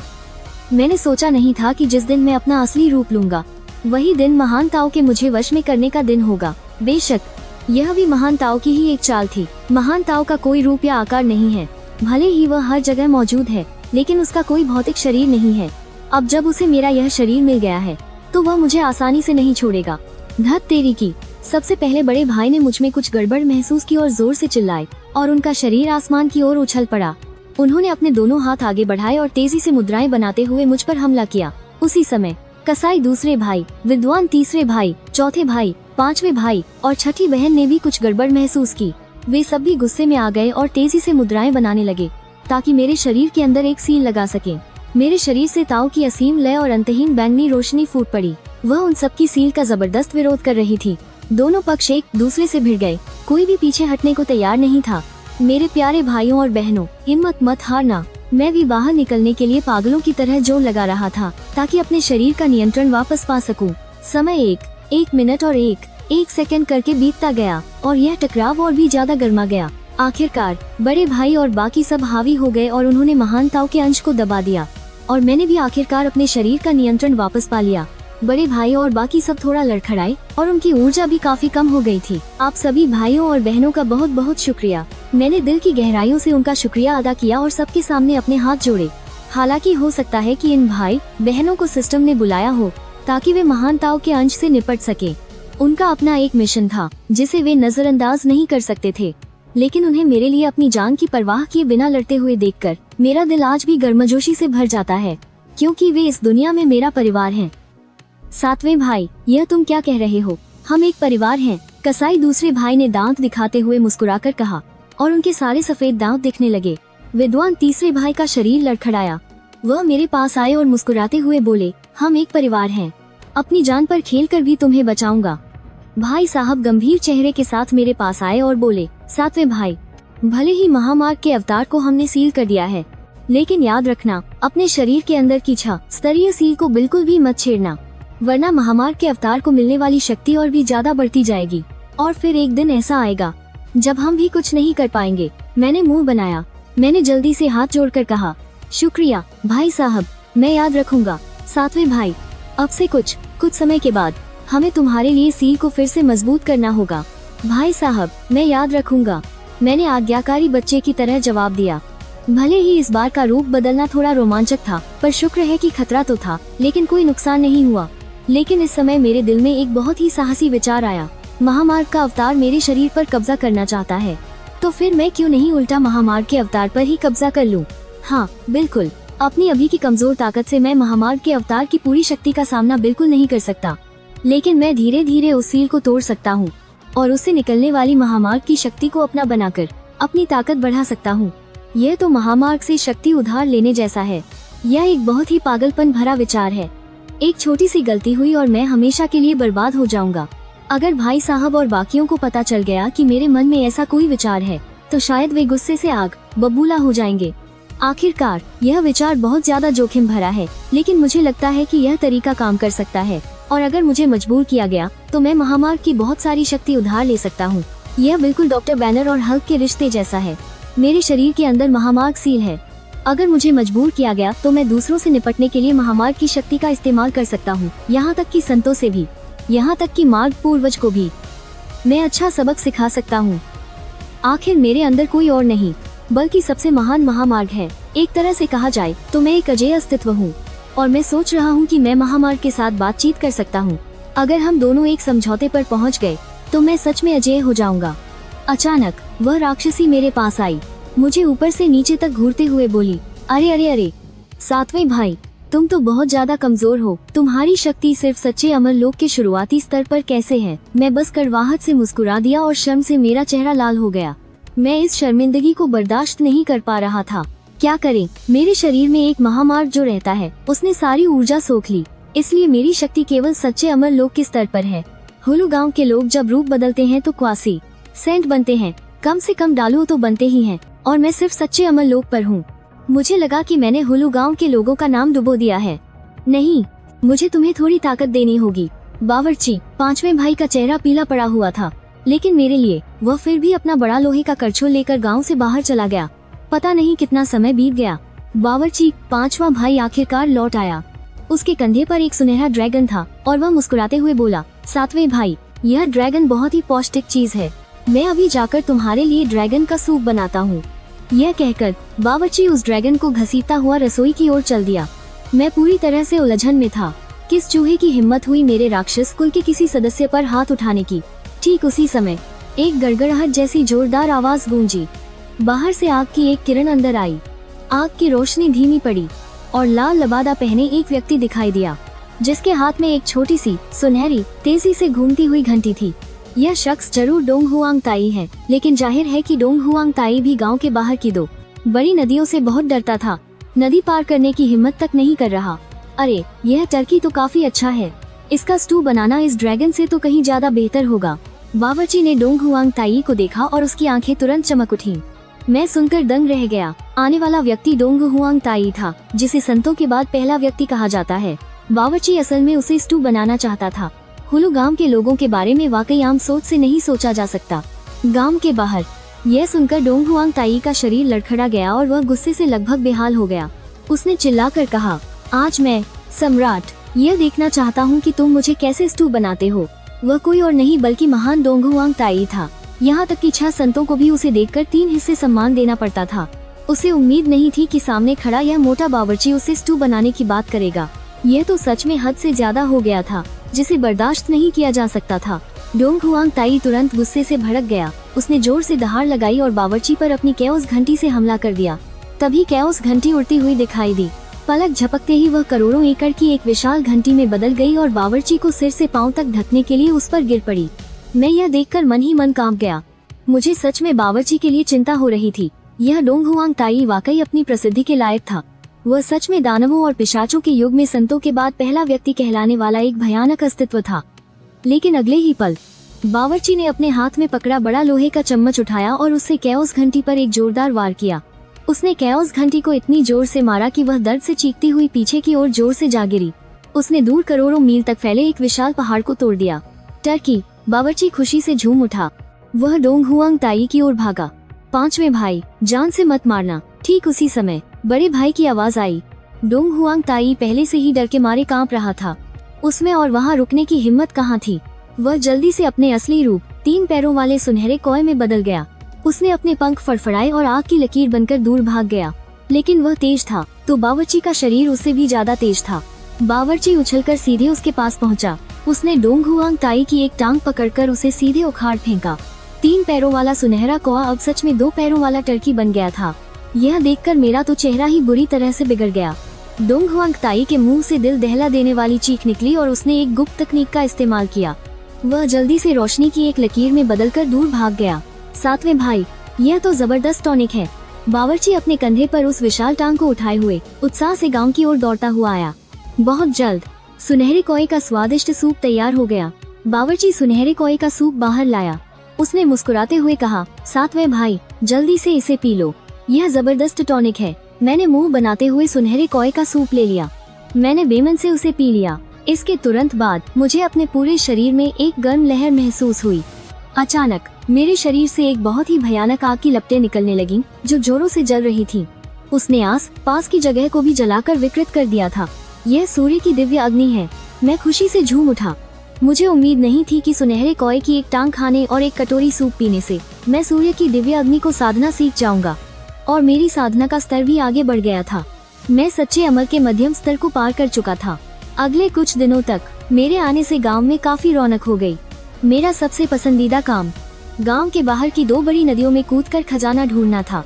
A: मैंने सोचा नहीं था कि जिस दिन मैं अपना असली रूप लूंगा वही दिन महान ताव के मुझे वश में करने का दिन होगा। बेशक यह भी महान ताव की ही एक चाल थी। महान ताव का कोई रूप या आकार नहीं है, भले ही वह हर जगह मौजूद है, लेकिन उसका कोई भौतिक शरीर नहीं है। अब जब उसे मेरा यह शरीर मिल गया है तो वह मुझे आसानी से नहीं छोड़ेगा। धत तेरी की, सबसे पहले बड़े भाई ने मुझ में कुछ गड़बड़ महसूस की और जोर से चिल्लाए और उनका शरीर आसमान की ओर उछल पड़ा। उन्होंने अपने दोनों हाथ आगे बढ़ाए और तेजी से मुद्राएं बनाते हुए मुझ पर हमला किया। उसी समय कसाई दूसरे भाई, विद्वान तीसरे भाई, चौथे भाई, पांचवें भाई और छठी बहन ने भी कुछ गड़बड़ महसूस की। वे सब भी गुस्से में आ गए और तेजी से मुद्राएं बनाने लगे ताकि मेरे शरीर के अंदर एक सील लगा सके। मेरे शरीर से ताओ की असीम लय और अंतहीन बैंगनी रोशनी फूट पड़ी। वह उन सब की सील का जबरदस्त विरोध कर रही थी। दोनों पक्ष एक दूसरे से भिड़ गए। कोई भी पीछे हटने को तैयार नहीं था। मेरे प्यारे भाइयों और बहनों, हिम्मत मत हारना। मैं भी बाहर निकलने के लिए पागलों की तरह जोर लगा रहा था ताकि अपने शरीर का नियंत्रण वापस पा सकूं। समय एक मिनट और एक सेकंड करके बीतता गया और यह टकराव और भी ज्यादा गर्मा गया। आखिरकार बड़े भाई और बाकी सब हावी हो गए और उन्होंने महान ताओ के अंश को दबा दिया और मैंने भी आखिरकार अपने शरीर का नियंत्रण वापस पा लिया। बड़े भाई और बाकी सब थोड़ा लड़खड़ाए और उनकी ऊर्जा भी काफी कम हो गई थी। आप सभी भाइयों और बहनों का बहुत बहुत शुक्रिया। मैंने दिल की गहराइयों से उनका शुक्रिया अदा किया और सबके सामने अपने हाथ जोड़े। हालांकि हो सकता है कि इन भाई बहनों को सिस्टम ने बुलाया हो ताकि वे महान ताओ के अंश से निपट सके। उनका अपना एक मिशन था जिसे वे नजरअंदाज नहीं कर सकते थे, लेकिन उन्हें मेरे लिए अपनी जान की परवाह किए बिना लड़ते हुए देखकर मेरा दिल आज भी गर्मजोशी से भर जाता है, क्योंकि वे इस दुनिया में मेरा परिवार हैं। सातवें भाई, यह तुम क्या कह रहे हो? हम एक परिवार हैं। कसाई दूसरे भाई ने दांत दिखाते हुए मुस्कुराकर कहा और उनके सारे सफेद दांत दिखने लगे। विद्वान तीसरे भाई का शरीर लड़खड़ाया। वह मेरे पास आए और मुस्कुराते हुए बोले, हम एक परिवार हैं। अपनी जान पर खेलकर भी तुम्हें बचाऊंगा। भाई साहब गंभीर चेहरे के साथ मेरे पास आए और बोले, सातवें भाई, भले ही महामार्ग के अवतार को हमने सील कर दिया है, लेकिन याद रखना अपने शरीर के अंदर की 6 स्तरीय सील को बिल्कुल भी मत छेड़ना, वरना महामार्ग के अवतार को मिलने वाली शक्ति और भी ज्यादा बढ़ती जाएगी और फिर एक दिन ऐसा आएगा जब हम भी कुछ नहीं कर पाएंगे। मैंने मुंह बनाया। मैंने जल्दी से हाथ जोड़कर कहा, शुक्रिया भाई साहब, मैं याद रखूंगा। सातवें भाई, अब से कुछ समय के बाद हमें तुम्हारे लिए सील को फिर से मजबूत करना होगा। भाई साहब, मैं याद रखूंगा, मैंने आज्ञाकारी बच्चे की तरह जवाब दिया। भले ही इस बार का रूप बदलना थोड़ा रोमांचक था, पर शुक्र है कि खतरा तो था लेकिन कोई नुकसान नहीं हुआ। लेकिन इस समय मेरे दिल में एक बहुत ही साहसी विचार आया। महामार्ग का अवतार मेरे शरीर पर कब्जा करना चाहता है, तो फिर मैं क्यों नहीं उल्टा महामार्ग के अवतार पर ही कब्जा कर लूं? हाँ बिल्कुल, अपनी अभी की कमजोर ताकत से मैं महामार्ग के अवतार की पूरी शक्ति का सामना बिल्कुल नहीं कर सकता, लेकिन मैं धीरे धीरे उस सील को तोड़ सकता हूँ और उससे निकलने वाली महामार्ग की शक्ति को अपना बनाकर अपनी ताकत बढ़ा सकता हूँ। यह तो महामार्ग से शक्ति उधार लेने जैसा है। यह एक बहुत ही पागलपन भरा विचार है। एक छोटी सी गलती हुई और मैं हमेशा के लिए बर्बाद हो जाऊंगा। अगर भाई साहब और बाकियों को पता चल गया कि मेरे मन में ऐसा कोई विचार है, तो शायद वे गुस्से से आग बबूला हो जाएंगे। आखिरकार यह विचार बहुत ज्यादा जोखिम भरा है, लेकिन मुझे लगता है कि यह तरीका काम कर सकता है और अगर मुझे मजबूर किया गया तो मैं महामार्ग की बहुत सारी शक्ति उधार ले सकता हूँ। यह बिल्कुल डॉक्टर बैनर और हल्क के रिश्ते जैसा है। मेरे शरीर के अंदर महामार्ग सील है। अगर मुझे मजबूर किया गया तो मैं दूसरों से निपटने के लिए महामार्ग की शक्ति का इस्तेमाल कर सकता हूँ, यहाँ तक कि संतों से भी, यहाँ तक कि मार्ग पूर्वज को भी मैं अच्छा सबक सिखा सकता हूँ। आखिर मेरे अंदर कोई और नहीं बल्कि सबसे महान महामार्ग है। एक तरह से कहा जाए तो मैं एक अजेय अस्तित्व हूँ और मैं सोच रहा हूँ कि मैं महामार्ग के साथ बातचीत कर सकता हूँ। अगर हम दोनों एक समझौते पर पहुँच गए तो मैं सच में अजेय हो जाऊंगा। अचानक वह राक्षसी मेरे पास आई, मुझे ऊपर से नीचे तक घूरते हुए बोली, अरे अरे अरे सातवें भाई, तुम तो बहुत ज्यादा कमजोर हो। तुम्हारी शक्ति सिर्फ सच्चे अमर लोक के शुरुआती स्तर पर कैसे है? मैं बस कड़वाहट से मुस्कुरा दिया और शर्म से मेरा चेहरा लाल हो गया। मैं इस शर्मिंदगी को बर्दाश्त नहीं कर पा रहा था। क्या करें, मेरे शरीर में एक महामार्ग जो रहता है उसने सारी ऊर्जा सोख ली, इसलिए मेरी शक्ति केवल सच्चे अमर लोक के स्तर पर है। हुलू गांव के लोग जब रूप बदलते हैं तो क्वासी सेंट बनते हैं, कम से कम डालू तो बनते ही हैं, और मैं सिर्फ सच्चे अमर लोक पर हूँ। मुझे लगा कि मैंने हुलू गांव के लोगों का नाम डुबो दिया है। नहीं, मुझे तुम्हें थोड़ी ताकत देनी होगी। बावर्ची, पांचवें भाई का चेहरा पीला पड़ा हुआ था, लेकिन मेरे लिए वह फिर भी अपना बड़ा लोहे का करछुल लेकर गांव से बाहर चला गया। पता नहीं कितना समय बीत गया। बावर्ची, पांचवा भाई आखिरकार लौट आया। उसके कंधे पर एक सुनहरा ड्रैगन था और वह मुस्कुराते हुए बोला, सातवें भाई, यह ड्रैगन बहुत ही पौष्टिक चीज है। मैं अभी जाकर तुम्हारे लिए ड्रैगन का सूप बनाता हूँ। यह कहकर बावर्ची उस ड्रैगन को घसीटता हुआ रसोई की ओर चल दिया। मैं पूरी तरह से उलझन में था। किस चूहे की हिम्मत हुई मेरे राक्षस कुल के किसी सदस्य पर हाथ उठाने की? ठीक उसी समय एक गड़गड़ाहट जैसी जोरदार आवाज गूंजी। बाहर से आग की एक किरण अंदर आई। आग की रोशनी धीमी पड़ी और लाल लबादा पहने एक व्यक्ति दिखाई दिया, जिसके हाथ में एक छोटी सी सुनहरी तेजी से घूमती हुई घंटी थी। यह शख्स जरूर डोंग हुआंग ताई है, लेकिन जाहिर है कि डोंग हुआंग ताई भी गांव के बाहर की दो बड़ी नदियों से बहुत डरता था। नदी पार करने की हिम्मत तक नहीं कर रहा। अरे, यह टर्की तो काफी अच्छा है। इसका स्टू बनाना इस ड्रैगन से तो कहीं ज्यादा बेहतर होगा। बावर्ची ने डोंग हुआंग ताई को देखा और उसकी आंखें तुरंत चमक उठी। मैं सुनकर दंग रह गया। आने वाला व्यक्ति डोंग हुआंग ताई था, जिसे संतों के बाद पहला व्यक्ति कहा जाता है। बावर्ची असल में उसे स्टू बनाना चाहता था। हुलू गांव के लोगों के बारे में वाकई आम सोच से नहीं सोचा जा सकता। गांव के बाहर यह सुनकर डोंग हुआंग ताई का शरीर लड़खड़ा गया और वह गुस्से से लगभग बेहाल हो गया। उसने चिल्लाकर कहा, आज मैं सम्राट यह देखना चाहता हूँ कि तुम मुझे कैसे स्टू बनाते हो। वह कोई और नहीं बल्कि महान डोंग हुआंग ताई था। यहाँ तक कि 6 संतों को भी उसे देखकर 3 हिस्से सम्मान देना पड़ता था। उसे उम्मीद नहीं थी कि सामने खड़ा यह मोटा बावर्ची उसे स्टू बनाने की बात करेगा। यह तो सच में हद से ज्यादा हो गया था, जिसे बर्दाश्त नहीं किया जा सकता था। डोंग हुआंग ताई तुरंत गुस्से से भड़क गया। उसने जोर से दहाड़ लगाई और बावर्ची पर अपनी कैओस घंटी से हमला कर दिया। तभी कैओस घंटी उड़ती हुई दिखाई दी। पलक झपकते ही वह करोड़ों एकड़ की एक विशाल घंटी में बदल गई और बावर्ची को सिर से पांव तक ढकने के लिए उस पर गिर पड़ी। मैं यह देखकर मन ही मन कांप गया। मुझे सच में बावर्ची के लिए चिंता हो रही थी। यह डोंग हुआंग ताई वाकई अपनी प्रसिद्धि के लायक था। वह सच में दानवों और पिशाचों के युग में संतों के बाद पहला व्यक्ति कहलाने वाला एक भयानक अस्तित्व था। लेकिन अगले ही पल बावर्ची ने अपने हाथ में पकड़ा बड़ा लोहे का चम्मच उठाया और उससे कैओस घंटी पर एक जोरदार वार किया। उसने कैओस घंटी को इतनी जोर से मारा कि वह दर्द से चीखती हुई पीछे की ओर जोर से जा गिरी। उसने दूर करोड़ों मील तक फैले एक विशाल पहाड़ को तोड़ दिया। टर्की, बावर्ची खुशी से झूम उठा। वह डोंग हुआंग ताई की ओर भागा। 5वें भाई, जान से मत मारना। ठीक उसी समय बड़े भाई की आवाज आई। डोंग हुआंग ताई पहले से ही डर के मारे कांप रहा था। उसमें और वहाँ रुकने की हिम्मत कहाँ थी। वह जल्दी से अपने असली रूप 3 पैरों वाले सुनहरे कौए में बदल गया। उसने अपने पंख फड़फड़ाए और आग की लकीर बनकर दूर भाग गया। लेकिन वह तेज था तो बावर्ची का शरीर उससे भी ज्यादा तेज था। बावर्ची उछलकर सीधे उसके पास पहुंचा। उसने डोंग हुआंग ताई की एक टांग पकड़कर उसे सीधे उखाड़ फेंका। 3 पैरों वाला सुनहरा कौआ अब सच में 2 पैरों वाला टर्की बन गया था। यह देखकर मेरा तो चेहरा ही बुरी तरह से बिगड़ गया। डोंग हुआंग ताई के मुंह से दिल दहला देने वाली चीख निकली और उसने एक गुप्त तकनीक का इस्तेमाल किया। वह जल्दी से रोशनी की एक लकीर में बदलकर दूर भाग गया। 7वें भाई, यह तो जबरदस्त टॉनिक है। बावर्ची अपने कंधे पर उस विशाल टांग को उठाए हुए उत्साह से गांव की ओर दौड़ता हुआ आया। बहुत जल्द सुनहरे कौए का स्वादिष्ट सूप तैयार हो गया। बावर्ची सुनहरे कौए का सूप बाहर लाया। उसने मुस्कुराते हुए कहा, 7वें भाई, जल्दी से इसे पी लो। यह जबरदस्त टॉनिक है। मैंने मुंह बनाते हुए सुनहरे कौए का सूप ले लिया। मैंने बेमन से उसे पी लिया। इसके तुरंत बाद मुझे अपने पूरे शरीर में एक गर्म लहर महसूस हुई। अचानक मेरे शरीर से एक बहुत ही भयानक आग की लपटें निकलने लगीं, जो जोरों से जल रही थीं। उसने आस पास की जगह को भी जलाकर विकृत कर दिया था। यह सूर्य की दिव्य अग्नि है। मैं खुशी से झूम उठा। मुझे उम्मीद नहीं थी कि सुनहरे कौए की एक टांग खाने और एक कटोरी सूप पीने से मैं सूर्य की दिव्य अग्नि को साधना सीख जाऊंगा। और मेरी साधना का स्तर भी आगे बढ़ गया था। मैं सच्चे अमल के मध्यम स्तर को पार कर चुका था। अगले कुछ दिनों तक मेरे आने से गांव में काफी रौनक हो गई। मेरा सबसे पसंदीदा काम गांव के बाहर की 2 बड़ी नदियों में कूदकर खजाना ढूंढना था।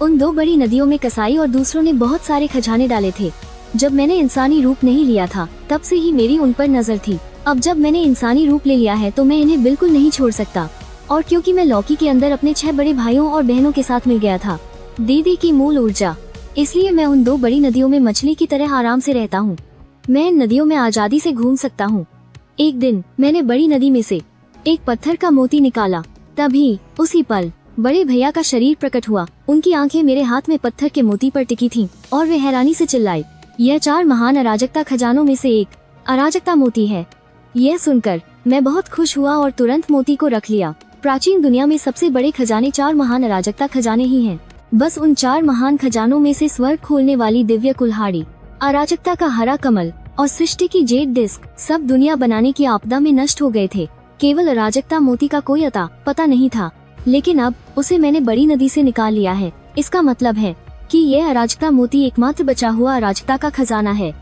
A: उन 2 बड़ी नदियों में कसाई और दूसरों ने बहुत सारे खजाने डाले थे। जब मैंने इंसानी रूप नहीं लिया था तब से ही मेरी उन पर नजर थी। अब जब मैंने इंसानी रूप ले लिया है तो मैं इन्हें बिल्कुल नहीं छोड़ सकता। और क्योंकि मैं लौकी के अंदर अपने 6 बड़े भाइयों और बहनों के साथ मिल गया था, दीदी की मूल ऊर्जा, इसलिए मैं उन 2 बड़ी नदियों में मछली की तरह आराम से रहता हूँ। मैं इन नदियों में आजादी से घूम सकता हूँ। एक दिन मैंने बड़ी नदी में से एक पत्थर का मोती निकाला। तभी उसी पल बड़े भैया का शरीर प्रकट हुआ। उनकी आंखें मेरे हाथ में पत्थर के मोती पर टिकी थीं और वे हैरानी से चिल्लाए, यह 4 महान अराजकता खजानों में से एक अराजकता मोती है। यह सुनकर मैं बहुत खुश हुआ और तुरंत मोती को रख लिया। प्राचीन दुनिया में सबसे बड़े खजाने 4 महान अराजकता खजाने ही हैं। बस उन 4 महान खजानों में से स्वर्ग खोलने वाली दिव्य कुल्हाड़ी, अराजकता का हरा कमल और सृष्टि की जेड डिस्क सब दुनिया बनाने की आपदा में नष्ट हो गए थे। केवल अराजकता मोती का कोई अता पता नहीं था, लेकिन अब उसे मैंने बड़ी नदी से निकाल लिया है। इसका मतलब है कि यह अराजकता मोती एकमात्र बचा हुआ अराजकता का खजाना है।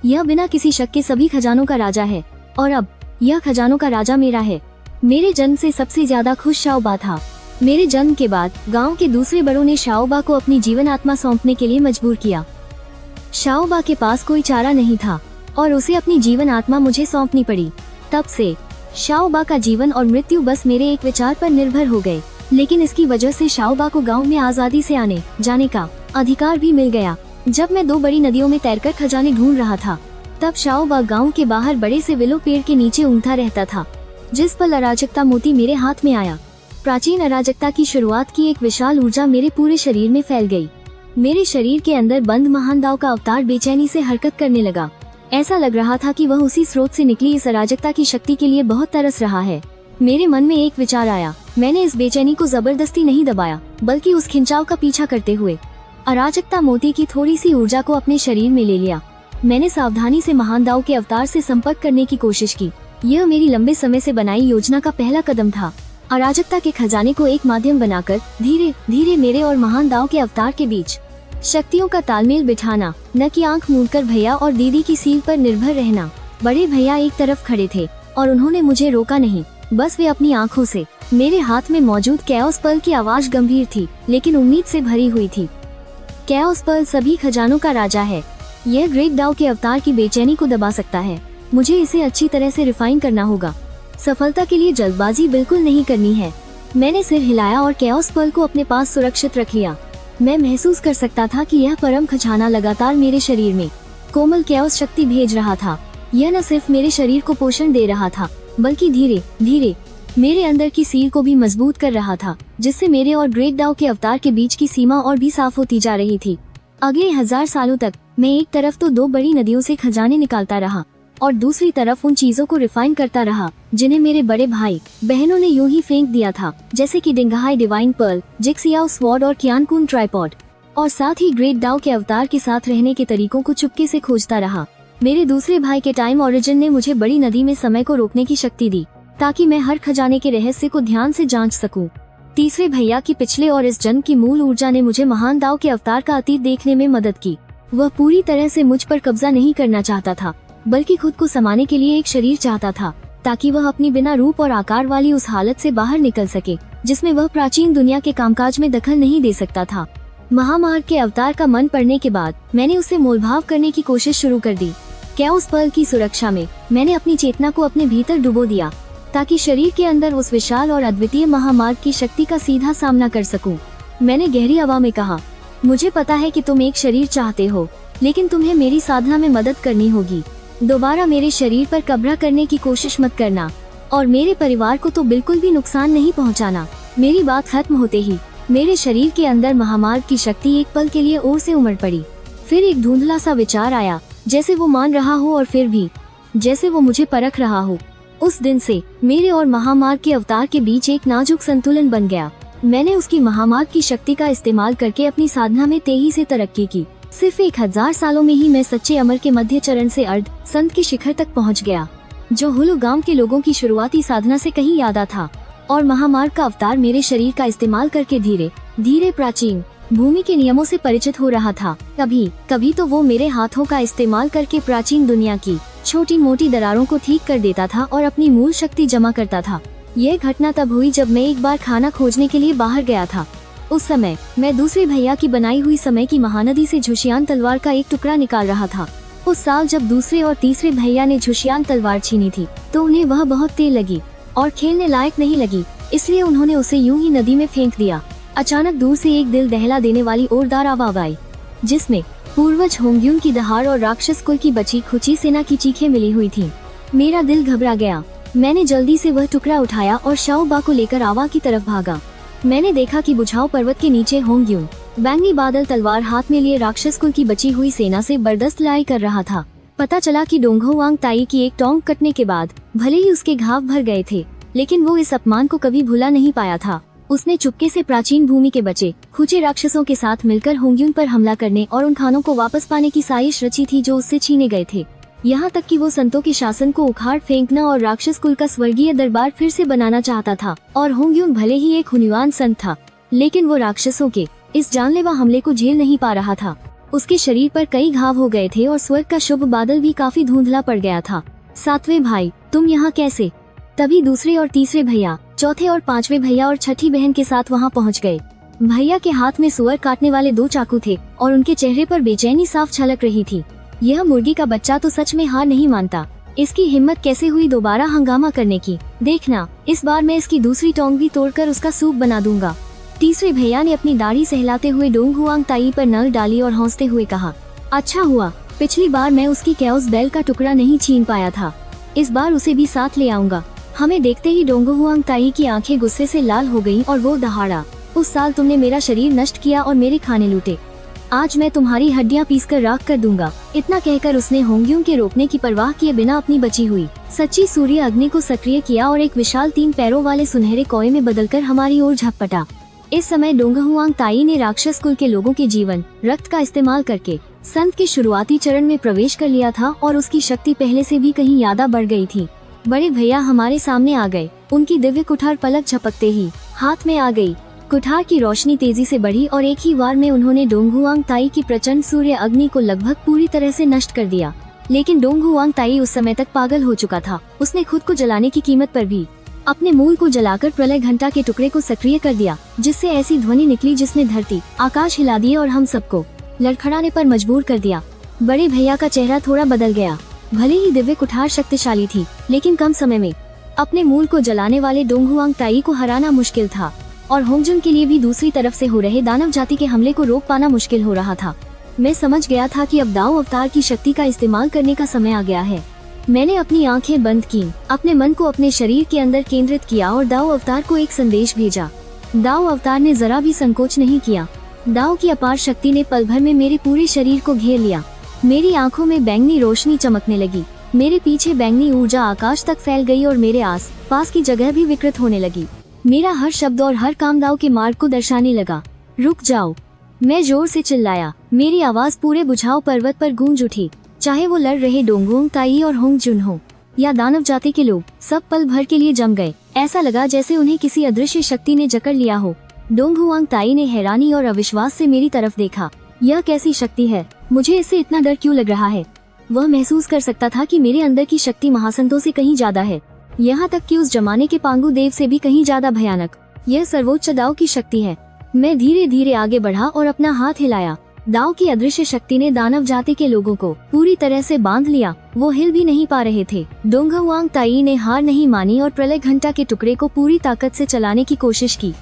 A: यह बिना किसी शक के सभी खजानों का राजा है और अब यह खजानों का राजा मेरा है। मेरे जन्म से सबसे ज्यादा खुश शाओबा था। मेरे जन्म के बाद गांव के दूसरे बड़ों ने शाओबा को अपनी जीवन आत्मा सौंपने के लिए मजबूर किया। शाओबा के पास कोई चारा नहीं था और उसे अपनी जीवन आत्मा मुझे सौंपनी पड़ी। तब से शाओबा का जीवन और मृत्यु बस मेरे एक विचार पर निर्भर हो गए। लेकिन इसकी वजह से शाओबा को गांव में आजादी से आने जाने का अधिकार भी मिल गया। जब मैं 2 बड़ी नदियों में तैरकर खजाने ढूंढ रहा था, तब शाओबा गांव के बाहर बड़े से विलो पेड़ के नीचे ऊँघता रहता था। जिस पल अराजकता मोती मेरे हाथ में आया, प्राचीन अराजकता की शुरुआत की एक विशाल ऊर्जा मेरे पूरे शरीर में फैल गई। मेरे शरीर के अंदर बंद महान दाव का अवतार बेचैनी से हरकत करने लगा। ऐसा लग रहा था कि वह उसी स्रोत से निकली इस अराजकता की शक्ति के लिए बहुत तरस रहा है। मेरे मन में एक विचार आया। मैंने इस बेचैनी को जबरदस्ती नहीं दबाया, बल्कि उस खिंचाव का पीछा करते हुए अराजकता मोती की थोड़ी सी ऊर्जा को अपने शरीर में ले लिया। मैंने सावधानी से महान दाव के अवतार से संपर्क करने की कोशिश की। यह मेरी लंबे समय से बनाई योजना का पहला कदम था। अराजकता के खजाने को एक माध्यम बनाकर धीरे धीरे मेरे और महान दाव के अवतार के बीच शक्तियों का तालमेल बिठाना, न कि आंख मूंदकर भैया और दीदी की सील पर निर्भर रहना। बड़े भैया एक तरफ खड़े थे और उन्होंने मुझे रोका नहीं, बस वे अपनी आंखों से। मेरे हाथ में मौजूद कैओस पर्ल की आवाज गंभीर थी, लेकिन उम्मीद से भरी हुई थी। कैओस पर्ल सभी खजानों का राजा है। यह ग्रेट दाव के अवतार की बेचैनी को दबा सकता है। मुझे इसे अच्छी तरह से रिफाइन करना होगा। सफलता के लिए जल्दबाजी बिल्कुल नहीं करनी है। मैंने सिर हिलाया और कैओस पर्ल को अपने पास सुरक्षित रख लिया। मैं महसूस कर सकता था कि यह परम खजाना लगातार मेरे शरीर में कोमल कैओस शक्ति भेज रहा था। यह न सिर्फ मेरे शरीर को पोषण दे रहा था, बल्कि धीरे धीरे मेरे अंदर की सील को भी मजबूत कर रहा था, जिससे मेरे और ग्रेट दाव के अवतार के बीच की सीमा और भी साफ होती जा रही थी। अगले 1000 सालों तक मैं एक तरफ तो 2 बड़ी नदियों से खजाने निकालता रहा और दूसरी तरफ उन चीजों को रिफाइन करता रहा जिन्हें मेरे बड़े भाई बहनों ने यूं ही फेंक दिया था, जैसे कि डिंगहाई डिवाइन पर्ल, जिक्सियाओ स्वॉर्ड और कियानकुन ट्राइपॉड। और साथ ही ग्रेट दाव के अवतार के साथ रहने के तरीकों को चुपके से खोजता रहा। मेरे दूसरे भाई के टाइम ओरिजिन ने मुझे बड़ी नदी में समय को रोकने की शक्ति दी, ताकि मैं हर खजाने के रहस्य को ध्यान से जांच सकूं। तीसरे भैया की पिछले और इस जन्म की मूल ऊर्जा ने मुझे महान दाव के अवतार का अतीत देखने में मदद की। वह पूरी तरह से मुझ पर कब्जा नहीं करना चाहता था, बल्कि खुद को समाने के लिए एक शरीर चाहता था, ताकि वह अपनी बिना रूप और आकार वाली उस हालत से बाहर निकल सके जिसमें वह प्राचीन दुनिया के कामकाज में दखल नहीं दे सकता था। महामार्ग के अवतार का मन पड़ने के बाद मैंने उससे मोलभाव करने की कोशिश शुरू कर दी। कैओस पर्ल की सुरक्षा में मैंने अपनी चेतना को अपने भीतर डुबो दिया, ताकि शरीर के अंदर उस विशाल और अद्वितीय महामार्ग की शक्ति का सीधा सामना कर सकूं। मैंने गहरी आवाज में कहा, मुझे पता है कि तुम एक शरीर चाहते हो, लेकिन तुम्हें मेरी साधना में मदद करनी होगी। दोबारा मेरे शरीर पर कब्जा करने की कोशिश मत करना और मेरे परिवार को तो बिल्कुल भी नुकसान नहीं पहुंचाना। मेरी बात खत्म होते ही मेरे शरीर के अंदर महामार्ग की शक्ति एक पल के लिए और से उमड़ पड़ी। फिर एक धुंधला सा विचार आया, जैसे वो मान रहा हो और फिर भी जैसे वो मुझे परख रहा हो। उस दिन से मेरे और महामार्ग के अवतार के बीच एक नाजुक संतुलन बन गया। मैंने उसकी महामार्ग की शक्ति का इस्तेमाल करके अपनी साधना में तेजी से तरक्की की। सिर्फ 1000 सालों में ही मैं सच्चे अमर के मध्य चरण से अर्ध संत के शिखर तक पहुंच गया, जो हुलु गांव के लोगों की शुरुआती साधना से कहीं ज्यादा था। और महामार्ग का अवतार मेरे शरीर का इस्तेमाल करके धीरे धीरे प्राचीन भूमि के नियमों से परिचित हो रहा था। कभी कभी तो वो मेरे हाथों का इस्तेमाल करके प्राचीन दुनिया की छोटी मोटी दरारों को ठीक कर देता था और अपनी मूल शक्ति जमा करता था। यह घटना तब हुई जब मैं एक बार खाना खोजने के लिए बाहर गया था। उस समय मैं दूसरे भैया की बनाई हुई समय की महानदी से झुशियान तलवार का एक टुकड़ा निकाल रहा था। उस साल जब दूसरे और तीसरे भैया ने झुशियान तलवार छीनी थी, तो उन्हें वह बहुत तेज लगी और खेलने लायक नहीं लगी, इसलिए उन्होंने उसे यूं ही नदी में फेंक दिया। अचानक दूर से एक दिल दहला देने वाली ओरदार आवाज आई, जिसमें पूर्वज होंग्यून की दहाड़ और राक्षस कुल की बची खुची सेना की चीखें मिली हुई थीं। मेरा दिल घबरा गया। मैंने जल्दी से वह टुकड़ा उठाया और शाओबा को लेकर आवा की तरफ भागा। मैंने देखा कि बुझाऊ पर्वत के नीचे होंग्यून बैंगनी बादल तलवार हाथ में लिए राक्षस कुल की बची हुई सेना से बर्दाश्त लड़ाई कर रहा था। पता चला कि डोंगो वांग ताई की एक टोंग कटने के बाद भले ही उसके घाव भर गए थे, लेकिन वो इस अपमान को कभी भुला नहीं पाया था। उसने चुपके से प्राचीन भूमि के बचे खुचे राक्षसों के साथ मिलकर होंग्यून पर हमला करने और उन खानों को वापस पाने की साजिश रची थी जो उससे छीने गए थे। यहाँ तक कि वो संतों के शासन को उखाड़ फेंकना और राक्षस कुल का स्वर्गीय दरबार फिर से बनाना चाहता था। और होंग्यून भले ही एक हुनुआन संत था, लेकिन वो राक्षसों के इस जानलेवा हमले को झेल नहीं पा रहा था। उसके शरीर पर कई घाव हो गए थे और स्वर्ग का शुभ बादल भी काफी धुंधला पड़ गया था। सातवें भाई, तुम यहाँ कैसे? तभी दूसरे और तीसरे भैया, चौथे और पांचवे भैया और छठी बहन के साथ वहाँ पहुँच गए। भैया के हाथ में सुअर काटने वाले 2 चाकू थे और उनके चेहरे पर बेचैनी साफ झलक रही थी। यह मुर्गी का बच्चा तो सच में हार नहीं मानता। इसकी हिम्मत कैसे हुई दोबारा हंगामा करने की। देखना, इस बार मैं इसकी दूसरी टोंग भी तोड़कर उसका सूप बना दूंगा। तीसरे भैया ने अपनी दाढ़ी सहलाते हुए डोंग हुआंग ताई पर नल डाली और हंसते हुए कहा, अच्छा हुआ पिछली बार मैं उसकी कैओस बेल का टुकड़ा नहीं छीन पाया था, इस बार उसे भी साथ ले आऊंगा। हमें देखते ही डोंग हुआंग ताई की आंखें गुस्से से लाल हो गईं और वो दहाड़ा, उस साल तुमने मेरा शरीर नष्ट किया और मेरे खाने लूटे, आज मैं तुम्हारी हड्डियां पीसकर राख कर दूंगा। इतना कहकर उसने होंग्युम के रोकने की परवाह किए बिना अपनी बची हुई सच्ची सूर्य अग्नि को सक्रिय किया और एक विशाल 3 पैरों वाले सुनहरे कौए में बदलकर हमारी ओर झपटा। इस समय डोंग हुआंग ताई ने राक्षस कुल के लोगों के जीवन रक्त का इस्तेमाल करके संत के शुरुआती चरण में प्रवेश कर लिया था और उसकी शक्ति पहले से भी कहीं ज्यादा बढ़ गई थी। बड़े भैया हमारे सामने आ गए। उनकी दिव्य कुठार पलक झपकते ही हाथ में आ गई। कुठार की रोशनी तेजी से बढ़ी और एक ही वार में उन्होंने डोंग हुआंग ताई की प्रचंड सूर्य अग्नि को लगभग पूरी तरह से नष्ट कर दिया। लेकिन डोंग हुआंग ताई उस समय तक पागल हो चुका था। उसने खुद को जलाने की कीमत पर भी अपने मूल को जलाकर प्रलय घंटा के टुकड़े को सक्रिय कर दिया, जिससे ऐसी ध्वनि निकली जिसने धरती आकाश हिला दिए और हम सबको लड़खड़ाने पर मजबूर कर दिया। बड़े भैया का चेहरा थोड़ा बदल गया। भले ही दिव्य कुठार शक्तिशाली थी, लेकिन कम समय में अपने मूल को जलाने वाले डोंग हुआंग ताई को हराना मुश्किल था और होंगजुन के लिए भी दूसरी तरफ से हो रहे दानव जाति के हमले को रोक पाना मुश्किल हो रहा था। मैं समझ गया था कि अब दाओ अवतार की शक्ति का इस्तेमाल करने का समय आ गया है। मैंने अपनी आंखें बंद की, अपने मन को अपने शरीर के अंदर केंद्रित किया और दाओ अवतार को एक संदेश भेजा। दाओ अवतार ने जरा भी संकोच नहीं किया। दाओ की अपार शक्ति ने पल भर में मेरे पूरे शरीर को घेर लिया। मेरी आंखों में बैंगनी रोशनी चमकने लगी। मेरे पीछे बैंगनी ऊर्जा आकाश तक फैल गई और मेरे आस पास की जगह भी विकृत होने लगी। मेरा हर शब्द और हर काम दाओ के मार्ग को दर्शाने लगा। रुक जाओ, मैं जोर से चिल्लाया। मेरी आवाज पूरे बुझाओ पर्वत पर गूंज उठी। चाहे वो लड़ रहे डोंग हुआंग ताई और होंगजुन हो या दानव जाति के लोग, सब पल भर के लिए जम गए। ऐसा लगा जैसे उन्हें किसी अदृश्य शक्ति ने जकड़ लिया हो। डोंग हुआंग ताई ने हैरानी और अविश्वास से मेरी तरफ देखा। यह कैसी शक्ति है? मुझे इससे इतना डर क्यों लग रहा है? वह महसूस कर सकता था कि मेरे अंदर की शक्ति महासंतों से कहीं ज्यादा है, यहाँ तक कि उस जमाने के पांगु देव से भी कहीं ज्यादा भयानक। यह सर्वोच्च दाओ की शक्ति है। मैं धीरे धीरे आगे बढ़ा और अपना हाथ हिलाया। दाओ की अदृश्य शक्ति ने दानव जाति के लोगों को पूरी तरह से बांध लिया। वो हिल भी नहीं पा रहे थे। डोंग हुआंग ताई ने हार नहीं मानी और प्रलय घंटा के टुकड़े को पूरी ताकत से चलाने की कोशिश की।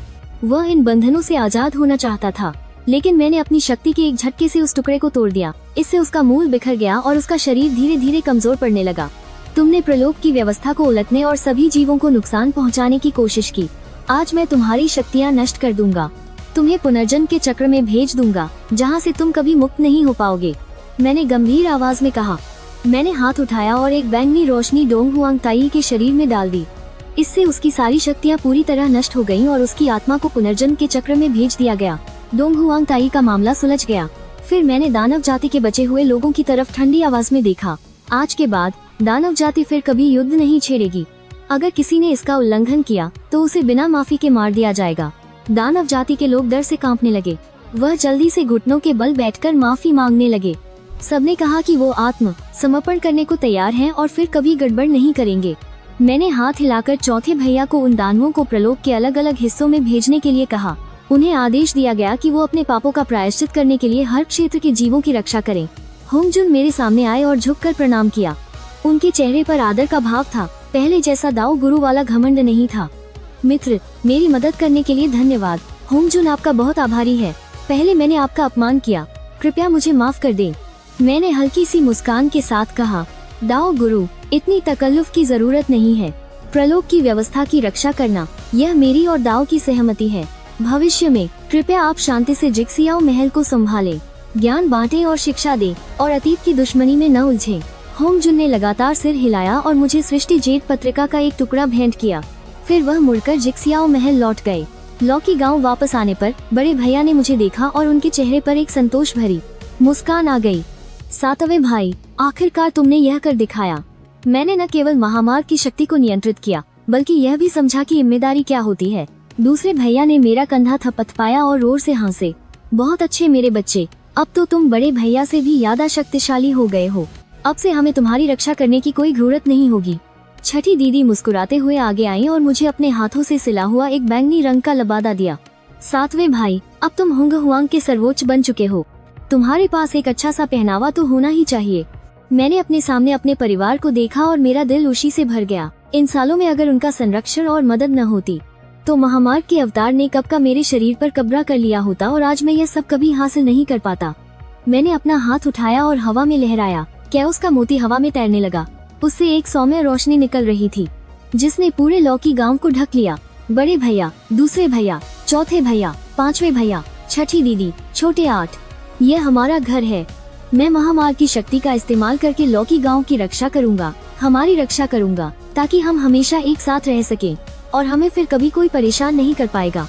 A: वह इन बंधनों से आजाद होना चाहता था, लेकिन मैंने अपनी शक्ति के एक झटके से उस टुकड़े को तोड़ दिया। इससे उसका मूल बिखर गया और उसका शरीर धीरे धीरे कमजोर पड़ने लगा। तुमने प्रलोभ की व्यवस्था को उलटने और सभी जीवों को नुकसान पहुंचाने की कोशिश की। आज मैं तुम्हारी शक्तियां नष्ट कर दूंगा। तुम्हें पुनर्जन्म के चक्र में भेज दूंगा, जहां से तुम कभी मुक्त नहीं हो पाओगे। मैंने गंभीर आवाज में कहा। मैंने हाथ उठाया और एक बैंगनी रोशनी डोंग हुआंग ताई के शरीर में डाल दी। इससे उसकी सारी शक्तियां पूरी तरह नष्ट हो गईं और उसकी आत्मा को पुनर्जन्म के चक्र में भेज दिया गया। डोंग हुआंग ताई का मामला सुलझ गया। फिर मैंने दानव जाति के बचे हुए लोगों की तरफ ठंडी आवाज में देखा। आज के बाद दानव जाति फिर कभी युद्ध नहीं छेड़ेगी। अगर किसी ने इसका उल्लंघन किया तो उसे बिना माफी के मार दिया जाएगा। दानव जाति के लोग डर से कांपने लगे। वह जल्दी से घुटनों के बल बैठकर माफी मांगने लगे। सबने कहा कि वो आत्म समर्पण करने को तैयार हैं और फिर कभी गड़बड़ नहीं करेंगे। मैंने हाथ हिलाकर चौथे भैया को उन दानवों को प्रलोभ के अलग अलग हिस्सों में भेजने के लिए कहा। उन्हें आदेश दिया गया कि वो अपने पापों का प्रायश्चित करने के लिए हर क्षेत्र के जीवों की रक्षा करें। होंगजुन मेरे सामने आए और झुककर प्रणाम किया। उनके चेहरे पर आदर का भाव था। पहले जैसा दाओ गुरु वाला घमंड नहीं था। मित्र, मेरी मदद करने के लिए धन्यवाद। होंगजुन आपका बहुत आभारी है। पहले मैंने आपका अपमान किया, कृपया मुझे माफ कर दें। मैंने हल्की सी मुस्कान के साथ कहा, दाओ गुरु, इतनी तकल्लुफ की जरूरत नहीं है। प्रलोभ की व्यवस्था की रक्षा करना, यह मेरी और दाओ की सहमति है। भविष्य में कृपया आप शांति से जिक्सियाओ महल को संभालें, ज्ञान बांटें और शिक्षा दें और अतीत की दुश्मनी में न उलझें। होंगजुन ने लगातार सिर हिलाया और मुझे सृष्टि जेट पत्रिका का एक टुकड़ा भेंट किया। फिर वह मुड़कर जिक्सियाओ महल लौट गए। लौकी गांव वापस आने पर बड़े भैया ने मुझे देखा और उनके चेहरे पर एक संतोष भरी मुस्कान आ गई। सातवें भाई, आखिरकार तुमने यह कर दिखाया। मैंने न केवल महामार्ग की शक्ति को नियंत्रित किया, बल्कि यह भी समझा कि जिम्मेदारी क्या होती है। दूसरे भैया ने मेरा कंधा थपथपाया और जोर से हंसे। बहुत अच्छे मेरे बच्चे, अब तो तुम बड़े भैया से भी ज्यादा शक्तिशाली हो गए हो। अब से हमें तुम्हारी रक्षा करने की कोई जरूरत नहीं होगी। छठी दीदी मुस्कुराते हुए आगे आई और मुझे अपने हाथों से सिला हुआ एक बैंगनी रंग का लबादा दिया। सातवें भाई, अब तुम होंग हुआंग के सर्वोच्च बन चुके हो, तुम्हारे पास एक अच्छा सा पहनावा तो होना ही चाहिए। मैंने अपने सामने अपने परिवार को देखा और मेरा दिल उसी से भर गया। इन सालों में अगर उनका संरक्षण और मदद न होती तो महामार्ग के अवतार ने कब का मेरे शरीर पर कब्जा कर लिया होता और आज मैं यह सब कभी हासिल नहीं कर पाता। मैंने अपना हाथ उठाया और हवा में लहराया। क्या उसका मोती हवा में तैरने लगा। उससे एक सौम्य रोशनी निकल रही थी जिसने पूरे लौकी गांव को ढक लिया। बड़े भैया, दूसरे भैया, चौथे भैया, पांचवे भैया, छठी दीदी, छोटे 8, यह हमारा घर है। मैं महामार्ग की शक्ति का इस्तेमाल करके लौकी गांव की रक्षा करूंगा, हमारी रक्षा करूंगा, ताकि हम हमेशा एक साथ रह सकें और हमें फिर कभी कोई परेशान नहीं कर पाएगा।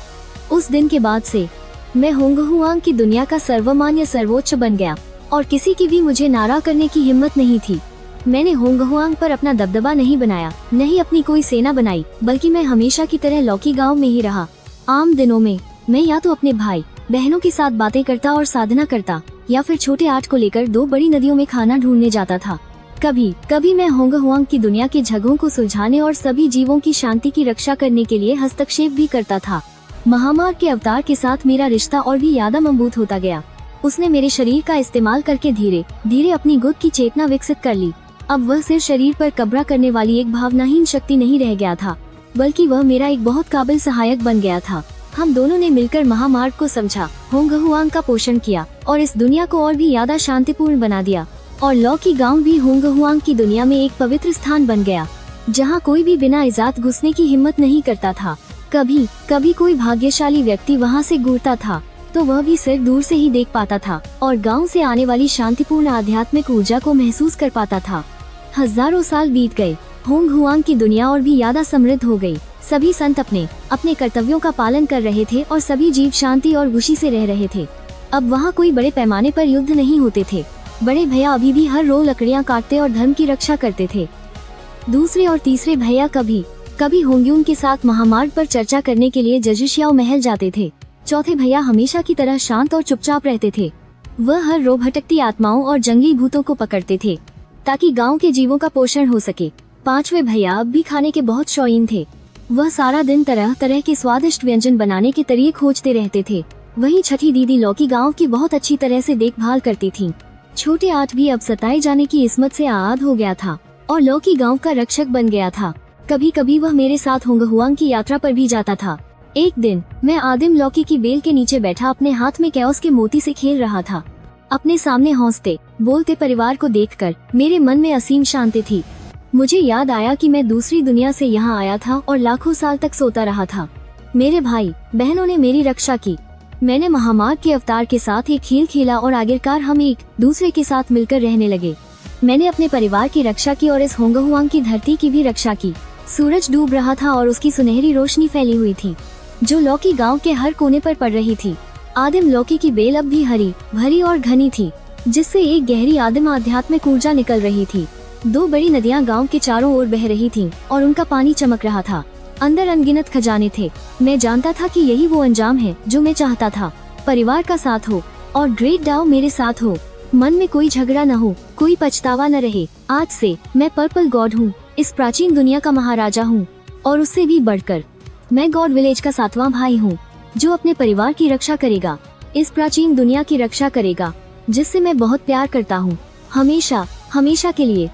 A: उस दिन के बाद से मैं होंग हुआंग की दुनिया का सर्वमान्य सर्वोच्च बन गया और किसी की भी मुझे नारा करने की हिम्मत नहीं थी। मैंने होंग हुआंग पर अपना दबदबा नहीं बनाया, नहीं अपनी कोई सेना बनाई, बल्कि मैं हमेशा की तरह लौकी गांव में ही रहा। आम दिनों में मैं या तो अपने भाई बहनों के साथ बातें करता और साधना करता, या फिर छोटे 8 को लेकर 2 बड़ी नदियों में खाना ढूंढने जाता था। कभी कभी मैं होंग हुआंग की दुनिया के झगड़ों को सुलझाने और सभी जीवों की शांति की रक्षा करने के लिए हस्तक्षेप भी करता था। महामार्ग के अवतार के साथ मेरा रिश्ता और भी ज्यादा मजबूत होता गया। उसने मेरे शरीर का इस्तेमाल करके धीरे धीरे अपनी गुद की चेतना विकसित कर ली। अब वह सिर्फ शरीर पर कब्जा करने वाली एक भावनाहीन शक्ति नहीं रह गया था, बल्कि वह मेरा एक बहुत काबिल सहायक बन गया था। हम दोनों ने मिलकर महामार्ग को समझा, होंग हुआंग का पोषण किया और इस दुनिया को और भी ज्यादा शांतिपूर्ण बना दिया। और लौकी गांव भी होंग हुआंग की दुनिया में एक पवित्र स्थान बन गया, जहां कोई भी बिना इजाजत घुसने की हिम्मत नहीं करता था। कभी कभी कोई भाग्यशाली व्यक्ति वहां से गुजरता था तो वह भी सिर्फ दूर से ही देख पाता था और गांव से आने वाली शांतिपूर्ण आध्यात्मिक ऊर्जा को महसूस कर पाता था। हजारों साल बीत गए, होंग हुआंग की दुनिया और भी ज्यादा समृद्ध हो गई। सभी संत अपने अपने कर्तव्यों का पालन कर रहे थे और सभी जीव शांति और खुशी से रह रहे थे। अब वहाँ कोई बड़े पैमाने पर युद्ध नहीं होते थे। बड़े भैया अभी भी हर रोज लकड़ियाँ काटते और धर्म की रक्षा करते थे। दूसरे और तीसरे भैया कभी कभी होंग्यून के साथ महामार्ग पर चर्चा करने के लिए जजुशियाओ महल जाते थे। चौथे भैया हमेशा की तरह शांत और चुपचाप रहते थे। वह हर रोज भटकती आत्माओं और जंगली भूतों को पकड़ते थे ताकि गांव के जीवों का पोषण हो सके। पांचवे भैया अब भी खाने के बहुत शौकीन थे। वह सारा दिन तरह तरह के स्वादिष्ट व्यंजन बनाने के तरीके खोजते रहते थे। वहीं छठी दीदी लौकी गांव की बहुत अच्छी तरह से देखभाल करती थी। छोटे 8 भी अब सताए जाने की इस्मत से आद हो गया था और लौकी गांव का रक्षक बन गया था। कभी कभी वह मेरे साथ होंग हुआंग की यात्रा पर भी जाता था। एक दिन मैं आदिम लौकी की बेल के नीचे बैठा अपने हाथ में कैओस के मोती से खेल रहा था। अपने सामने हंसते बोलते परिवार को देखकर मेरे मन में असीम शांति थी। मुझे याद आया कि मैं दूसरी दुनिया से यहाँ आया था और लाखों साल तक सोता रहा था। मेरे भाई बहनों ने मेरी रक्षा की। मैंने महामार्ग के अवतार के साथ एक खेल खेला और आखिरकार हम एक दूसरे के साथ मिलकर रहने लगे। मैंने अपने परिवार की रक्षा की और इस होंग हुआंग की धरती की भी रक्षा की। सूरज डूब रहा था और उसकी सुनहरी रोशनी फैली हुई थी जो लौकी गांव के हर कोने पर पड़ रही थी। आदिम लौकी की बेल अब भी हरी भरी और घनी थी, जिससे एक गहरी आदिम आध्यात्मिक ऊर्जा निकल रही थी। 2 बड़ी नदियां गांव के चारों ओर बह रही थीं और उनका पानी चमक रहा था। अंदर अनगिनत खजाने थे। मैं जानता था कि यही वो अंजाम है जो मैं चाहता था। परिवार का साथ हो और ग्रेट डाओ मेरे साथ हो। मन में कोई झगड़ा न हो, कोई पछतावा न रहे। आज से मैं पर्पल गॉड हूँ, इस प्राचीन दुनिया का महाराजा हूँ और उससे भी बढ़कर मैं गॉड विलेज का 7वां भाई हूँ जो अपने परिवार की रक्षा करेगा, इस प्राचीन दुनिया की रक्षा करेगा जिससे मैं बहुत प्यार करता हूँ, हमेशा हमेशा के लिए।